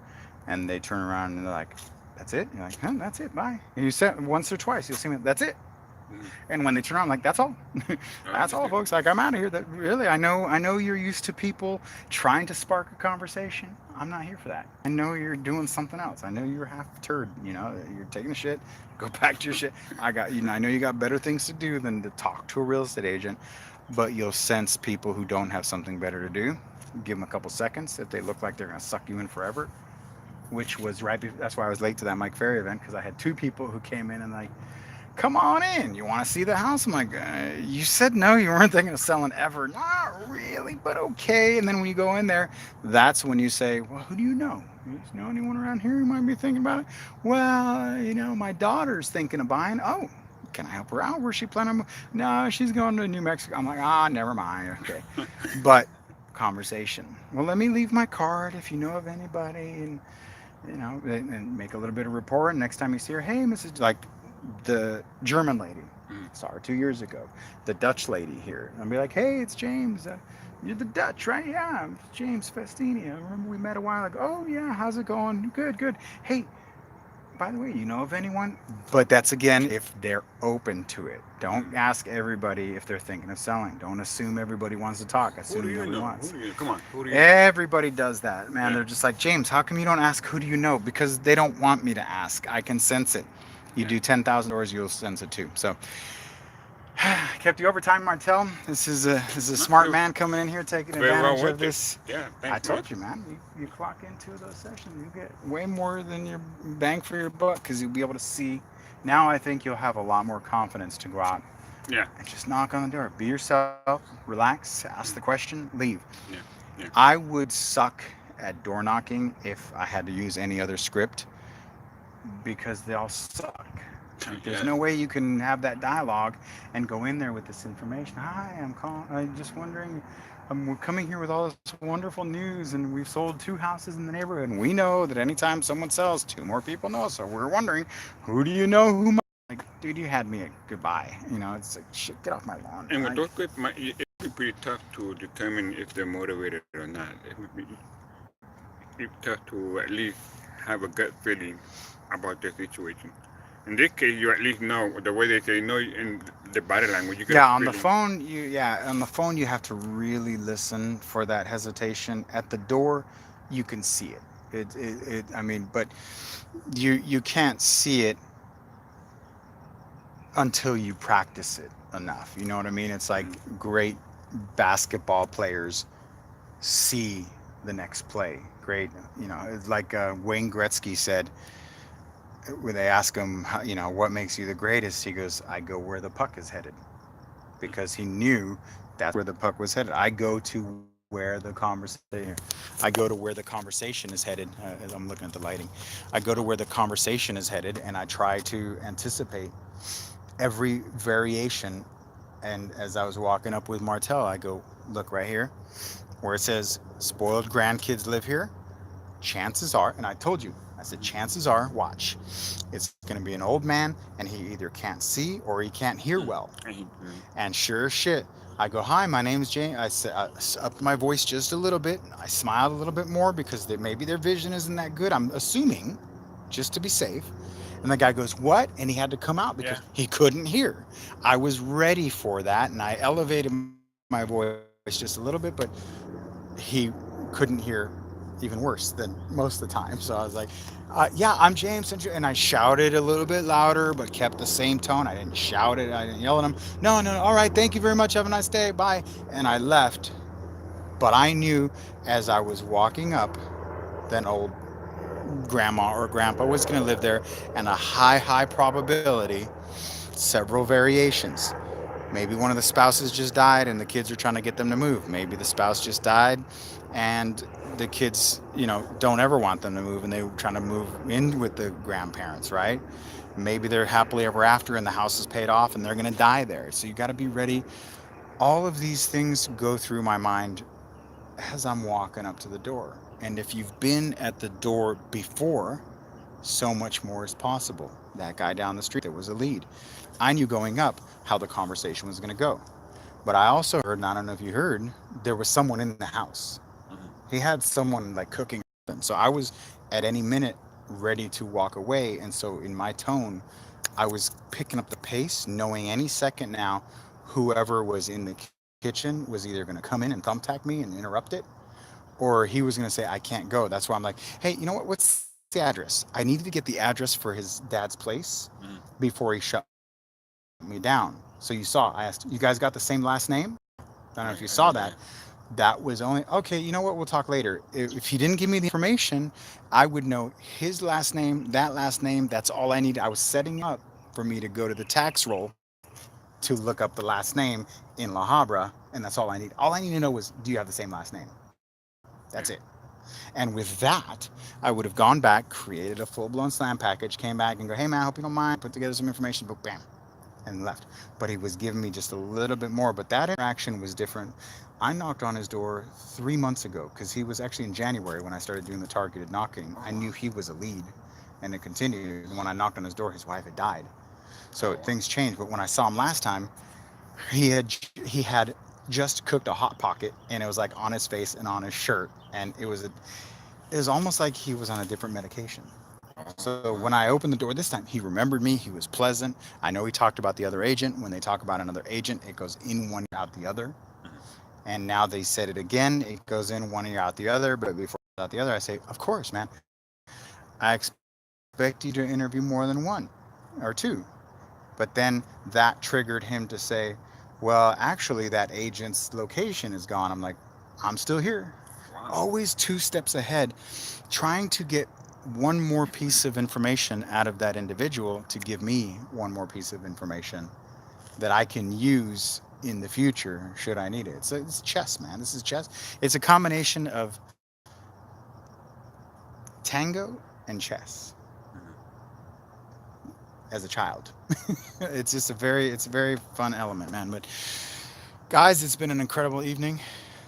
and they turn around and they're like, that's it? You're like, huh, that's it, bye. And you said once or twice, you'll see me, that's it. And when they turn around, I'm like, that's all. That's all, folks. Like, I'm out of here. That really, I know you're used to people trying to spark a conversation. I'm not here for that. I know you're doing something else. I know you're half turd. You're taking a shit. Go back to your shit. I know you got better things to do than to talk to a real estate agent. But you'll sense people who don't have something better to do. Give them a couple seconds. If they look like they're gonna suck you in forever, which was right. That's why I was late to that Mike Ferry event, because I had two people who came in and like, come on in. You want to see the house? I'm like, you said no, you weren't thinking of selling ever. Not really, but okay. And then when you go in there, that's when you say, well, who do you know? Do you know anyone around here who might be thinking about it? Well, my daughter's thinking of buying. Oh, can I help her out? Where's she planning on? No, she's going to New Mexico. I'm like, never mind. Okay. But conversation. Well, let me leave my card if you know of anybody, and make a little bit of rapport. And next time you see her, hey, Mrs. Like, the German lady, saw her 2 years ago. The Dutch lady here. I'll be like, hey, it's James. You're the Dutch, right? Yeah, I'm James Festini. I remember we met a while ago. Oh, yeah, how's it going? Good. Hey, by the way, you know of anyone? But that's, again, if they're open to it. Don't ask everybody if they're thinking of selling. Don't assume everybody wants to talk. Assume nobody wants. Everybody does that, man. They're just like, James, how come you don't ask who do you know? Because they don't want me to ask. I can sense it. You do 10,000 doors, you'll sense it too. So, kept you over time, Martel. This is a smart man coming in here taking advantage of this. Yeah, I told you, man. You clock into those sessions, you get way more than your bang for your buck, because you'll be able to see. Now I think you'll have a lot more confidence to go out. Yeah. And just knock on the door. Be yourself. Relax. Ask the question. Leave. Yeah. I would suck at door knocking if I had to use any other script, because they all suck. There's no way you can have that dialogue and go in there with this information. Hi, I'm just wondering, we're coming here with all this wonderful news, and we've sold 2 houses in the neighborhood, and we know that anytime someone sells, 2 more people know. So we're wondering, who do you know who might? Like, dude, you had me at goodbye. It's like, shit, get off my lawn. And with those quick, it would be tough to determine if they're motivated or not. It would be tough to at least have a gut feeling about the situation. In this case, you at least know the way they say no in the body language. On the phone, you have to really listen for that hesitation. At the door, you can see it. But you can't see it until you practice it enough. You know what I mean? It's like great basketball players see the next play. Great, it's like Wayne Gretzky said, when they ask him, what makes you the greatest, he goes, I go where the puck is headed, because he knew that's where the puck was headed. I go to where the conversation is headed. I'm looking at the lighting. I go to where the conversation is headed, and I try to anticipate every variation. And as I was walking up with Martel, I go, look right here where it says spoiled grandkids live here. Chances are, and I told you, I said, chances are, watch, it's going to be an old man, and he either can't see or he can't hear well. And sure as shit, I go, hi, my name is James. I said, I upped my voice just a little bit. I smiled a little bit more because maybe their vision isn't that good. I'm assuming, just to be safe. And the guy goes, what? And he had to come out because he couldn't hear. I was ready for that, and I elevated my voice just a little bit, but he couldn't hear even worse than most of the time. So I was like, I'm James, and I shouted a little bit louder, but kept the same tone. I didn't shout it. I didn't yell at him. No, all right, thank you very much. Have a nice day. Bye. And I left. But I knew as I was walking up, then old grandma or grandpa was going to live there, and a high probability, several variations. Maybe one of the spouses just died and the kids are trying to get them to move. Maybe the spouse just died and the kids, don't ever want them to move and they're trying to move in with the grandparents, right? Maybe they're happily ever after and the house is paid off and they're going to die there. So you got to be ready. All of these things go through my mind as I'm walking up to the door. And if you've been at the door before, so much more is possible. That guy down the street that was a lead. I knew going up how the conversation was going to go. But I also heard, and I don't know if you heard, there was someone in the house. He had someone like cooking. So I was at any minute ready to walk away. And so in my tone, I was picking up the pace, knowing any second now, whoever was in the kitchen was either going to come in and thumbtack me and interrupt it, or he was going to say, I can't go. That's why I'm like, hey, you know what? What's the address? I needed to get the address for his dad's place before he shut me down. So you saw, I asked, you guys got the same last name? I don't know if you saw that. That was only, okay, you know what? We'll talk later. If he didn't give me the information, I would know his last name, that last name. That's all I needed. I was setting up for me to go to the tax roll to look up the last name in La Habra, and that's all I need. All I need to know was, do you have the same last name? That's it. And with that, I would have gone back, created a full-blown slam package, came back and go, hey man, I hope you don't mind, put together some information, boom, bam, and left. But he was giving me just a little bit more. But that interaction was different. I knocked on his door 3 months ago because he was actually in January when I started doing the targeted knocking. I knew he was a lead, and it continued. When I knocked on his door, his wife had died. So things changed. But when I saw him last time, he had just cooked a hot pocket, and it was like on his face and on his shirt, and it was almost like he was on a different medication. So when I opened the door this time, he remembered me. He was pleasant. I know he talked about the other agent. When they talk about another agent, it goes in one ear, out the other. And now they said it again. It goes in one ear, out the other. But before out the other, I say, of course, man. I expect you to interview more than one or two. But then that triggered him to say, well, actually, that agent's location is gone. I'm like, I'm still here. Wow. Always 2 steps ahead, trying to get one more piece of information out of that individual to give me one more piece of information that I can use in the future should I need it. It's chess, man. This is chess. It's a combination of tango and chess. As a child. It's just a very fun element, man. But guys, it's been an incredible evening.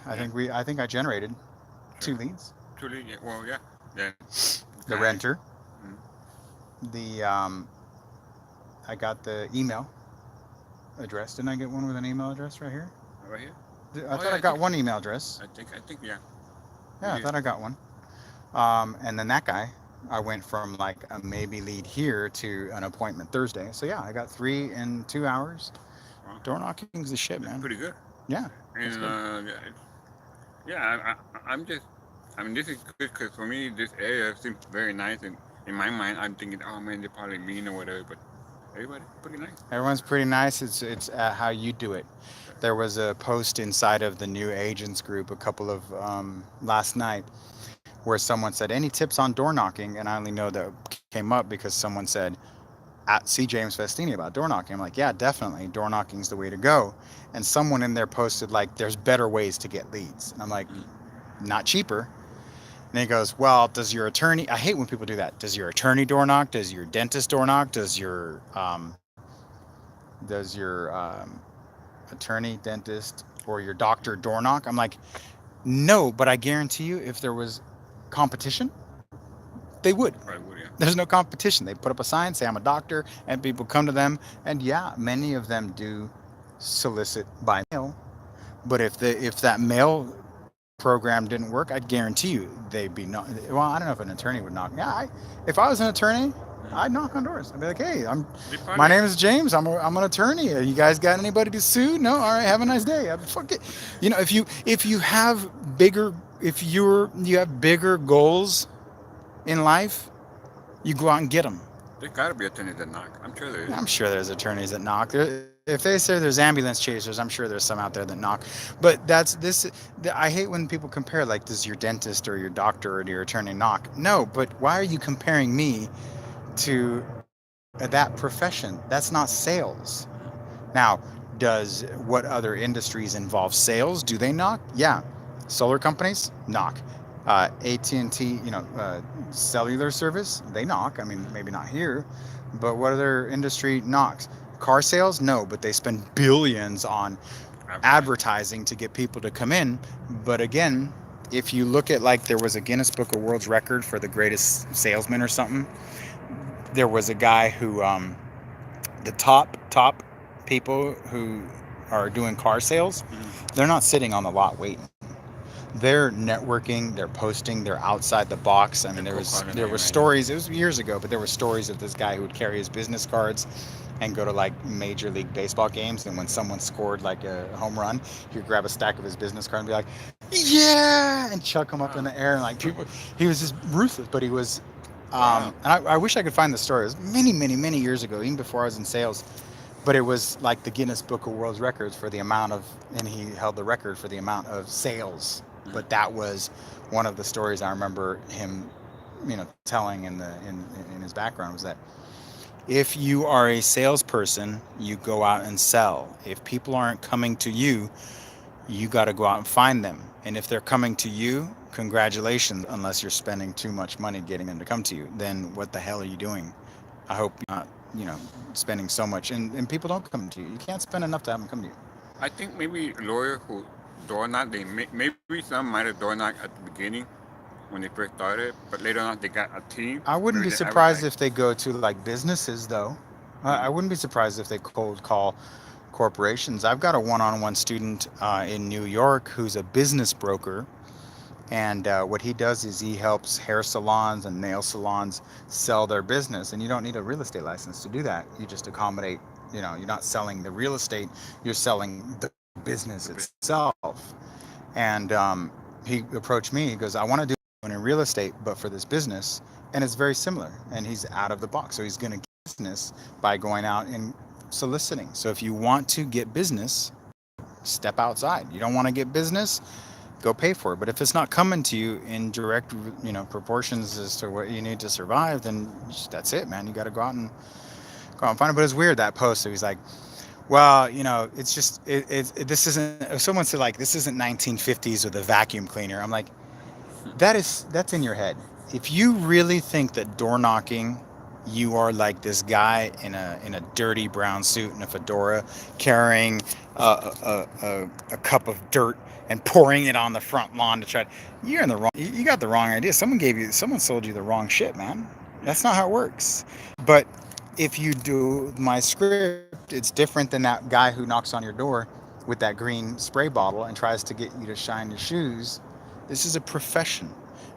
I think I generated 2 leads. 2 leads, well, yeah. Then the renter. The I got the email address. Didn't I get one with an email address right here? Right here? I thought I got one email address. I think yeah. Yeah, I thought I got one. And then that guy, I went from like a maybe lead here to an appointment Thursday. So yeah, I got 3 in 2 hours. Wow. Door knocking's the shit, man. Pretty good. Yeah. And I'm just, I mean, this is good because for me, this area seems very nice. And in my mind, I'm thinking, oh man, they're probably mean or whatever. But everybody's pretty nice. Everyone's pretty nice. It's how you do it. There was a post inside of the new agents group a couple of last night where someone said, any tips on door knocking? And I only know that came up because someone said, at C. James Festini about door knocking. I'm like, yeah, definitely. Door knocking's the way to go. And someone in there posted like, there's better ways to get leads. And I'm like, not cheaper. And he goes, well, does your attorney, I hate when people do that. Does your attorney door knock? Does your dentist door knock? Does your attorney, dentist, or your doctor door knock? I'm like, no, but I guarantee you if there was competition, they would. Right, would, yeah. There's no competition. They put up a sign, say I'm a doctor, and people come to them. And yeah, many of them do solicit by mail. But if that mail program didn't work, I guarantee you they'd be not. Well, I don't know if an attorney would knock. Yeah, if I was an attorney, I'd knock on doors. I'd be like, hey, my name is James. I'm an attorney. You guys got anybody to sue? No. All right. Have a nice day. Fuck it. You know, if you have bigger goals in life, you go out and get them. There's got to be attorneys that knock. I'm sure there is. I'm sure there's attorneys that knock. If they say there's ambulance chasers, I'm sure there's some out there that knock. But I hate when people compare, like, does your dentist or your doctor or your attorney knock? No, but why are you comparing me to that profession? That's not sales. Now, does what other industries involve sales? Do they knock? Yeah. Solar companies knock. AT&T, cellular service, they knock. I mean, maybe not here, but what other industry knocks? Car sales? No, but they spend billions on advertising to get people to come in. But again, if you look at, like, there was a Guinness Book of World Record for the greatest salesman or something. There was a guy who, the top people who are doing car sales, they're not sitting on the lot waiting. They're networking, they're posting, they're outside the box. I mean, there was stories, it was years ago, but there were stories of this guy who would carry his business cards and go to, like, Major League Baseball games, and when someone scored, like, a home run, he'd grab a stack of his business card and be like, yeah, and chuck them up in the air, and, like, people, he was just ruthless, but he was, and I wish I could find the story. It was many years ago, even before I was in sales. But it was like the Guinness Book of World Records for the amount of, and he held the record for the amount of sales. But that was one of the stories I remember him, telling in his background, was that if you are a salesperson, you go out and sell. If people aren't coming to you, you got to go out and find them. And if they're coming to you, congratulations, unless you're spending too much money getting them to come to you. Then what the hell are you doing? I hope you're not, spending so much. And people don't come to you. You can't spend enough to have them come to you. I think maybe lawyers who door knock, maybe some might have door knocked at the beginning when they first started, but later on they got a team. I wouldn't be surprised if they go to, like, businesses, though. I wouldn't be surprised if they cold call corporations. I've got a one-on-one student in New York who's a business broker, and what he does is he helps hair salons and nail salons sell their business, and you don't need a real estate license to do that. You just accommodate, you're not selling the real estate, you're selling the business itself. And he approached me, he goes, I want to do it in real estate, but for this business, and it's very similar, and he's out of the box. So he's going to get business by going out and soliciting. So if you want to get business, step outside. You don't want to get business, go pay for it. But if it's not coming to you in direct, proportions as to what you need to survive, then that's it, man. You got to go out and find it. But it's weird, that post. So he's like, well, it's just, this isn't, someone said, like, this isn't 1950s with a vacuum cleaner. I'm like, that's in your head. If you really think that door knocking, you are like this guy in a dirty brown suit and a fedora carrying a cup of dirt and pouring it on the front lawn to try to, you got the wrong idea. Someone sold you the wrong shit, man. That's not how it works. But if you do my script, it's different than that guy who knocks on your door with that green spray bottle and tries to get you to shine your shoes. This is a profession.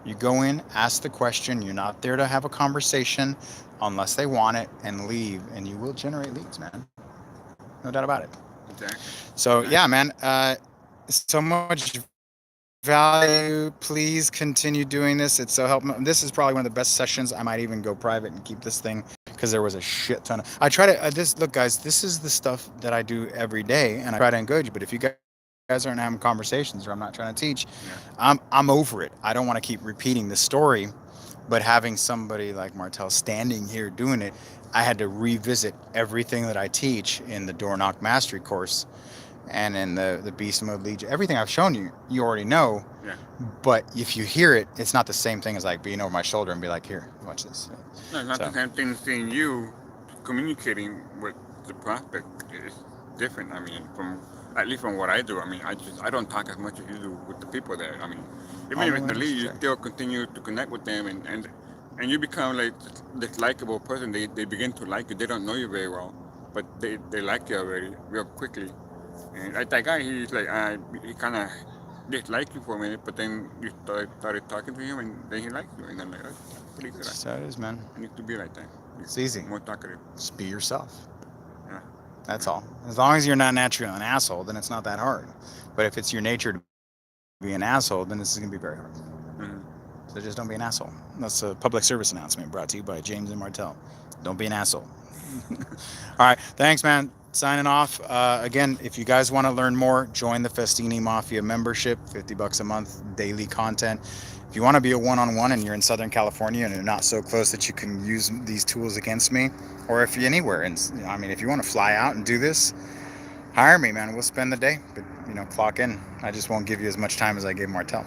You go in, ask the question. You're not there to have a conversation unless they want it, and leave, and you will generate leads, man. No doubt about it. Exactly. So, yeah, man, so much value. Please continue doing this. It's so helpful. This is probably one of the best sessions. I might even go private and keep this thing, because there was a shit ton of, I try to, look, guys, this is the stuff that I do every day, and I try to engage you. But if you guys aren't having conversations, or I'm not trying to teach, I'm over it. I don't want to keep repeating the story. But having somebody like Martel standing here doing it, I had to revisit everything that I teach in the Door Knock Mastery course and in the Beast Mode Lead. Everything I've shown you, you already know. Yeah. But if you hear it, it's not the same thing as, like, being over my shoulder and be like, here, watch this. No, it's not the same thing as seeing you communicating with the prospect. It's different. I mean, at least from what I do. I mean, I don't talk as much as you do with the people there. I mean, even if it's the lead, you still continue to connect with them, and you become like this likable person. They begin to like you. They don't know you very well, but they like you already real quickly. And like that guy, he's like, he kind of disliked you for a minute, but then you started talking to him, and then he liked you. And I'm like, that's pretty good. That's how it is, man. You need to be like that. It's easy. More talkative. Just be yourself. Yeah. That's all. As long as you're not naturally an asshole, then it's not that hard. But if it's your nature to be an asshole, then this is going to be very hard. Mm-hmm. So just don't be an asshole. That's a public service announcement brought to you by James and Martel. Don't be an asshole. All right. Thanks, man. signing off. Again, if you guys want to learn more, join the Festini Mafia membership, $50 a month, daily content. If you want to be a one-on-one and you're in Southern California and you're not so close that you can use these tools against me, or if you're anywhere, and I mean, if you want to fly out and do this, hire me, man. We'll spend the day, but clock in. I just won't give you as much time as I gave Martel.